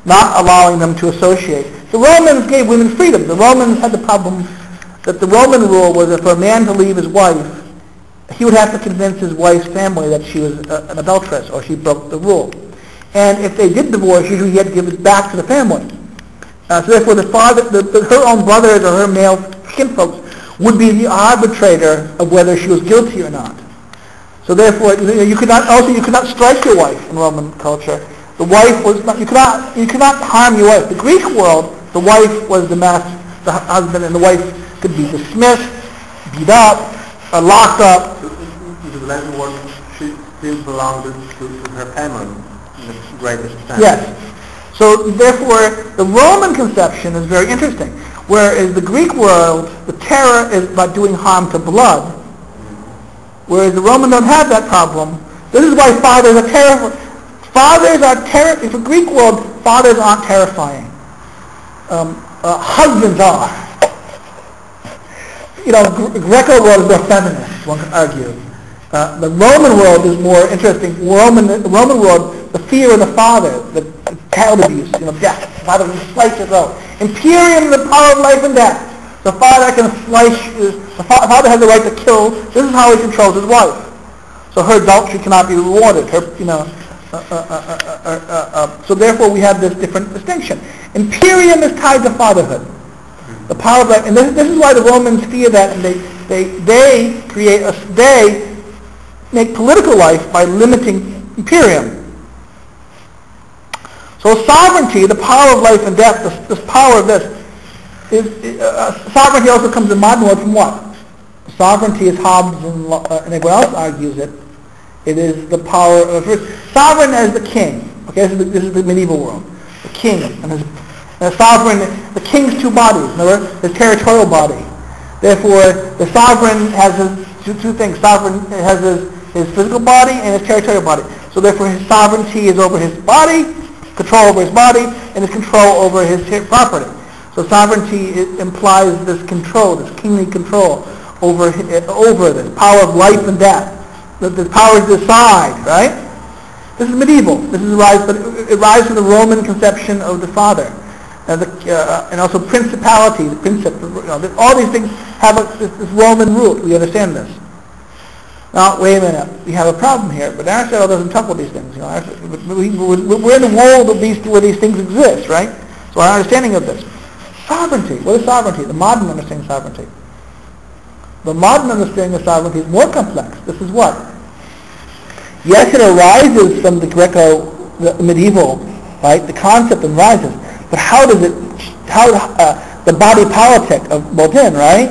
not allowing them to associate. The Romans gave women freedom. The Romans had the problem that the Roman rule was if for a man to leave his wife, he would have to convince his wife's family that she was an adulteress or she broke the rule. And if they did divorce, usually he had to give it back to the family. So therefore the father, her own brothers or her male kinfolks would be the arbitrator of whether she was guilty or not. So therefore, you could not strike your wife in Roman culture. The wife was not, you could not harm your wife. The Greek world, the wife was the husband, and the wife could be dismissed, beat up, locked up. The Latin word still belonged to her family in the greatest sense. Yes. So therefore, the Roman conception is very interesting. Whereas the Greek world, the terror is about doing harm to blood. Whereas the Romans don't have that problem. This is why fathers are terrifying. In the Greek world, fathers aren't terrifying. Husbands are. Greco world is more feminist, one could argue. The Roman world is more interesting. The Roman world, the fear of the father, the child abuse, death. The father can slice your throat. Imperium, the power of life and death. The father can the father has the right to kill. This is how he controls his wife. So her adultery cannot be rewarded. So therefore we have this different distinction. Imperium is tied to fatherhood. The power of life, and this is why the Romans fear that, and they make political life by limiting imperium. So sovereignty, the power of life and death, this power of this, sovereignty also comes in modern world from what? Sovereignty, as Hobbes and everyone else argues it, it is the power of sovereign as the king. Okay, this is the medieval world. The king and his sovereign. The king's two bodies. Remember, his territorial body. Therefore, the sovereign has two things. Sovereign has his physical body and his territorial body. So therefore, his sovereignty is over his body, control over his body, and his control over his property. So sovereignty implies this control, this kingly control over this power of life and death. The power to decide, right? This is medieval. This is it arises from the Roman conception of the father, and also principality, the principle. All these things have this Roman root. We understand this. Now, wait a minute. We have a problem here. But Aristotle doesn't talk about these things. We're in a world of where these things exist, right? So our understanding of this. Sovereignty. What is sovereignty? The modern understanding of sovereignty. The modern understanding of sovereignty is more complex. This is what? Yes, it arises from the the medieval, right? The concept arises. But how does the body politic of Moulton, right?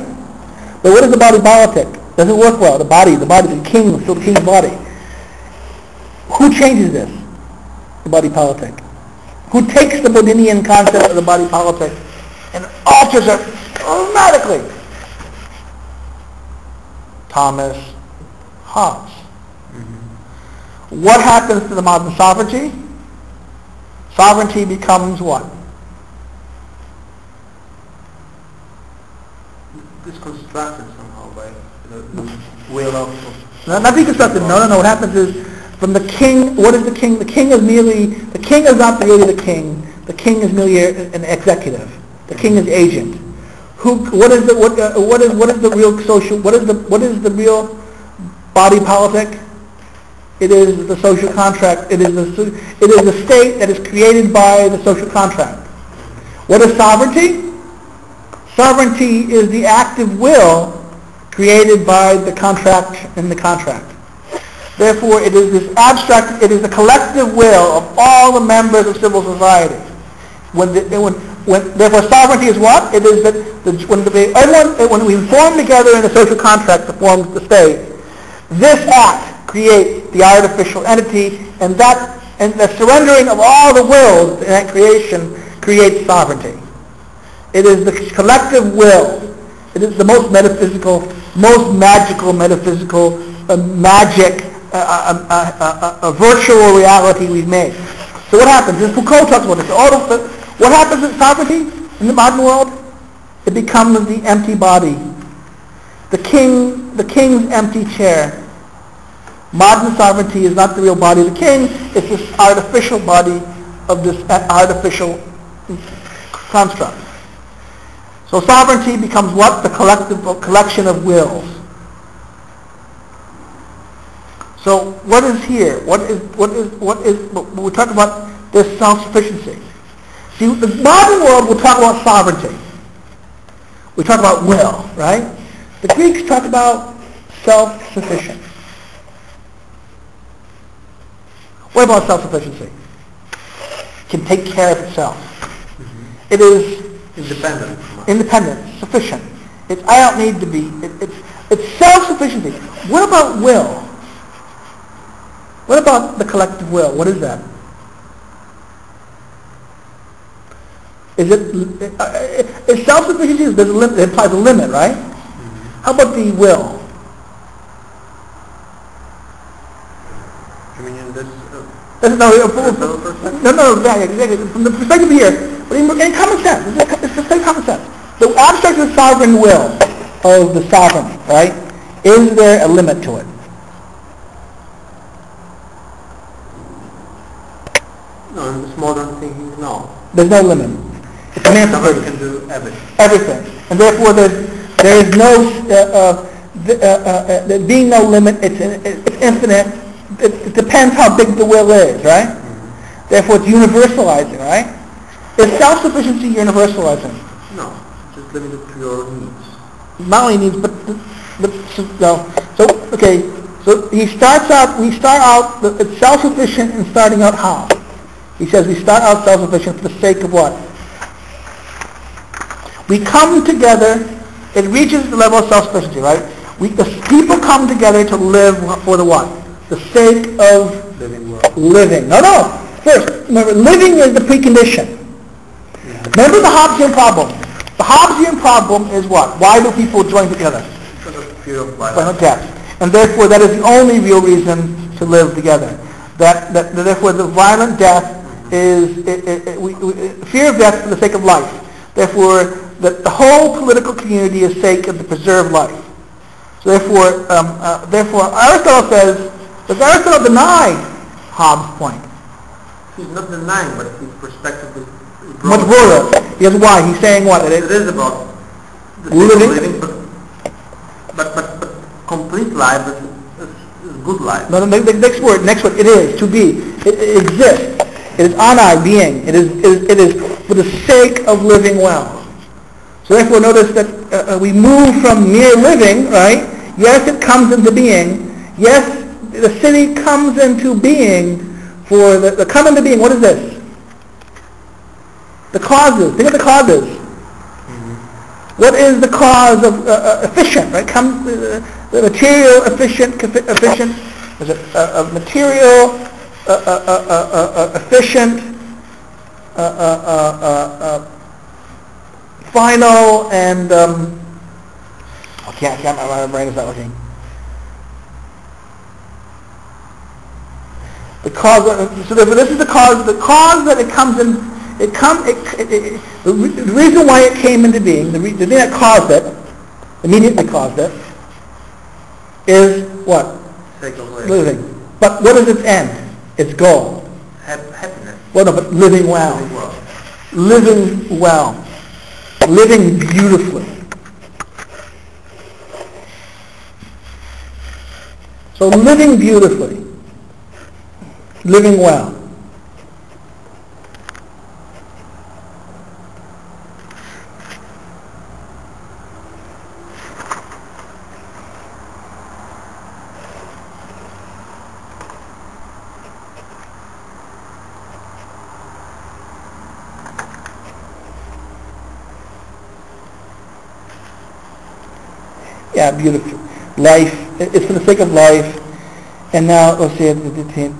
But what is the body politic? Does it work well? The body, the king, still the king's body. Who changes this? The body politic. Who takes the Bodinian concept of the body politic and alters it dramatically? Thomas Hobbes. Mm-hmm. What happens to the modern sovereignty? Sovereignty becomes what? It's constructed somehow by the will of... No, not deconstructed. No. What happens is, from the king, what is the king? The king is not really the king. The king is merely an executive. The king is agent. What is the real social? What is the real body politic? It is the social contract. It is the state that is created by the social contract. What is sovereignty? Sovereignty is the active will created by the contract in the contract. Therefore, it is this abstract. It is the collective will of all the members of civil society. Therefore, sovereignty is what? It is that when we form together in a social contract to form the state, this act creates the artificial entity, and the surrendering of all the wills in that creation creates sovereignty. It is the collective will. It is the most metaphysical, most magical metaphysical magic, a virtual reality we've made. So what happens? As Foucault talks about this. What happens with sovereignty in the modern world? It becomes the empty body. The king's empty chair. Modern sovereignty is not the real body of the king. It's this artificial body of this artificial construct. So sovereignty becomes what? The collection of wills. So what is here? What is we talk about this self-sufficiency. See, the modern world will talk about sovereignty. We talk about will, right? The Greeks talk about self-sufficient. What about self-sufficiency? It can take care of itself. Mm-hmm. It is independent, sufficient. I don't need to be. It's self-sufficiency. What about will? What about the collective will? What is that? Is self-sufficiency? There's a limit. It implies a limit, right? Mm-hmm. How about the will? You mean this? No, exactly. From the perspective here, but in common sense, it's the same common sense. The abstract of sovereign will of the sovereign, right? Is there a limit to it? No, in this modern thinking, no. There's no limit. It's emancipated. Someone can do everything. Everything, and therefore there is no there being no limit. It's infinite. It depends how big the will is, right? Mm-hmm. Therefore, it's universalizing, right? Is self-sufficiency universalizing? No, it's just limited to your needs. Not only needs, but So we start out. It's self-sufficient in starting out how? He says we start out self-sufficient for the sake of what? We come together, it reaches the level of self-sufficiency, right? The people come together to live for the what? The sake of living. No. First, remember, living is the precondition. Remember the Hobbesian problem. The Hobbesian problem is what? Why do people join together? Because of fear of By violence. death. And therefore that is the only real reason to live together. Therefore the violent death is fear of death for the sake of life. Therefore the whole political community is sake of to preserve life. So therefore Aristotle says, does Aristotle deny Hobbes' point? He's not denying, but his perspective is Much broader. Because why? He's saying what? It is about the living, but complete life is good life. No, the next word, it is, to be. It exists. It is anai, being. It is for the sake of living well. So therefore notice that we move from mere living, right? Yes, it comes into being. Yes, the city comes into being for the come into being. What is this? The causes. Think of the causes. Mm-hmm. What is the cause of efficient? Right? The material efficient. Is it material efficient? Final and my brain is not working. The cause. So therefore, this is the cause. The cause that it comes in. The reason why it came into being, the thing that caused it, immediately caused it, is what? Sake of living. But what is its end? Its goal? Happiness. Well, no, but living well. Living well. Living beautifully. So living beautifully. Living well. Yeah, beautiful. Life, it's for the sake of life. And now, let's see, living,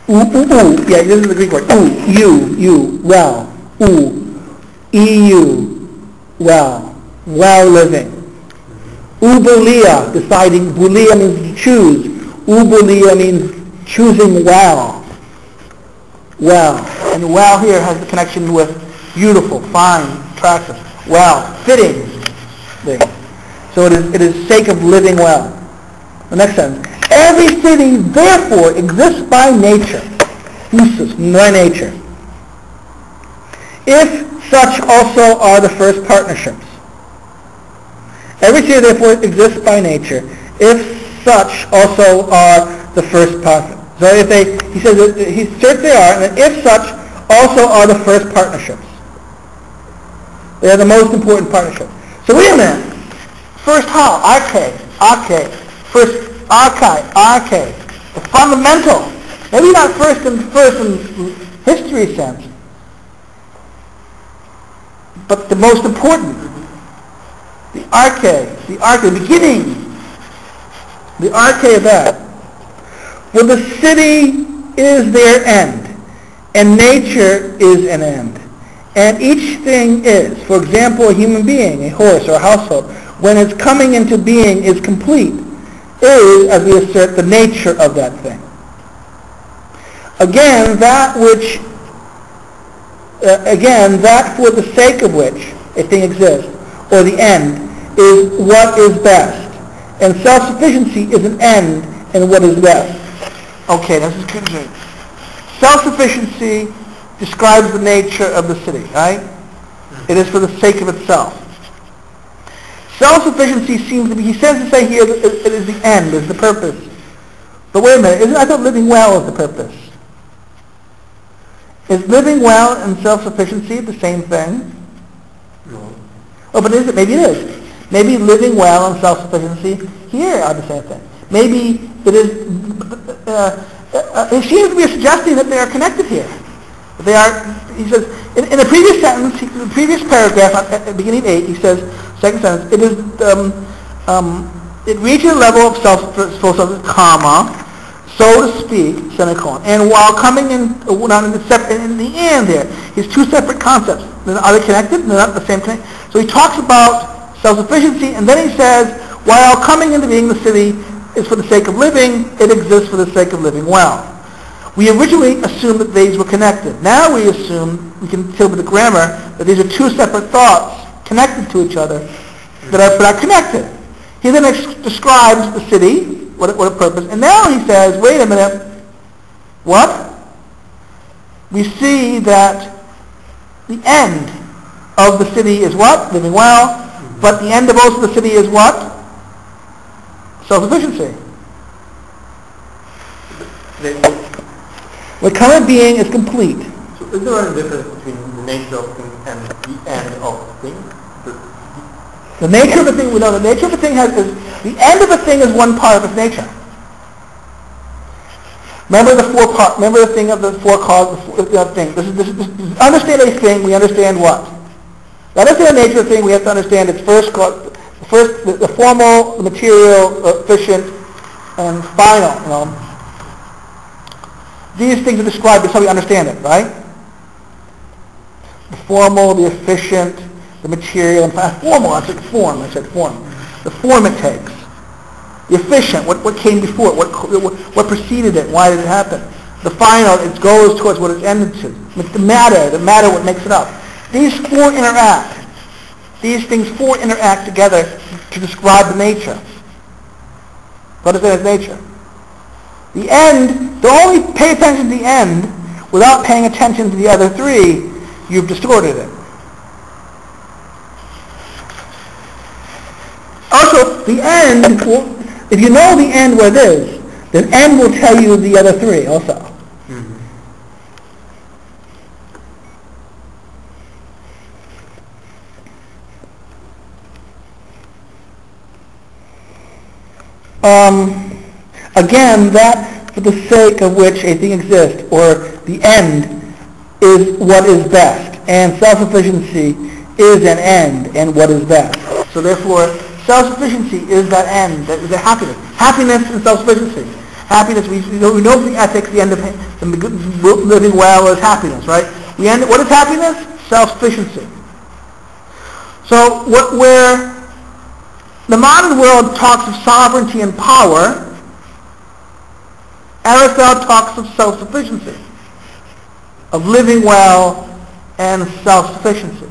yeah, this is the Greek word, well, well living. Bulia, deciding, bulia means to choose. Bulia means choosing well. And well here has the connection with beautiful, fine, attractive, well, fitting. So it is sake of living well. The next sentence. Every city therefore exists by nature. By nature. If such also are the first partnerships. Every city therefore exists by nature. If such also are the first partnerships. So if he says that he asserts they are, and if such also are the first partnerships. They are the most important partnerships. So wait a minute. First how? Arche. First arche. The fundamental. Maybe not first in history sense, but the most important. The arche, the beginning. The arche of that. Well, the city is their end, and nature is an end. And each thing is, for example, a human being, a horse, or a household, when its coming into being is complete, is, as we assert, the nature of that thing. Again, that for the sake of which a thing exists, or the end, is what is best. And self-sufficiency is an end in what is best. Okay, this is good. Self-sufficiency describes the nature of the city, right? It is for the sake of itself. Self-sufficiency seems to be, he says to say here, that it is the end, is the purpose. But wait a minute, I thought living well is the purpose. Is living well and self-sufficiency the same thing? No. Oh, but is it? Maybe it is. Maybe living well and self-sufficiency here are the same thing. Maybe it is, He seems to be suggesting that they are connected here. They are, he says, in the previous sentence, the previous paragraph, at the beginning of 8, he says, second sentence, it is, it reaches a level of self-fulfillment, comma, so to speak, semicolon. And while coming in, not in the end there, he's two separate concepts. Are they connected? They're not the same connection. So he talks about self-sufficiency, and then he says, while coming into being, the city is for the sake of living, it exists for the sake of living well. We originally assumed that these were connected. Now we assume, we can tell with the grammar, that these are two separate thoughts connected to each other that are connected. He then describes the city, what a purpose, and now he says, wait a minute, what? We see that the end of the city is what? Living well. But the end of also the city is what? Self-sufficiency. When current being is complete. So is there any difference between the nature of thing and the end of thing? The nature of the thing, we know the nature of the thing is, the end of a thing is one part of its nature. Remember the thing of the four causes, the thing. Understand a thing, we understand what? To understand the nature of the thing, we have to understand its first cause, the formal, the material, efficient, and final. You know. These things are described, that's how we understand it, right? The formal, the efficient, the material, and formal, I said form. The form it takes. The efficient, what came before it, what preceded it, why did it happen? The final, it goes towards what it's ended to. It's the matter what makes it up. These four interact. These things four interact together to describe the nature. What is its nature? The end, to only pay attention to the end without paying attention to the other three, you've distorted it. Also, the end, if you know the end where it is, then end will tell you the other three also. Again, that for the sake of which a thing exists, or the end, is what is best. And self-sufficiency is an end and what is best. So therefore, self-sufficiency is that end, that is the happiness. Happiness and self-sufficiency. Happiness, we know from the ethics, the end of living well is happiness, right? What is happiness? Self-sufficiency. So where the modern world talks of sovereignty and power, Aristotle talks of self-sufficiency, of living well and self-sufficiency.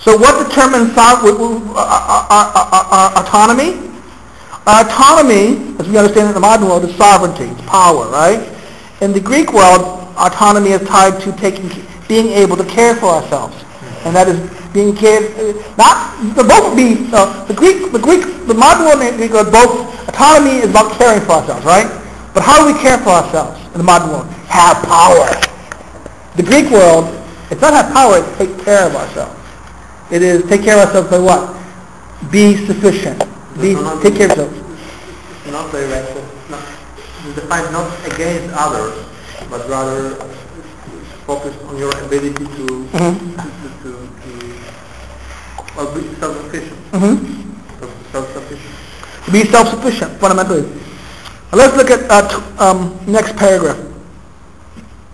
So what determines autonomy? Autonomy, as we understand it in the modern world, is sovereignty, it's power, right? In the Greek world, autonomy is tied to being able to care for ourselves, and that is being cared. The modern world and the Greek world, both autonomy is about caring for ourselves, right? But how do we care for ourselves in the modern world? Have power. The Greek world, it's not have power; it's take care of ourselves. It is take care of ourselves by what? Be sufficient. Take care of yourself. It's not direct. It's defined not against others, but rather focused on your ability to be self-sufficient. Self-sufficient. To be self-sufficient, fundamentally. Let's look at next paragraph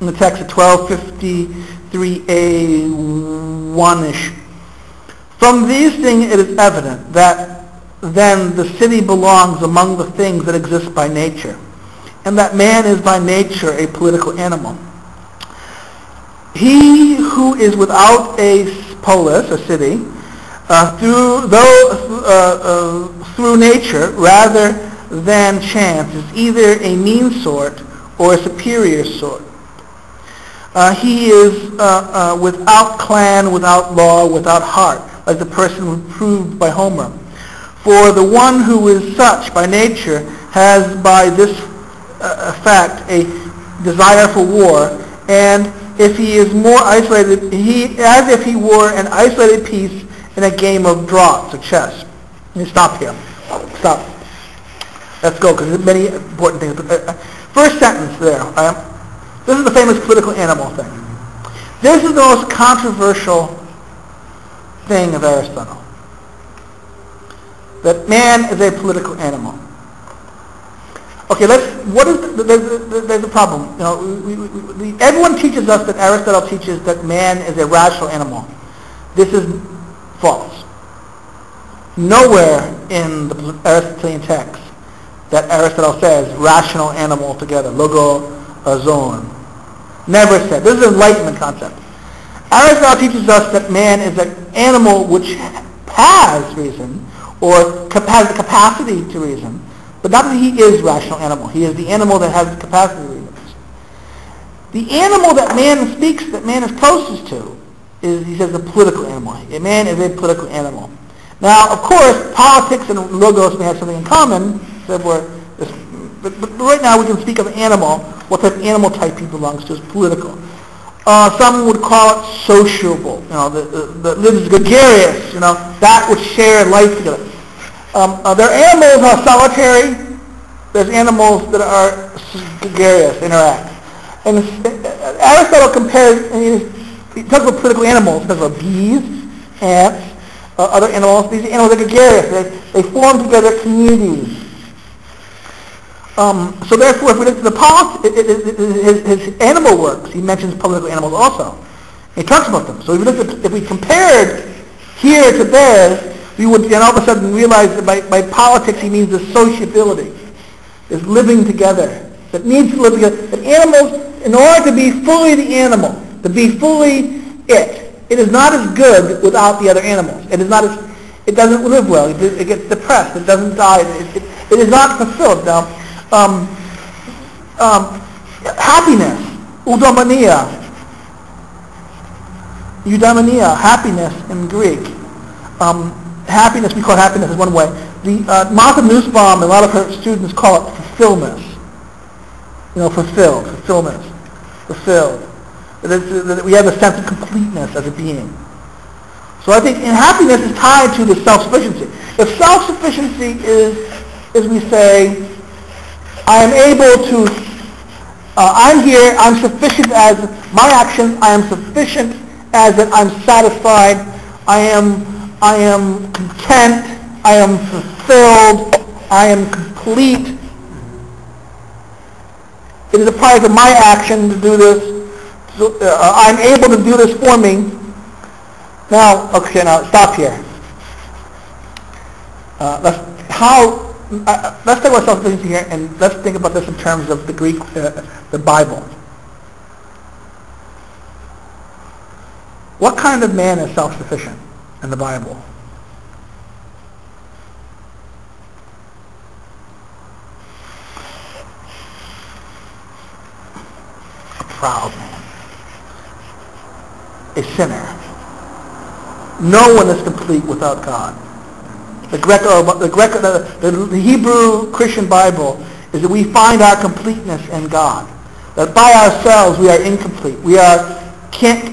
in the text at 1253a1ish. From these things it is evident that then the city belongs among the things that exist by nature, and that man is by nature a political animal. He who is without a polis, a city, through nature rather than chance, is either a mean sort or a superior sort. He is without clan, without law, without heart, like the person proved by Homer. For the one who is such by nature has by this fact a desire for war, and if he is more isolated, as if he were an isolated piece in a game of draughts or chess. Let me stop here. Stop. Let's go, because there's many important things. First sentence there. This is the famous political animal thing. This is the most controversial thing of Aristotle. That man is a political animal. Okay, there's a problem. You know, everyone teaches us that Aristotle teaches that man is a rational animal. This is false. Nowhere in the Aristotelian text that Aristotle says rational animal together, logo, zoon. Never said. This is an Enlightenment concept. Aristotle teaches us that man is an animal which has reason, or has the capacity to reason, but not that he is a rational animal. He is the animal that has the capacity to reason. The animal that man speaks, that man is closest to, is, he says, the political animal. A man is a political animal. Now, of course, politics and logos may have something in common, but right now we can speak of animal. What type of animal type he belongs to is political. Some would call it sociable, you know, that lives gregarious, you know, that which share life together. There are animals that are solitary. There's animals that are gregarious, interact. And Aristotle compares, and he talks about political animals. He talks about bees, ants, other animals. These animals are gregarious. They form together communities. So therefore, if we look at his animal works, he mentions political animals also. He talks about them. So if we compared here to theirs, we would then all of a sudden realize that by politics he means the sociability, is living together, that needs to live together. That animals, in order to be fully the animal, to be fully it is not as good without the other animals. It is not as, it doesn't live well. It gets depressed. It doesn't die. It is not fulfilled. Now, happiness, eudaimonia, happiness in Greek. Happiness, we call happiness is one way. The Martha Nussbaum and a lot of her students call it fulfillment. You know, fulfillment. That we have a sense of completeness as a being. So I think happiness is tied to the self-sufficiency. If self-sufficiency is, as we say, I am able to, I'm here, I'm sufficient as my actions, I am sufficient as that I'm satisfied, I am content, I am fulfilled, I am complete. It is a product of my action to do this. So, I'm able to do this for me. Now stop here. Let's talk about self-sufficiency here, and let's think about this in terms of the Greek, the Bible. What kind of man is self-sufficient in the Bible? A proud man. A sinner. No one is complete without God. The Hebrew Christian Bible is that we find our completeness in God. That by ourselves we are incomplete.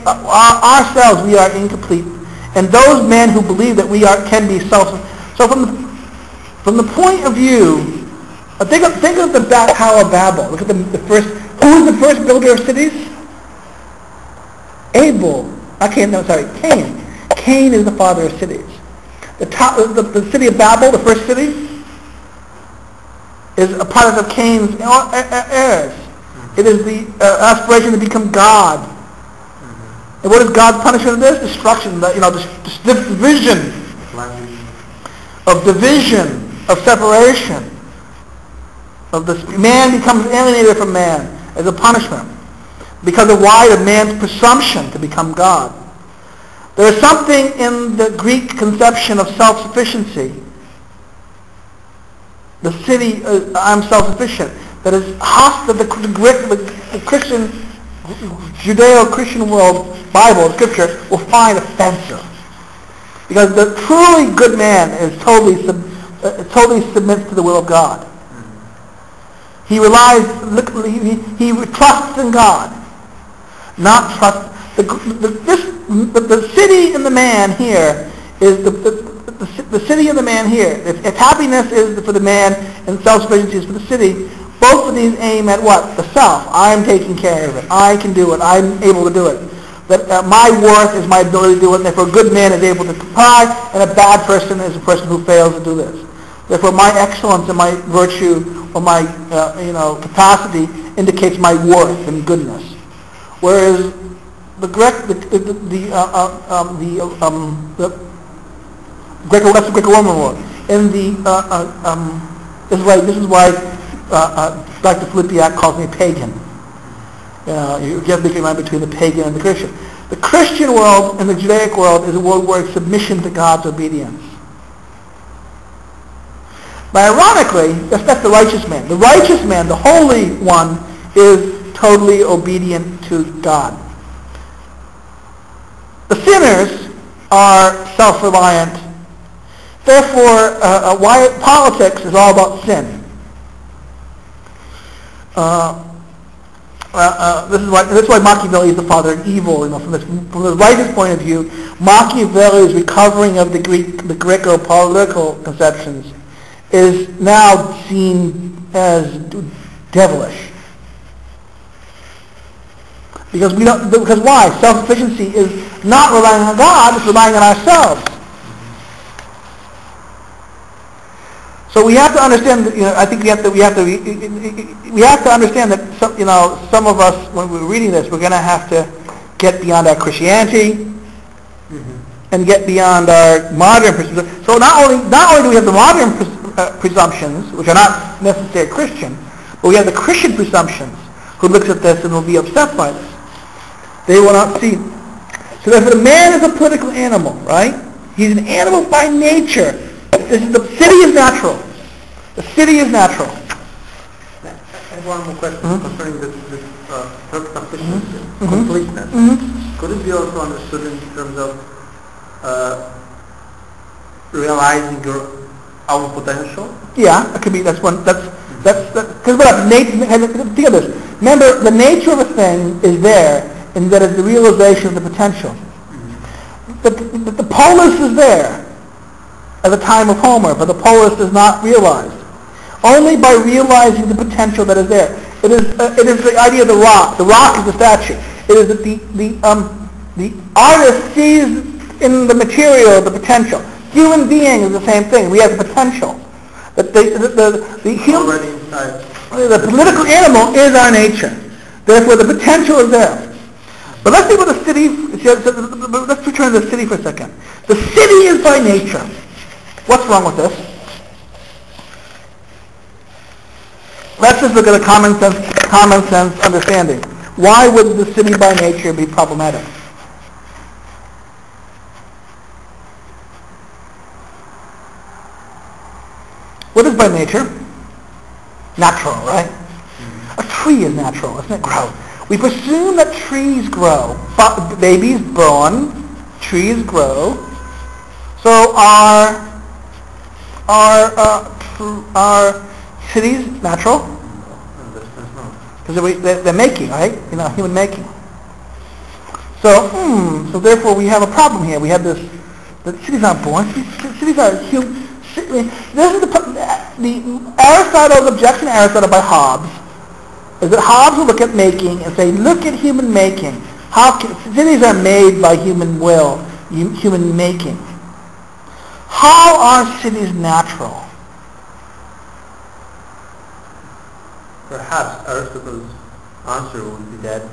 Ourselves we are incomplete. And those men who believe that we can be self-sufficient. So from the point of view, think of the Tower of Babel. Look at the first. Who was the first builder of cities? Cain. Cain is the father of cities. The city of Babel, the first city, is a product of Cain's errors. It is the aspiration to become God. And what is God's punishment of this? Destruction. This division, of separation. Of this, man becomes alienated from man as a punishment because of why? Of man's presumption to become God. There is something in the Greek conception of self-sufficiency. The city, I'm self-sufficient. That is hostile. The Christian, Judeo-Christian world, Bible, Scripture, will find offensive. Because the truly good man is totally submits to the will of God. He relies, he trusts in God. Not trust. The city in the man here is the city of the man here. If happiness is for the man and self-sufficiency is for the city, both of these aim at what? The self. I'm taking care of it. I can do it. I'm able to do it. That my worth is my ability to do it, and therefore a good man is able to comply, and a bad person is a person who fails to do this. Therefore my excellence and my virtue or my capacity indicates my worth and goodness. Whereas the Greco-Roman world, in this is why Dr. Filipiak calls me pagan. You have to make a line between the pagan and the Christian. The Christian world and the Judaic world is a world where it's submission to God's obedience. But ironically, that's the righteous man. The righteous man, the holy one, is totally obedient to God. The sinners are self-reliant. Therefore, politics is all about sin. This is why Machiavelli is the father of evil. From the righteous point of view, Machiavelli's recovering of the Greco-political conceptions is now seen as devilish. Because why? Self-sufficiency is not relying on God; it's relying on ourselves. So we have to understand. I think we have to understand that some of us, when we're reading this, we're going to have to get beyond our Christianity and get beyond our modern presumptions. So not only do we have the modern presumptions, which are not necessarily Christian, but we have the Christian presumptions who looks at this and will be upset by this. They will not see. So therefore, the man is a political animal, right? He's an animal by nature. The city is natural. The city is natural. I have one more question concerning this self-sufficiency, completeness. Could it be also understood in terms of realizing your own potential? Yeah, it could be. That's one. That's because what nature. Think of this. Remember, the nature of a thing is there, and that is the realization of the potential. The polis is there at the time of Homer, but the polis is not realized. Only by realizing the potential that is there. It is the idea of the rock. The rock is the statue. It is that the artist sees in the material the potential. Human being is the same thing. We have the potential. That the human, the political animal is our nature. Therefore, the potential is there. But let's see what the city. Let's return to the city for a second. The city is by nature. What's wrong with this? Let's just look at a common sense understanding. Why would the city by nature be problematic? What is by nature? Natural, right? A tree is natural, doesn't it grow? We presume that trees grow. Babies born, trees grow. So are cities natural? Because they're making, right? Human making. So therefore we have a problem here. We have this. The cities aren't born. Cities are human. This is the Aristotle's objection to Aristotle by Hobbes is that Hobbes will look at making and say, look at human making. Cities are made by human will, human making. How are cities natural? Perhaps Aristotle's answer would be that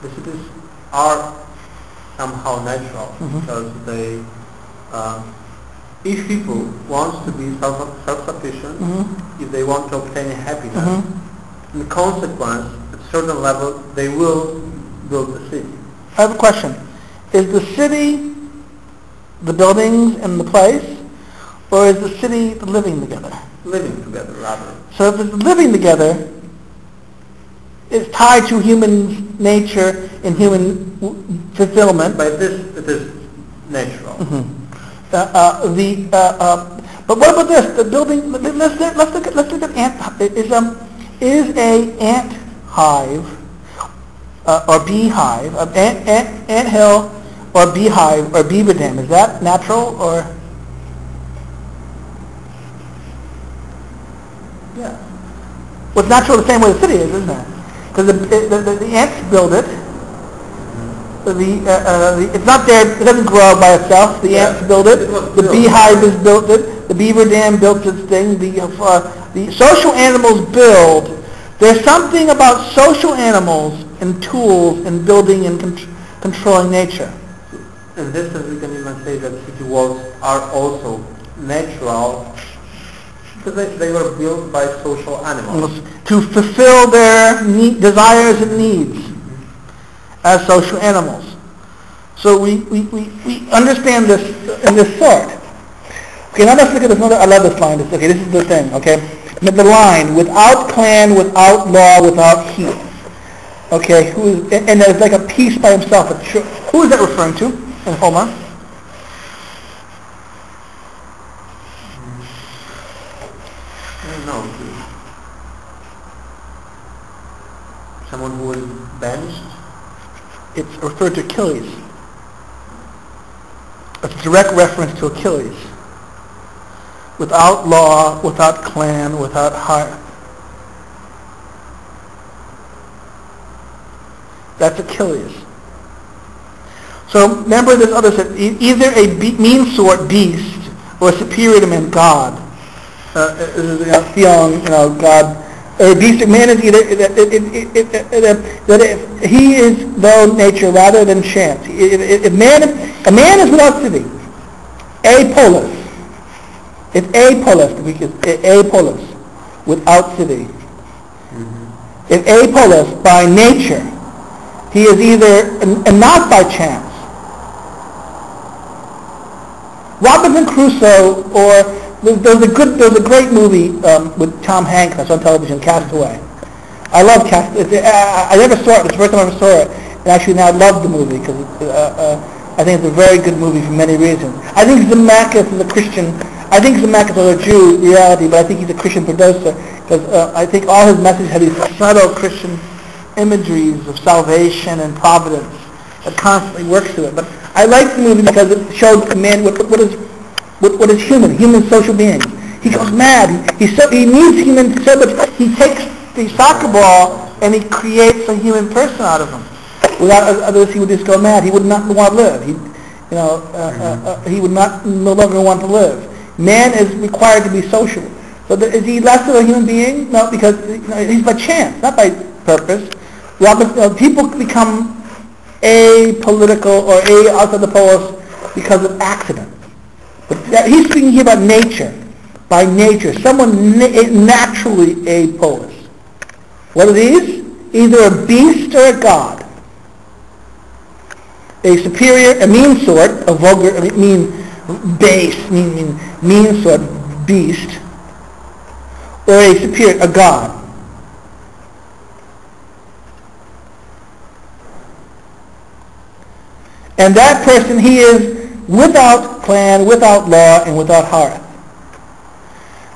the cities are somehow natural because they, if people want to be self-sufficient, if they want to obtain happiness, in consequence, at a certain level, they will build the city. I have a question. Is the city the buildings and the place, or is the city the living together? Living together, rather. So if it's living together, it's tied to human nature and human fulfillment. By this, it is natural. But what about this? The building. Let's look at ant. Is a ant hive or beehive, ant hill, or beehive or beaver dam. Is that natural or? Yeah. Well, it's natural the same way the city is, isn't it? Because the ants build it. It's not there. It doesn't grow by itself. The ants build it. The beehive has built it. The beaver dam built its thing. The social animals build. There's something about social animals and tools in building and controlling nature. In this sense, we can even say that city walls are also natural because they were built by social animals to fulfill their desires and needs as social animals. So we understand this in this sort. Okay, now let's look at this another. I love this line. Okay, this is the thing. Okay, the line: without clan, without law, without heat. Okay, and there's like a piece by himself. Who is that referring to in Homer? I don't know. Someone who was banished? It's referred to Achilles. It's a direct reference to Achilles. Without law, without clan, without heart. That's Achilles. So remember this other said, either a mean sort beast or a superior to man God. Theon, God. Or a beast, man is either that if he is though nature rather than chance. A man is without city. Apolis. It's apolis, apolis, without city. Mm-hmm. If apolis by nature, he is either and not by chance. Robinson Crusoe, or there's a great movie with Tom Hanks that's on television, Castaway. I love Castaway. I never saw it. It's the first time I ever saw it, and actually now I love the movie because I think it's a very good movie for many reasons. I think Zemeckis is a Christian. I think Zemeckis is a Jew reality, but I think he's a Christian producer because I think all his messages have these subtle Christian imageries of salvation and providence that constantly works through it. But I like the movie because it showed a man what is human social beings. He goes mad. He needs humans so much. He takes the soccer ball and he creates a human person out of him. Without others, he would just go mad. He would not want to live. He would no longer want to live. Man is required to be social. So is he less of a human being? No, because he's by chance, not by purpose. People become apolitical or outside the polis because of accident. But he's speaking here about nature. By nature, someone naturally apolis. What are these? Either a beast or a god. A superior, a mean sort, a vulgar, base, mean sort, beast, or a superior, a god. And that person, he is without clan, without law, and without hearth.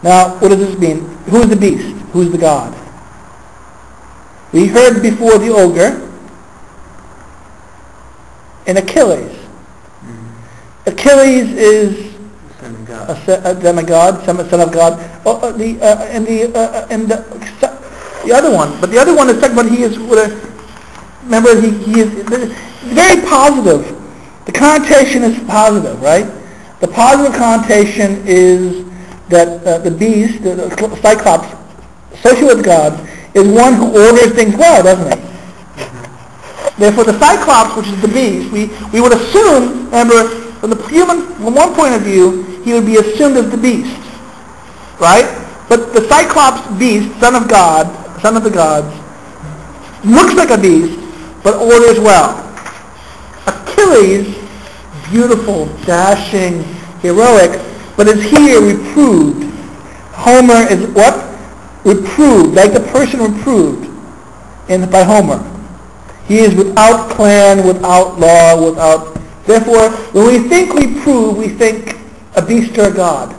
Now, what does this mean? Who is the beast? Who is the god? We heard before the ogre and Achilles. Mm-hmm. Achilles is a demigod, son of God. And the other one, but the other one is talking about he is. Remember, he is very positive. The connotation is positive, right? The positive connotation is that the beast, the Cyclops, associated with God, is one who orders things well, doesn't he? Mm-hmm. Therefore, the Cyclops, which is the beast, we would assume, remember, from one point of view, he would be assumed as the beast, right? But the Cyclops beast, son of God, son of the gods, looks like a beast, but orders well. Achilles, beautiful, dashing, heroic, but is here reproved. Homer is what? Reproved, like the person reproved by Homer. He is without clan, without law, without... Therefore, when we think reprove, we think a beast or a god.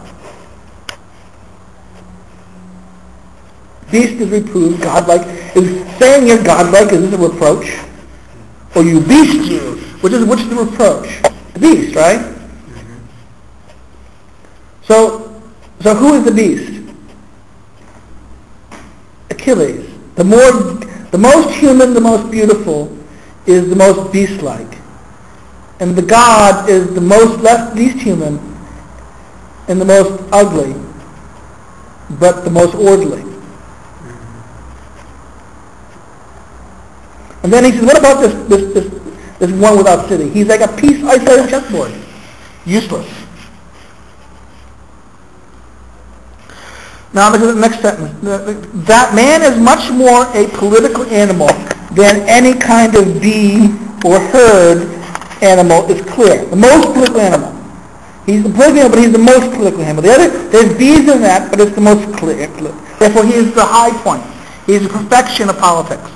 Beast is reproved, godlike. Is saying you're godlike, is this a reproach? Or you beast you. which is the reproach? The beast, right? So who is the beast? Achilles. The most human, the most beautiful, is the most beast-like. And the god is the least human and the most ugly, but the most orderly. And then he says, what about this one without city? He's like a piece isolated chessboard. Useless. Now look at the next sentence. That man is much more a political animal than any kind of bee or herd animal is clear. The most political animal. He's the political animal, but he's the most political animal. There's bees in that, but it's the most clear. Therefore, he is the high point. He is the perfection of politics.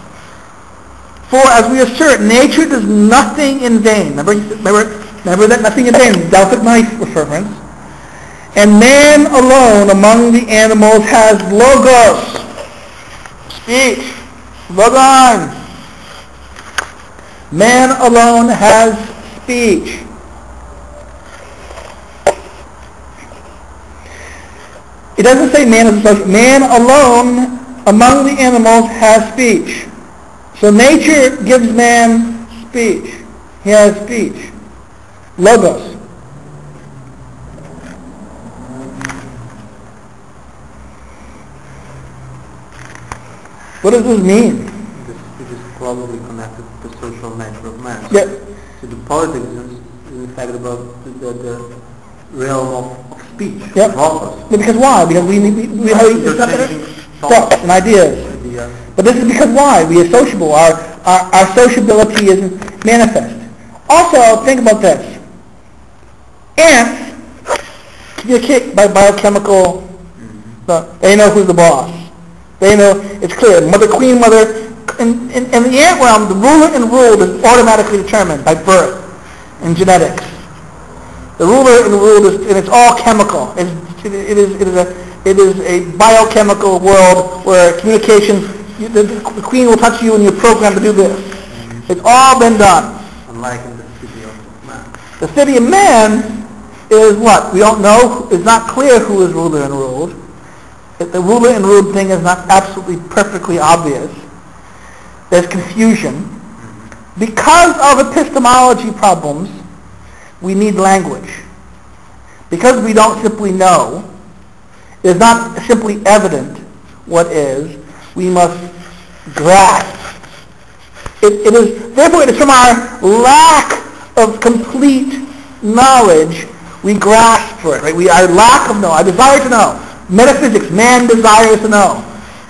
For, as we assert, nature does nothing in vain. Remember that nothing in vain, Delphic knife reference. And man alone among the animals has logos, speech, logon. Man alone has speech. It doesn't say man is a social. Man alone among the animals has speech. So nature gives man speech. He has speech. Logos. What does this mean? It is probably connected to the social nature of man. Yeah. So the politics is in fact about the realm of speech, yep. of authors. Yeah, because why? Because we have thoughts and ideas. But this is because why? We are sociable. Our sociability is manifest. Also, think about this. Ants communicate by biochemical. They know who's the boss. They know, it's clear. Mother, queen, mother. In the ant realm, the ruler and ruled is automatically determined by birth and genetics. The ruler and ruled is, and it's all chemical. It is a biochemical world where communications, the queen will touch you and you're programmed to do this. It's all been done. Unlike in the city of man. The city of man is what? We don't know. It's not clear who is ruler and ruled. The ruler and ruled thing is not absolutely perfectly obvious. There's confusion. Because of epistemology problems, we need language. Because we don't simply know, it is not simply evident what is, we must grasp. Therefore, it is from our lack of complete knowledge we grasp for it. Right? Our lack of knowledge, our desire to know. Metaphysics, man desires to know.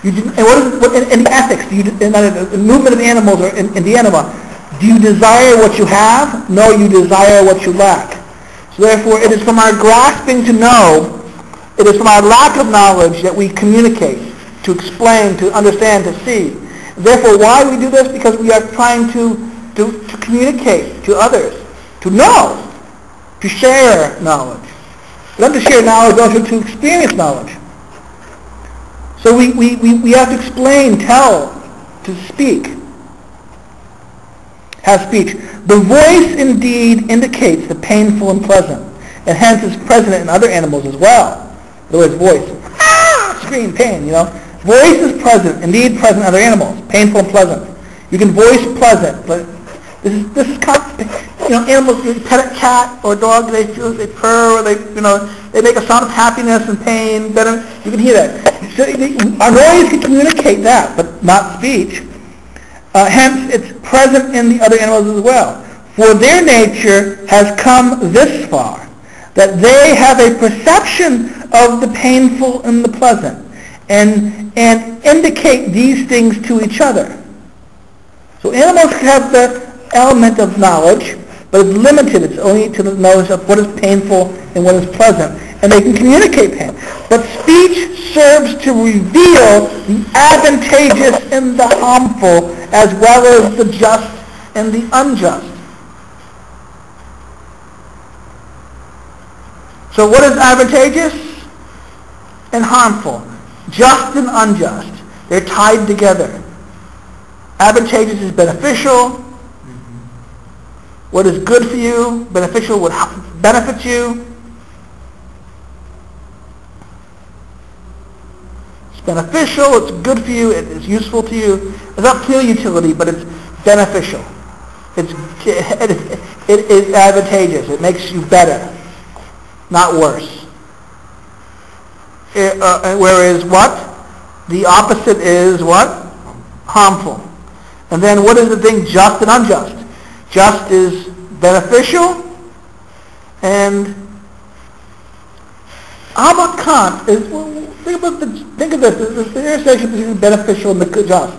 And what is in ethics? In the movement of animals or in the anima, do you desire what you have? No, you desire what you lack. So therefore, it is from our grasping to know, it is from our lack of knowledge that we communicate, to explain, to understand, to see. Therefore, why we do this? Because we are trying to communicate to others, to know, to share knowledge. Not to share knowledge, but also to experience knowledge. So we have to explain, tell, to speak. Have speech. The voice indeed indicates the painful and pleasant, and hence is present in other animals as well. In other words, voice. Scream, pain, Voice is present, indeed present in other animals, painful and pleasant. You can voice pleasant, but this is animals, you pet a cat or a dog, they purr, or they make a sound of happiness and pain. You can hear that. So our noise can communicate that, but not speech. Hence, it's present in the other animals as well. For their nature has come this far, that they have a perception of the painful and the pleasant, and indicate these things to each other. So animals have the element of knowledge, but it's limited. It's only to the knowledge of what is painful and what is pleasant. And they can communicate pain. But speech serves to reveal the advantageous and the harmful, as well as the just and the unjust. So what is advantageous and harmful? Just and unjust. They're tied together. Advantageous is beneficial. what is good for you, beneficial, what benefits you. It's beneficial, it's good for you, it is useful to you. It's not pure utility, but it's beneficial. It is advantageous. It makes you better, not worse. Whereas what? The opposite is what? Harmful. And then what is the thing? Just and unjust. Just is beneficial, and how about Kant? Think of this. There's the intersection between beneficial and the just.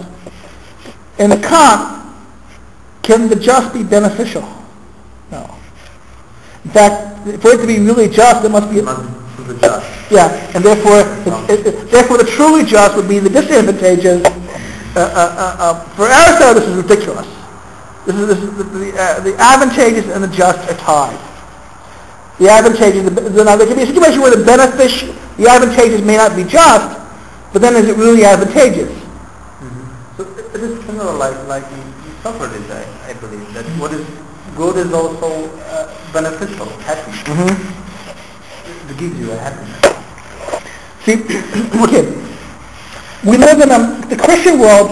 In Kant, can the just be beneficial? No. In fact, for it to be really just, it must be the just. Yeah, and therefore the truly just would be the disadvantageous. For Aristotle, this is ridiculous. The advantageous and the just are tied. The advantageous, now there can be a situation where the advantageous may not be just, but then is it really advantageous? So it is similar like in Socrates, I believe, that what is good is also beneficial, happy. It gives you a happiness. See, okay, we live in the Christian world.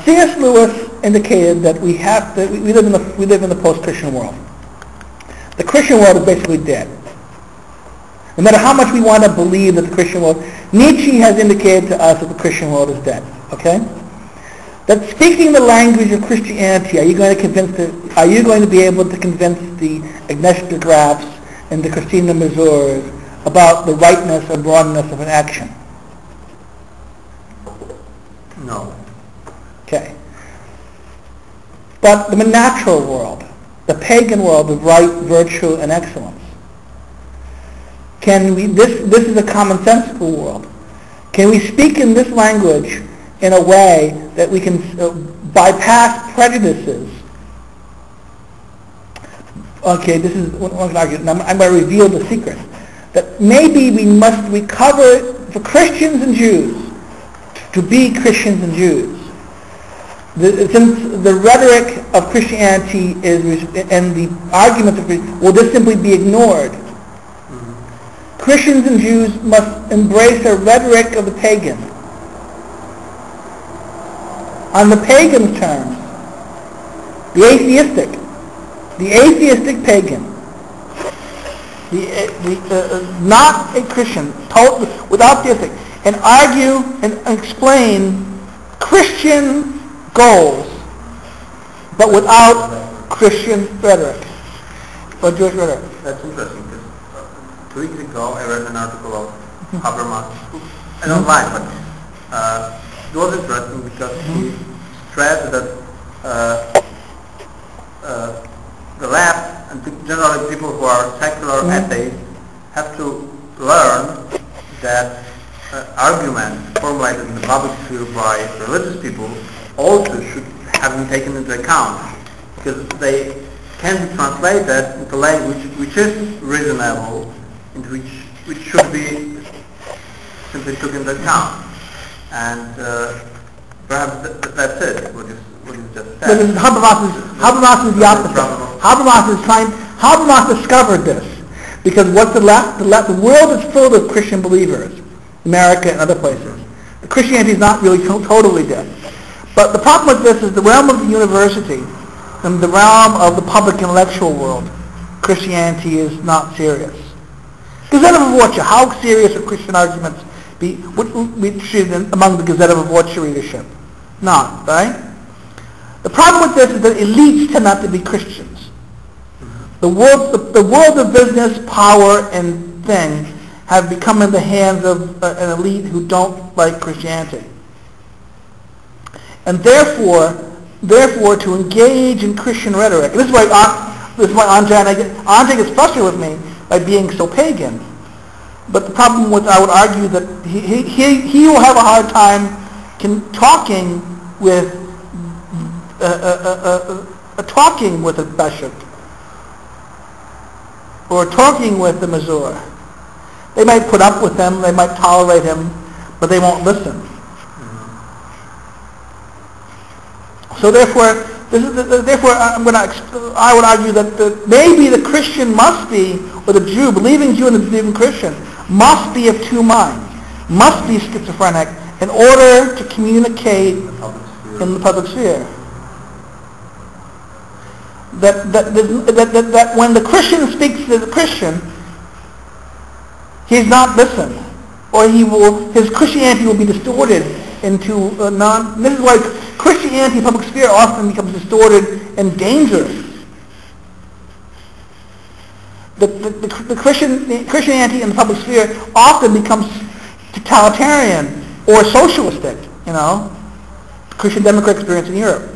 C.S. Lewis indicated that we live in the post-Christian world. The Christian world is basically dead. No matter how much we want to believe that the Christian world, Nietzsche has indicated to us that the Christian world is dead. Okay, that speaking the language of Christianity, are you going to be able to convince the Agnes de Graafs and the Christina Mazurs about the rightness or wrongness of an action? No. Okay. But the natural world, the pagan world of right, virtue, and excellence, this is a commonsensical world. Can we speak in this language in a way that we can bypass prejudices? Okay, this is one argument. I'm going to reveal the secret. That maybe we must recover, for Christians and Jews, to be Christians and Jews. Since the rhetoric of Christianity and the argument of Christianity, will this simply be ignored? Christians and Jews must embrace a rhetoric of the pagan. On the pagan's terms, the atheistic pagan, not a Christian, totally without theistic, and argue and explain Christian goals, but without Christian rhetoric or Jewish rhetoric. That's interesting, because 2 weeks ago I read an article of Habermas. I don't like, but it was interesting because he stressed that the left and generally people who are secular atheists have to learn that arguments formulated in the public sphere by religious people also should have been taken into account, because they can be translated into language which is reasonable and which should be simply took into account. And perhaps that's it, what you just said. Habermas is the opposite. Habermas discovered this, because what's the left? The world is full of Christian believers, America and other places. The Christianity is not really totally dead. But the problem with this is the realm of the university and the realm of the public intellectual world, Christianity is not serious. Gazette of Voce, how serious would Christian arguments be treated among the Gazette of Voce readership? Not, right? The problem with this is that elites tend not to be Christians. The world of business, power, and things have become in the hands of an elite who don't like Christianity. And therefore, to engage in Christian rhetoric, and this is why Andre gets frustrated with me by being so pagan. But the problem with, I would argue that he will have a hard time talking with a bishop or talking with the Mazur. They might put up with him, they might tolerate him, but they won't listen. So therefore, therefore, I would argue that maybe the Christian must be, or the Jew, believing Jew and the believing Christian, must be of two minds, must be schizophrenic in order to communicate in the public sphere. That when the Christian speaks to the Christian, he's not listened, or his Christianity will be distorted into this is why Christianity in public sphere often becomes distorted and dangerous. The Christianity in the public sphere often becomes totalitarian or socialistic, the Christian Democrat experience in Europe.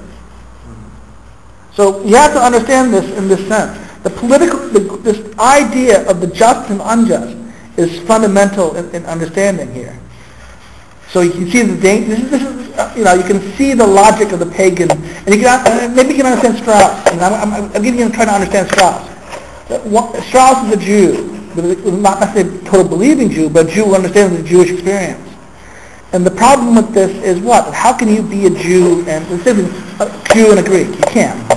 So you have to understand this in this sense. This idea of the just and unjust is fundamental in understanding here. So you can see the danger. You can see the logic of the pagan, and maybe you can understand Strauss. I'm trying to understand Strauss. Strauss is a Jew, not necessarily a total believing Jew, but a Jew who understands the Jewish experience. And the problem with this is what? How can you be a Jew and a Greek? You can't.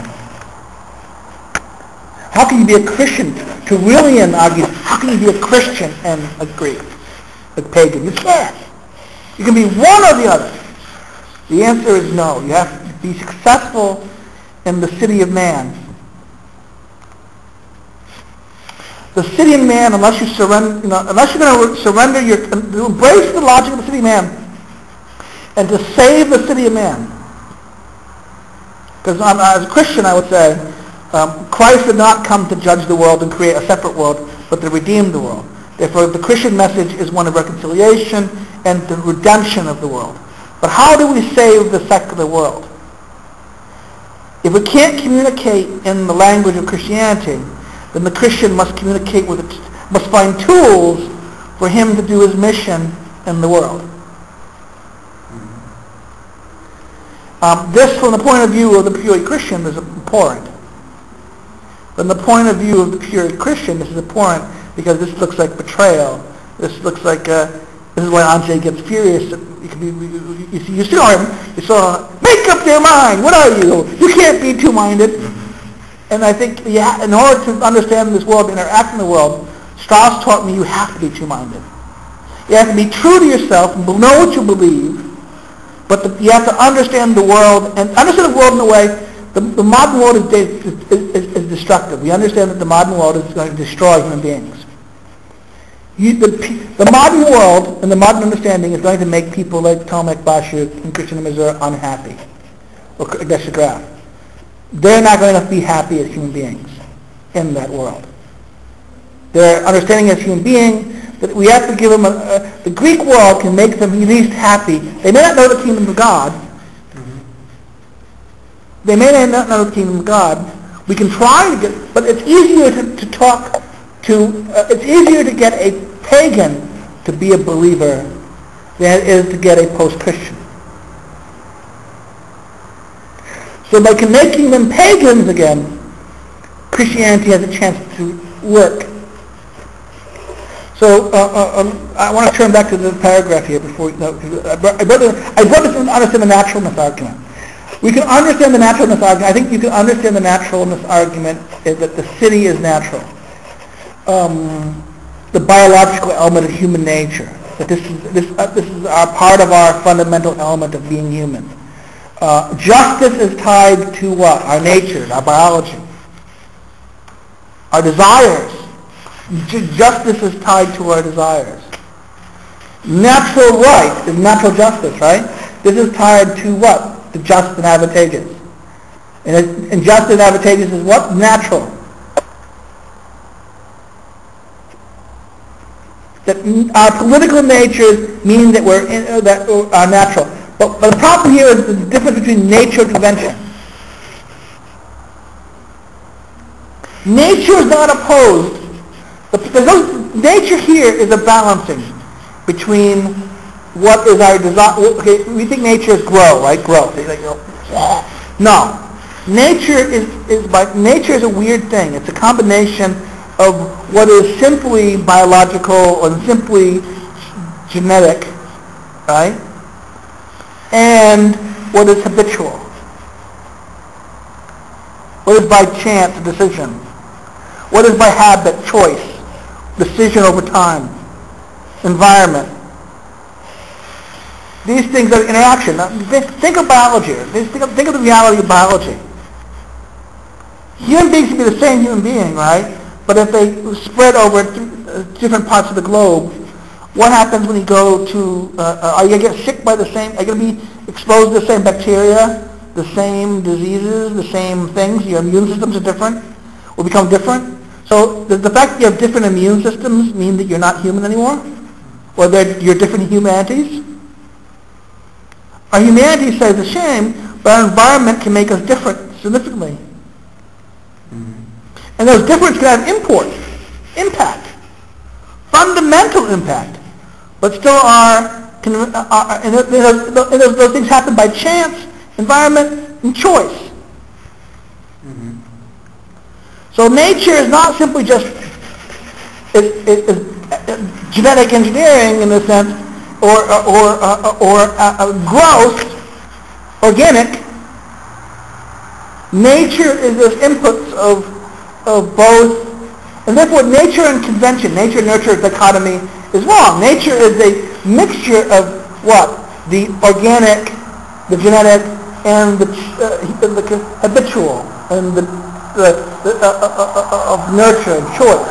How can you be a Christian? Tertullian argues, how can you be a Christian and a Greek, a pagan? You can't. You can be one or the other. The answer is no. You have to be successful in the city of man. The city of man, unless you surrender, unless you're going to surrender to embrace the logic of the city of man, and to save the city of man. Because as a Christian, I would say, Christ did not come to judge the world and create a separate world, but to redeem the world. Therefore, the Christian message is one of reconciliation and the redemption of the world. But how do we save the secular world? If we can't communicate in the language of Christianity, then the Christian must communicate must find tools for him to do his mission in the world. This, from the point of view of the purely Christian, is abhorrent. From the point of view of the purely Christian, this is abhorrent because this looks like betrayal. This looks like this is why Andrzej gets furious. You saw make up their mind. What are you? You can't be two-minded. And I think in order to understand this world, interact in the world, Strauss taught me you have to be two-minded. You have to be true to yourself and know what you believe, but you have to understand the world and understand the world in a way. The modern world is destructive. We understand that the modern world is going to destroy human beings. The modern world and the modern understanding is going to make people like Tomek Bashuk and Christian Missouri unhappy, or Geshe Graf. They're not going to be happy as human beings in that world. Their understanding as human beings, that we have to give them the Greek world can make them at least happy. They may not know the kingdom of God. They may not know the kingdom of God. We can try to get, but it's easier to talk to, it's easier to get a pagan to be a believer than it is to get a post-Christian. So by making them pagans again, Christianity has a chance to work. So I want to turn back to the paragraph here before I brought this to understand the naturalness argument. We can understand the naturalness argument. I think you can understand the naturalness argument is that the city is natural. The biological element of human nature. That this is our part of our fundamental element of being human. Justice is tied to what? Our nature, our biology. Our desires. Justice is tied to our desires. Natural right is natural justice, right? This is tied to what? To just and advantageous. And just and advantageous is what? Natural. That our political natures mean that that are natural. But the problem here is the difference between nature and convention. Nature is not opposed. Nature here is a balancing between what is our desire. Okay, we think nature is grow, right? Growth. No. Nature is a weird thing. It's a combination of what is simply biological or simply genetic, right? And what is habitual. What is by chance, decision? What is by habit, choice, decision over time, environment? These things are interaction. Now, think of biology. Think of the reality of biology. Human beings can be the same human being, right? But if they spread over different parts of the globe, what happens when you go to, are you going to get sick by the same, are you going to be exposed to the same bacteria, the same diseases, the same things? Your immune systems are different, will become different. So does the fact that you have different immune systems mean that you're not human anymore? Or that you're different humanities? Our humanity stays the same, but our environment can make us different significantly. And those differences can have impact, fundamental impact, but still and those things happen by chance, environment, and choice. So nature is not simply just genetic engineering in a sense, or gross, organic. Nature is those inputs of both, and therefore nature and convention, nature-nurture dichotomy is wrong. Nature is a mixture of what? The organic, the genetic, and the habitual, and of nurture and choice.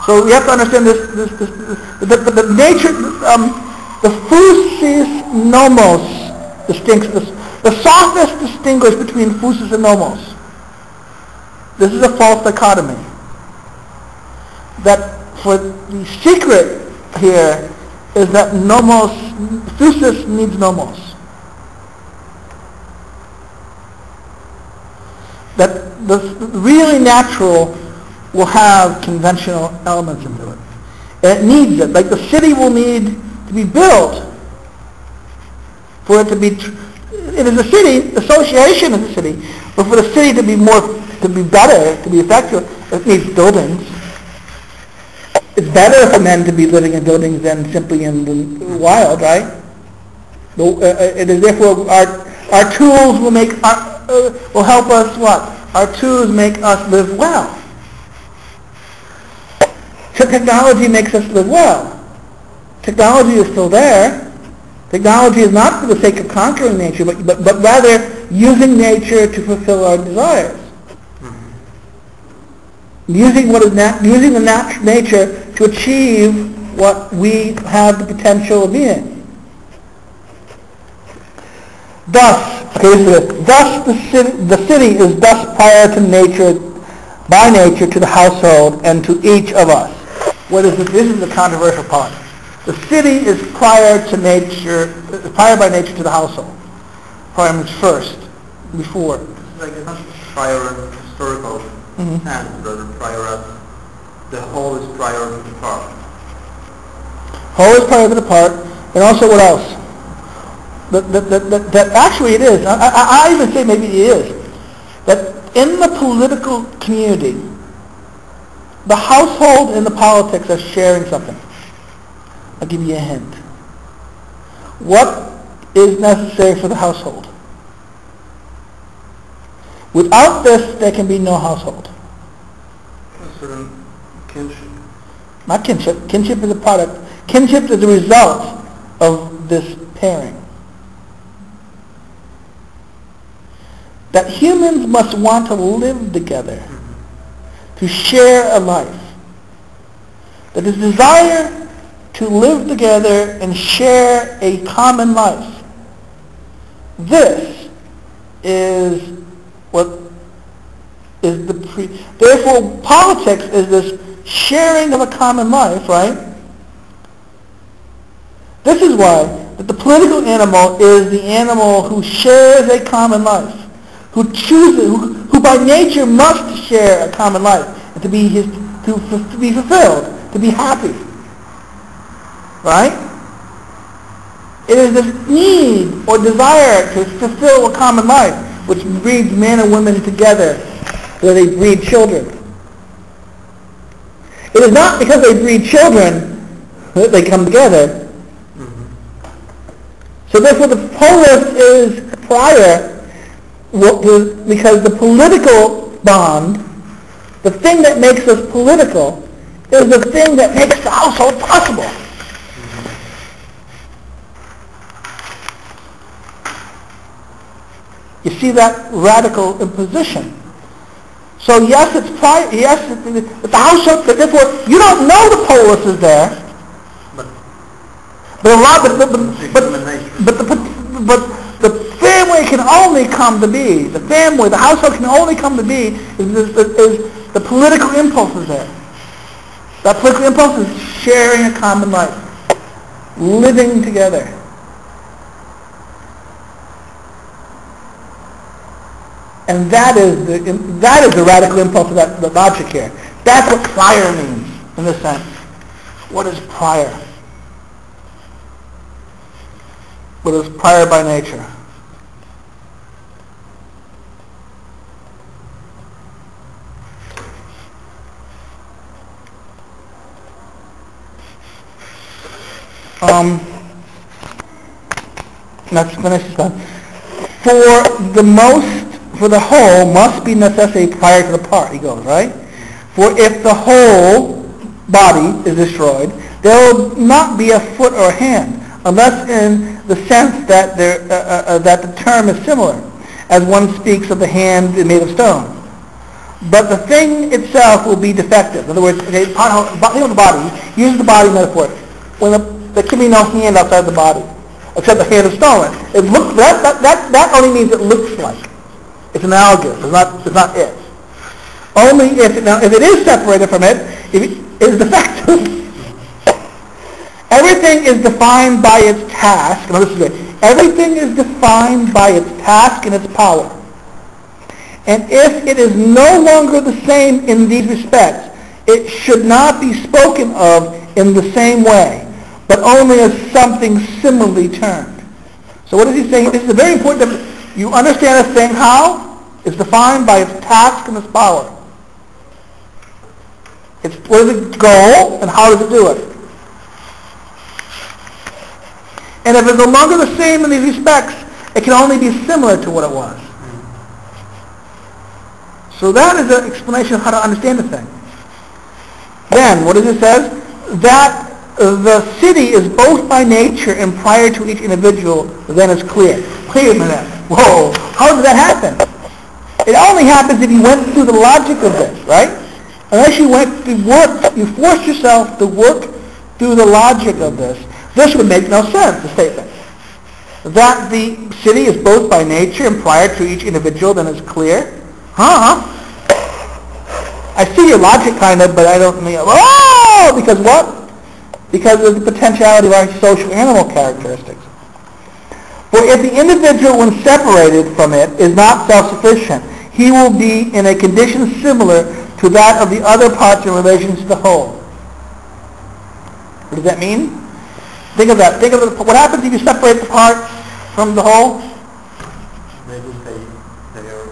So we have to understand the nature, the physis nomos distincts, the sophist distinguish between physis and nomos. This is a false dichotomy. That for the secret here is that nomos, physis needs nomos. That the really natural will have conventional elements into it. And it needs it. Like the city will need to be built for it to be, it is a city, association is a city, but for the city to be better, to be effective, it needs buildings. It's better for men to be living in buildings than simply in the wild, right? It is therefore our tools will help us what? Our tools make us live well. Technology makes us live well. Technology is still there. Technology is not for the sake of conquering nature, but rather using nature to fulfill our desires. Using the natural nature to achieve what we have the potential of being. Thus the city is thus prior to nature, by nature to the household and to each of us. This is the controversial part. The city is prior by nature to the household. Prior means first, before. Like prior and historical sense, rather prior as the whole is prior to the part. Whole is prior to the part, and also what else? That actually it is. I even say maybe it is. That in the political community, the household and the politics are sharing something. I'll give you a hint. What is necessary for the household? Without this, there can be no household. A certain kinship. Not kinship. Kinship is a product. Kinship is the result of this pairing. That humans must want to live together, to share a life. That the desire to live together and share a common life. This is what is therefore politics is this sharing of a common life, right? This is why that the political animal is the animal who shares a common life, who chooses, who by nature must share a common life, and to be fulfilled, to be happy. Right? It is this need or desire to fulfill a common life which breeds men and women together, where they breed children. It is not because they breed children that they come together. So therefore the polis is prior because the political bond, the thing that makes us political, is the thing that makes the household possible. You see that radical imposition. So yes, it's private. Yes, the household. Therefore, you don't know the polis is there. But the family can only come to be. The household can only come to be is the political impulse is there. That political impulse is sharing a common life, living together. And that is the radical impulse of the logic here. That's what prior means, in this sense. What is prior? What is prior by nature? Let's finish this one. For the whole must be necessary prior to the part, he goes, right? For if the whole body is destroyed, there will not be a foot or a hand, unless in the sense that that the term is similar, as one speaks of the hand made of stone. But the thing itself will be defective. In other words, think of the body, use the body metaphor. When there can be no hand outside the body, except the hand of stone. It looks, that only means it looks like. It's analogous. It's not it. Only if it is separated from it, it is defective. Everything is defined by its task. Now this is it. Everything is defined by its task and its power. And if it is no longer the same in these respects, it should not be spoken of in the same way, but only as something similarly termed. So what is he saying? This is very important that you understand a thing how? It's defined by its task and its power. What is its goal and how does it do it? And if it's no longer the same in these respects, it can only be similar to what it was. So that is an explanation of how to understand the thing. Then, what does it say? That the city is both by nature and prior to each individual, then is clear. Wait a minute. Whoa, how did that happen? It only happens if you went through the logic of this, right? Unless you went to work, you forced yourself to work through the logic of this. This would make no sense, the statement. That the city is both by nature and prior to each individual, then is clear. I see your logic kind of, but I don't mean, because what? Because of the potentiality of our social animal characteristics. For if the individual, when separated from it, is not self-sufficient, he will be in a condition similar to that of the other parts in relation to the whole. What does that mean? Think of that. What happens if you separate the parts from the whole? They lose their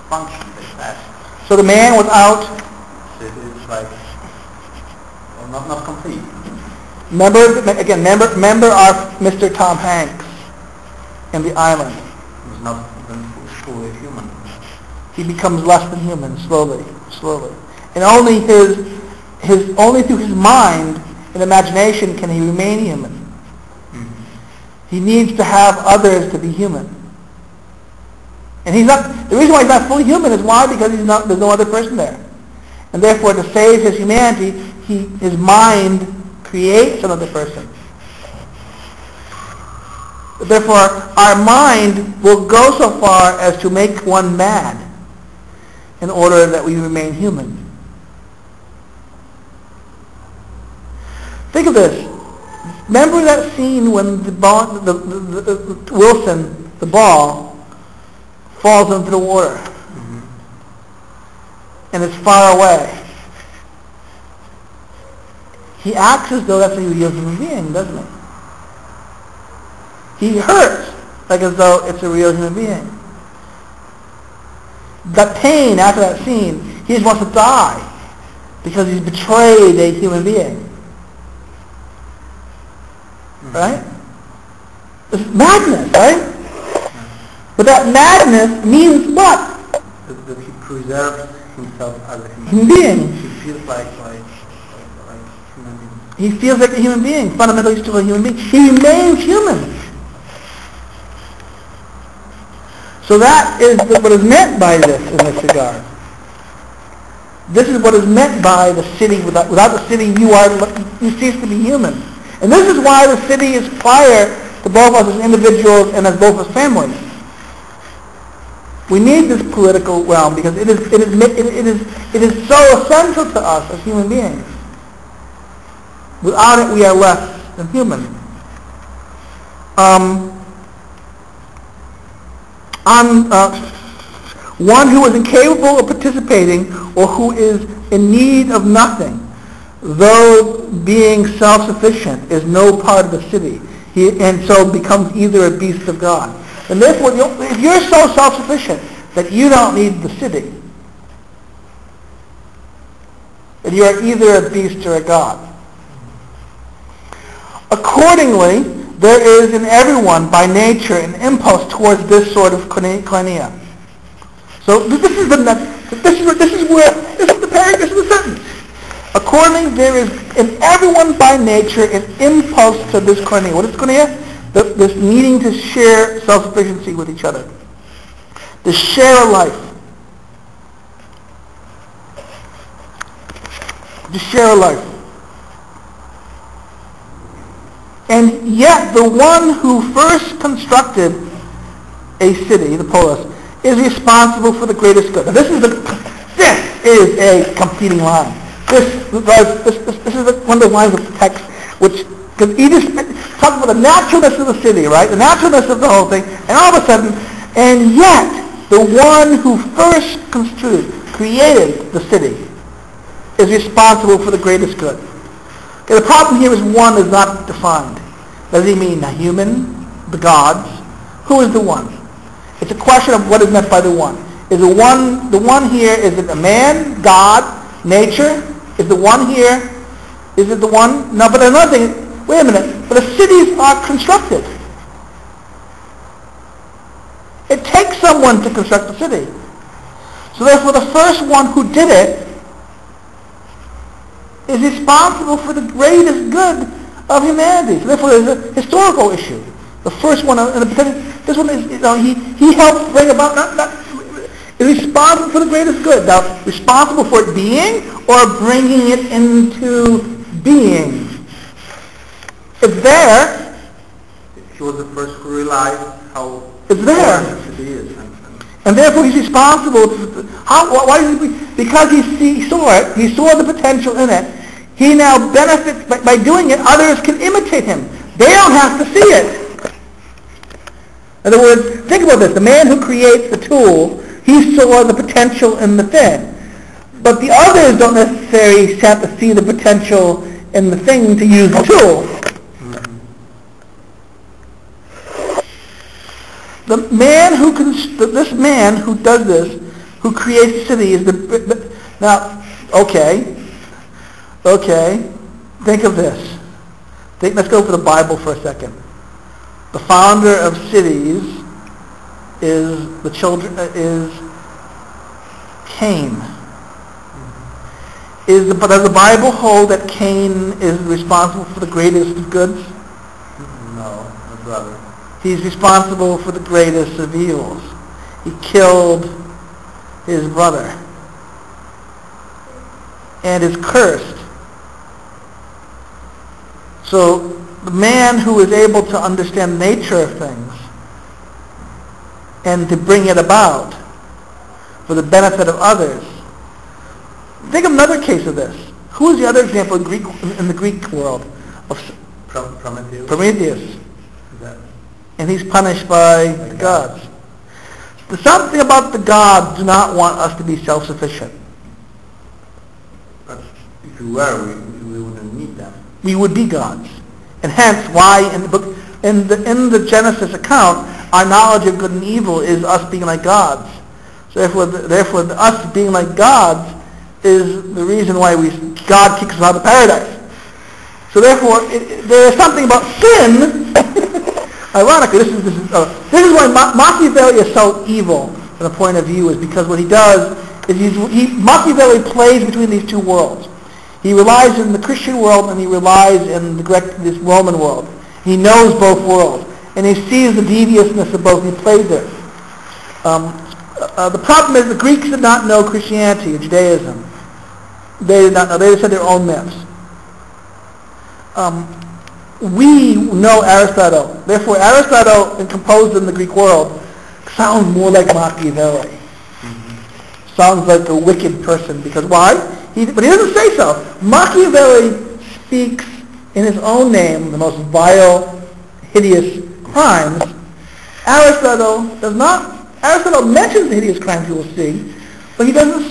function, their task. So the man without... It's like, not complete. Remember our Mr. Tom Hanks in The Island. He's not even fully human. He becomes less than human slowly. And only only through his mind and imagination can he remain human. Mm-hmm. He needs to have others to be human. And the reason why he's not fully human is why? Because there's no other person there. And therefore, to save his humanity, his mind creates another person. Therefore, our mind will go so far as to make one mad in order that we remain human. Think of this. Remember that scene when the ball falls into the water, mm-hmm. and it's far away. He acts as though that's a real human being, doesn't he? He hurts like as though it's a real human being. That pain after that scene, he just wants to die because he's betrayed a human being. Mm-hmm. Right? It's madness, right? But that madness means what? That he preserves himself as a Human being. He feels like human being. He feels like a human being. Fundamentally still a human being. He remains human. So that is what is meant by this in this regard. This is what is meant by the city. Without the city, you cease to be human. And this is why the city is prior to both us as individuals and as both as families. We need this political realm because it is so essential to us as human beings. Without it, we are less than human. One who is incapable of participating or who is in need of nothing, though being self-sufficient, is no part of the city, and so becomes either a beast of God. And therefore, if you're so self-sufficient that you don't need the city, then you are either a beast or a god. Accordingly, there is in everyone by nature an impulse towards this sort of koinonia. So this is the sentence. Accordingly, there is in everyone by nature an impulse to this koinonia. What is koinonia? This needing to share self-sufficiency with each other. To share a life. To share a life. And yet the one who first constructed a city, the polis, is responsible for the greatest good. Now this is a competing line. This is one of the lines of the text which, because he just talks about the naturalness of the city, right? The naturalness of the whole thing, and all of a sudden, and yet the one who first created the city is responsible for the greatest good. Okay, the problem here is one is not defined. Does he mean the human, the gods? Who is the one? It's a question of what is meant by the one. Is the one here, is it a man, God, nature? Is the one here, is it the one? No, but another thing, wait a minute, but the cities are constructed. It takes someone to construct the city. So therefore the first one who did it is responsible for the greatest good of humanity. So therefore there's a historical issue. The first one, this one is, he helped bring about, is responsible for the greatest good. Now, responsible for it being or bringing it into being. It's there. He was the first who realized how it's there. It is. And therefore he's responsible. Why? Because he saw it. He saw the potential in it. He now benefits by doing it. Others can imitate him. They don't have to see it. In other words, think about this. The man who creates the tool, he saw the potential in the thing. But the others don't necessarily have to see the potential in the thing to use the tool. This man who does this, who creates the city, is think of this. Let's go for the Bible for a second. The founder of cities is Cain. Does the Bible hold that Cain is responsible for the greatest of goods? No, my brother. He's responsible for the greatest of evils. He killed his brother and is cursed. So the man who is able to understand the nature of things and to bring it about for the benefit of others. Think of another case of this. Who is the other example in the Greek world of Prometheus? Prometheus. And he's punished by the gods. There's something about the gods do not want us to be self-sufficient. But if we were, we wouldn't need them. We would be gods. And hence why in the book, in the Genesis account, our knowledge of good and evil is us being like gods. So therefore us being like gods is the reason why God kicks us out of paradise. So therefore there is something about sin Ironically, this is why Machiavelli is so evil from the point of view, is because what he does is Machiavelli plays between these two worlds. He relies in the Christian world and he relies in this Roman world. He knows both worlds, and he sees the deviousness of both. He plays there. The problem is the Greeks did not know Christianity or Judaism. They did not know. They just had their own myths. We know Aristotle. Therefore, Aristotle, composed in the Greek world, sounds more like Machiavelli. Mm-hmm. Sounds like a wicked person. Because why? But he doesn't say so. Machiavelli speaks in his own name the most vile, hideous crimes. Aristotle does not. Aristotle mentions the hideous crimes you will see, but he doesn't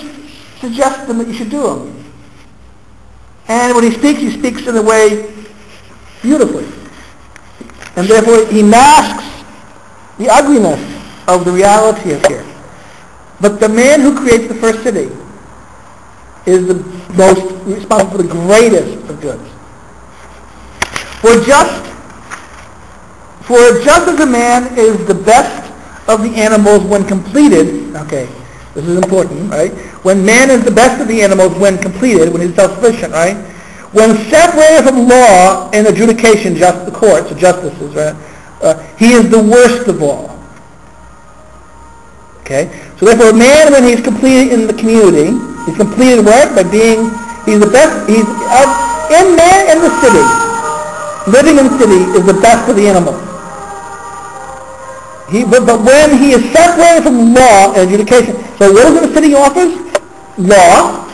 suggest them that you should do them. And when he speaks in a way beautifully. And therefore he masks the ugliness of the reality of here. But the man who creates the first city is the most responsible for the greatest of goods. For just as a man is the best of the animals when completed, okay, this is important, right? When man is the best of the animals when completed, when he's self-sufficient, right? When separated from law and adjudication, the courts, the justices, right? He is the worst of all. Okay? So therefore, a man, when he's completed in the community, he's completed what? By being, he's the best, in the city. Living in the city is the best of the animals. But when he is separated from law and adjudication, so what is it the city offers? Law,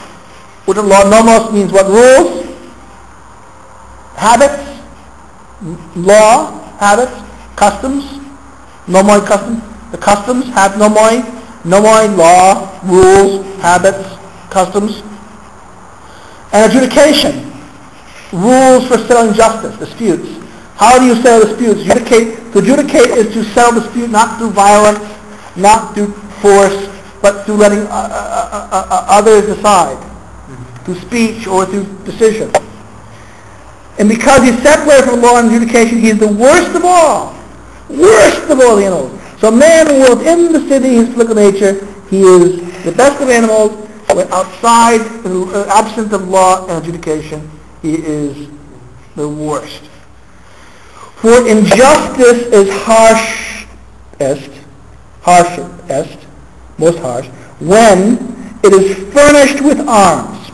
which law nomos means what? Rules, habits, law, habits, customs, nomoi customs. The customs have nomoi, law, rules, habits, customs, and adjudication, rules for settling justice, disputes. How do you settle disputes? To adjudicate is to settle dispute not through violence, not through force, but through letting others decide, through speech or through decision. And because he's separated from law and adjudication, he's the worst of all. Worst of all the animals. So man who within the city, his physical nature, he is the best of animals. When outside, absent of law and adjudication, he is the worst. For injustice is most harsh, when it is furnished with arms.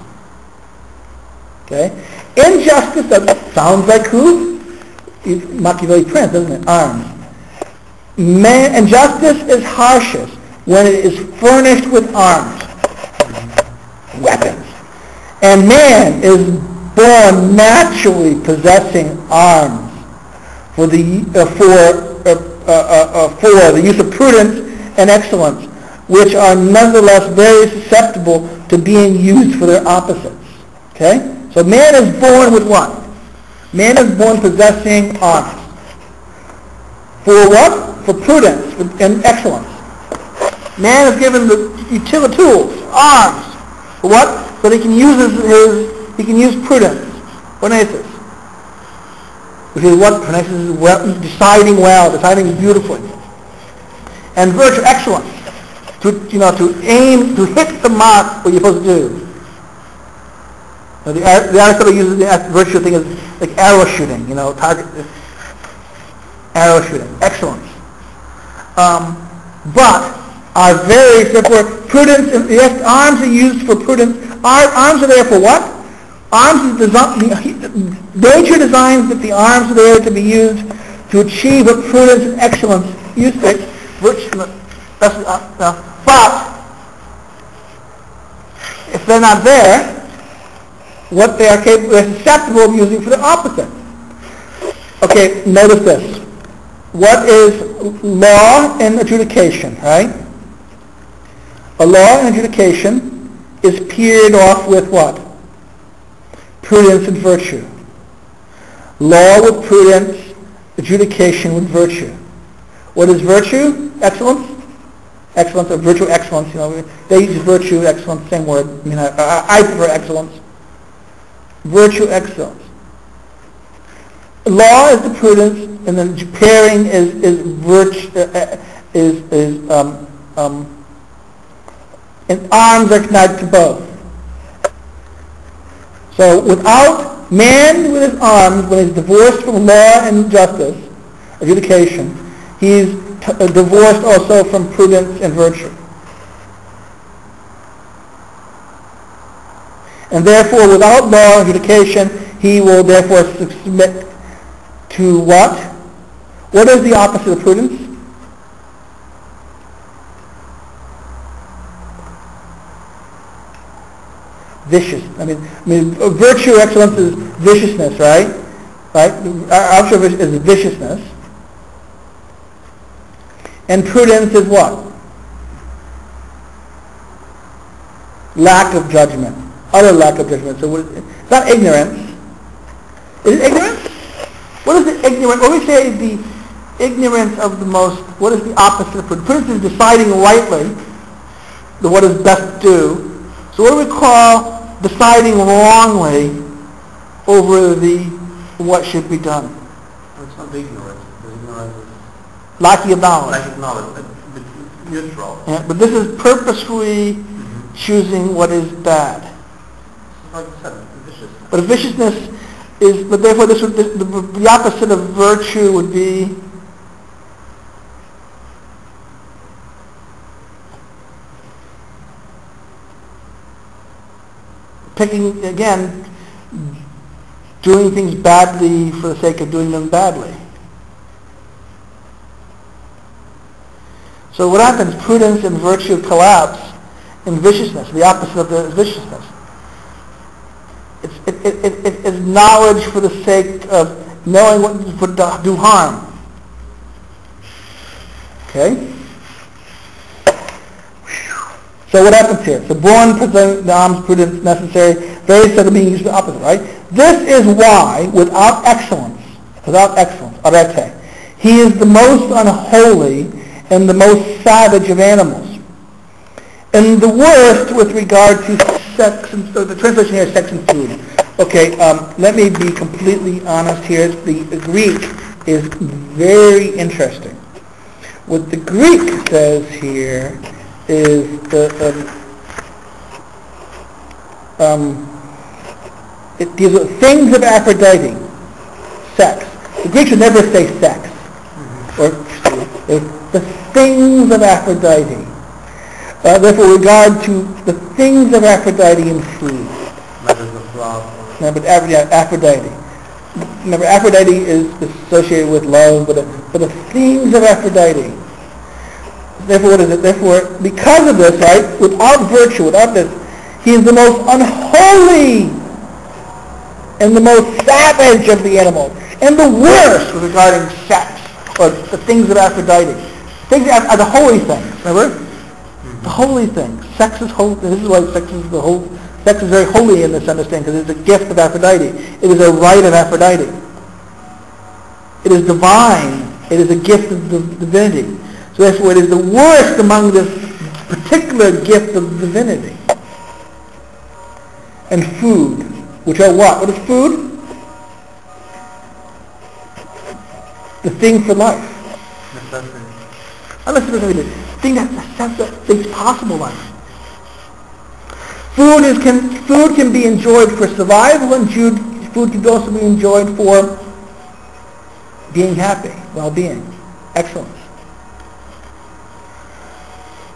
Okay? Injustice, that sounds like who? Machiavelli Prince, doesn't it? Arms. Injustice is harshest when it is furnished with arms. Weapons. And man is born naturally possessing arms for the use of prudence and excellence, which are nonetheless very susceptible to being used for their opposites. Okay? So man is born with what? Man is born possessing arms. For what? For prudence and excellence. Man is given the utility tools, arms. For what? So that he can use prudence. Phronesis. Which is what? Phronesis is deciding well, deciding beautifully. And virtue, excellence. To aim, to hit the mark what you're supposed to do. Now, the Aristotle uses the virtue thing as like arrow shooting, target, arrow shooting, excellence. But are very, therefore, prudence, yes, arms are used for prudence. Arms are there for what? Arms is nature designs that the arms are there to be used to achieve what prudence and excellence used to, but if they're not there, what they are capable, they're susceptible of using for the opposite. Okay, notice this. What is law and adjudication, right? A law and adjudication is paired off with what? Prudence and virtue. Law with prudence, adjudication with virtue. What is virtue? Excellence? Excellence, or virtue excellence, they use virtue, excellence, same word. I prefer excellence. Virtue excellence. Law is the prudence, and then pairing is and arms are connected to both. So without man with his arms, when he's divorced from law and justice, adjudication, he's divorced also from prudence and virtue. And therefore, without law and adjudication, he will therefore submit to what? What is the opposite of prudence? Vicious. I mean, virtue, excellence is viciousness, right? Right? Our is viciousness. And prudence is what? Lack of judgment. Utter lack of judgment. So it's not ignorance. Is it ignorance? What is the ignorance? What we say is the ignorance of the most, what is the opposite of prudence? Prudence is deciding rightly what is best to do. So what do we call deciding wrongly over what should be done? It's not ignorance. Ignorance is lacking of knowledge. Lacking of knowledge. It's neutral. Yeah, but this is purposefully choosing what is bad. Like I said, viciousness. But viciousness is, but therefore the opposite of virtue would be picking, again, doing things badly for the sake of doing them badly. So what happens? Prudence and virtue collapse in viciousness, the opposite of the viciousness. It's knowledge for the sake of knowing what would do harm. Okay? So what happens here? So born, present, the arms, prudence, necessary, very subtle being used the opposite, right? This is why, without excellence, arete, he is the most unholy and the most savage of animals. And the worst with regard to sex, and so the translation here is sex and food. Okay, let me be completely honest here. The Greek is very interesting. What the Greek says here is it deals with things of Aphrodite, sex. The Greeks would never say sex, or the things of Aphrodite. Therefore, regard to the things of Aphrodite in food. Matters of love. Remember, Aphrodite. Remember, Aphrodite is associated with love, but the things of Aphrodite. Therefore, what is it? Therefore, because of this, right, without virtue, without this, he is the most unholy and the most savage of the animals, and the worst regarding sex, or the things of Aphrodite. Things are the holy things, remember? The holy things. Sex is holy. This is why sex is sex is very holy in this understanding, because it's a gift of Aphrodite. It is a right of Aphrodite. It is divine. It is a gift of divinity. So therefore it is the worst among this particular gift of divinity. And food, which are what? What is food? The thing for life. Necessity. Unnecessary. Thing that makes possible life. Food can be enjoyed for survival, and food can also be enjoyed for being happy, well-being, excellence.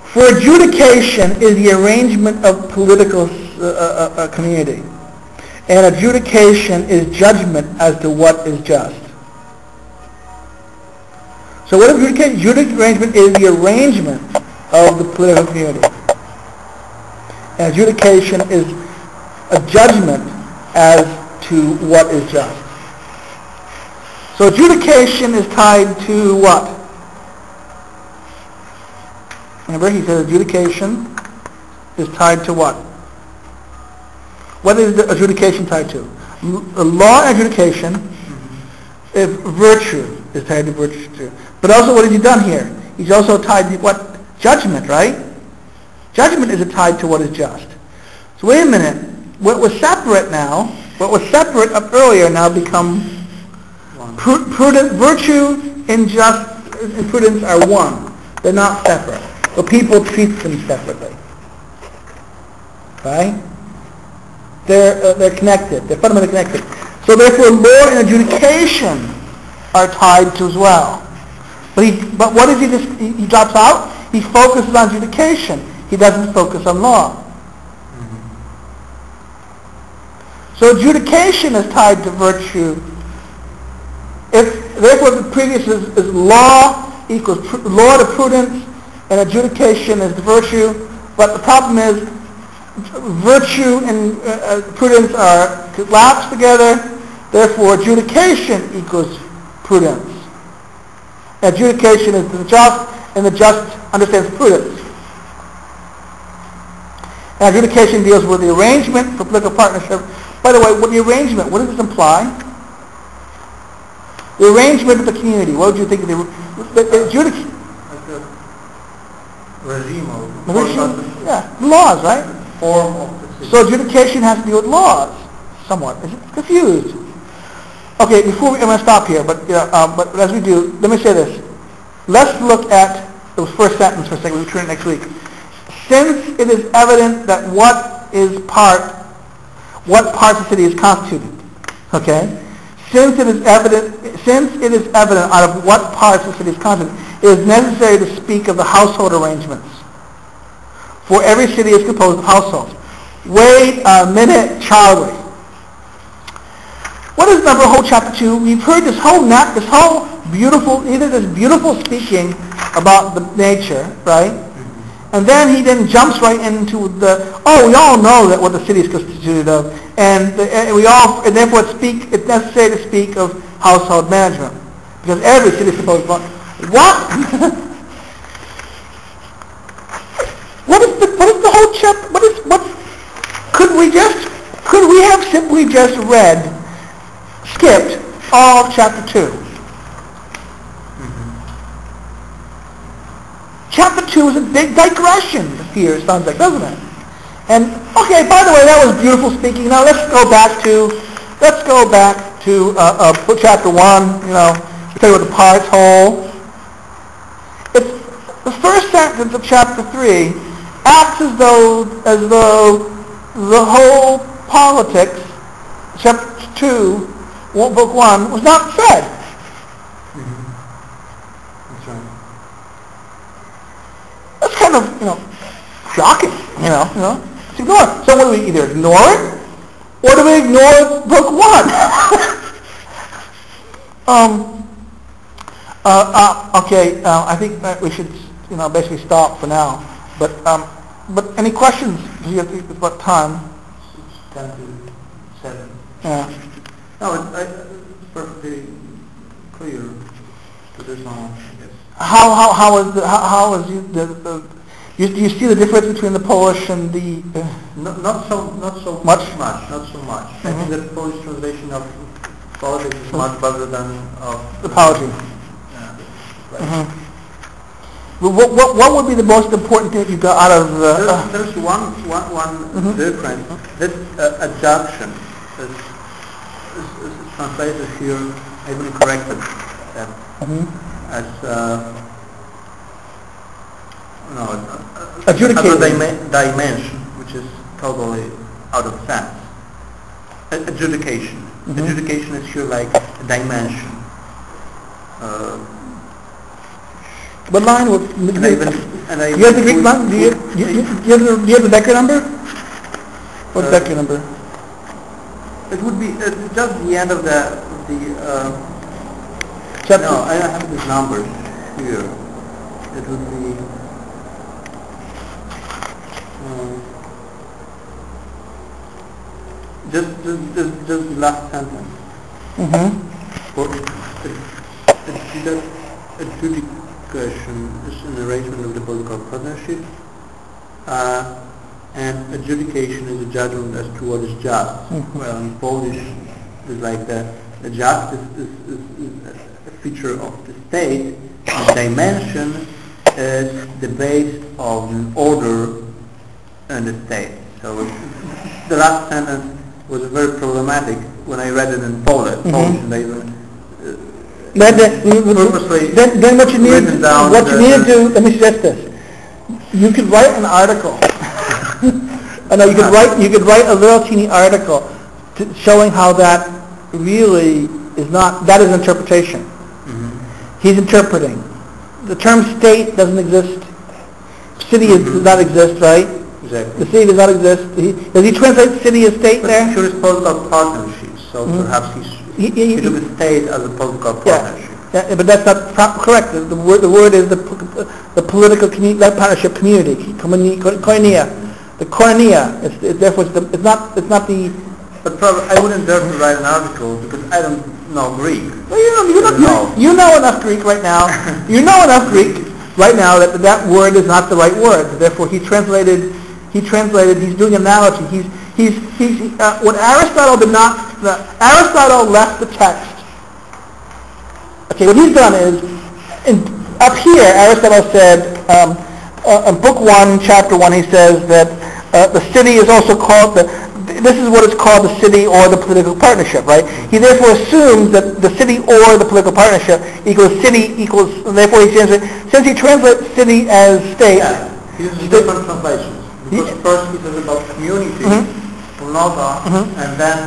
For adjudication is the arrangement of political community, and adjudication is judgment as to what is just. So what is adjudication? Judicial arrangement is the arrangement of the political community. And adjudication is a judgment as to what is just. So adjudication is tied to what? Remember, he said adjudication is tied to what? What is the adjudication tied to? Law and adjudication, if virtue is tied to virtue. But also, what has he done here? He's also tied to what? Judgment, right? Judgment is tied to what is just. So wait a minute. What was separate now, what was separate up earlier now become Virtue and prudence are one. They're not separate. But people treat them separately. Right? They're connected. They're fundamentally connected. So therefore, law and adjudication are tied to as well. But what does he drops out? He focuses on adjudication. He doesn't focus on law. So adjudication is tied to virtue. Therefore, the previous is law equals law to prudence, and adjudication is the virtue. But the problem is, virtue and prudence are collapsed together. Therefore, adjudication equals prudence. Adjudication is the just, and the just understands prudence. And adjudication deals with the arrangement for political partnership. By the way, what does this imply? The arrangement of the community. What would you think of the adjudication? Like a regime of laws, right? Form of the city. So adjudication has to do with laws, somewhat. Is it confused? Okay, I'm going to stop here, but as we do, let me say this. Let's look at the first sentence for a second. We'll return next week. Since it is evident that what parts of the city is constituted, okay? Since it is evident out of what parts of the city is constituted, it is necessary to speak of the household arrangements. For every city is composed of households. Wait a minute, Charlie. What is number whole chapter 2? We've heard this whole beautiful speaking about the nature, right? And then he then jumps right into we all know that what the city is constituted of, and therefore it's necessary to speak of household management, because every city is supposed to. What? What is the whole chapter? Could we have simply just skipped all of chapter 2? Chapter 2 is a big digression here, it sounds like, doesn't it? And, okay, by the way, that was beautiful speaking. Now let's go back to chapter 1, we talk about the parts whole. It's the first sentence of chapter 3 acts as though the whole politics, chapter 2, book 1, was not said. That's right. That's kind of, shocking, Let's ignore it. So what do we either ignore it, or do we ignore book 1? I think that we should, basically stop for now. But any questions? What time? It's 10 to 7. Yeah. No, it's perfectly clear to this one, I guess. Do you see the difference between the Polish and the? Not so much. I think that Polish translation of politics is much better than of the polity. Yeah. Right. What would be the most important thing you got out of the? There's one difference. This adjunction is translated here, even corrected as adjudicated dimension, which is totally out of sense. Adjudication. Adjudication is here like a dimension. What line would? You have the Greek line? Do you have the Becker number? What's Becker number? It would be just the end of the chapter. No, I don't have this number here. It would be just the last sentence. For adjudication is an arrangement of the political partnership, and adjudication is a judgment as to what is just. Well, in Polish, it's like the justice is a feature of the state, and dimension is the base of an order in the state. So the last sentence was very problematic when I read it in Polish, and I even Then what you need to do, let me suggest this. You could write an article. You could write a little teeny article showing how that really is not, that is interpretation. He's interpreting. The term state doesn't exist. City does not exist, right? Exactly. The city does not exist. Does he translate city as state there? Sure, it's political partnership, so perhaps he took the state as a political partnership. Yeah, but that's not correct. The word is the political that partnership community, koinonia. The koinonia. Therefore, it's not the. But probably I wouldn't dare to write an article because I don't know Greek. Well, you know enough Greek right now. You know enough Greek right now that word is not the right word. Therefore, he translated. He's doing an analogy. What Aristotle did not. Aristotle left the text. Okay, what he's done is, up here, Aristotle said, in Book 1, Chapter 1, he says that the city is also called, this is what is called the city or the political partnership, right? He therefore assumes that the city or the political partnership equals city equals, therefore he says, since he translates city as state. Yeah, he uses different translations. Because first he says about community, and then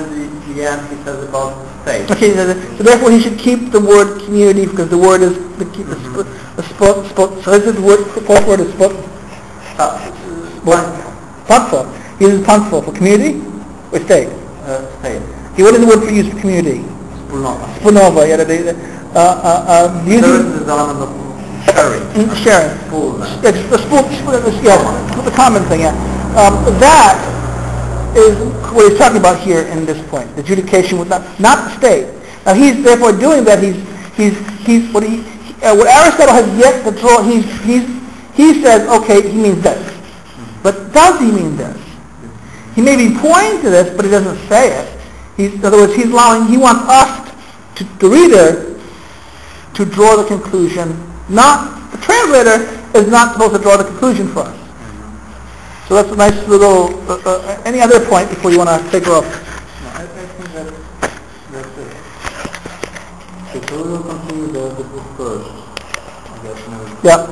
the end he says about state. Okay, so therefore he should keep the word community because the word is so this is the word, fourth word is punctful. He uses punctful for community or state? State. Okay, what is the word for use for community? Spulnova. Yeah. There is this element of sharing. Sharing. The common thing. Yeah. That is what he's talking about here in this point. The adjudication with not the state. Now he's therefore doing that. What Aristotle has yet to draw. He says, okay, he means this, but does he mean this? He may be pointing to this, but he doesn't say it. In other words, he wants us, the reader, to draw the conclusion. Not the translator is not supposed to draw the conclusion for us. So that's a nice little. Any other point before you want to take off? No, I think that's it. So we will continue the book first. I guess. Yeah.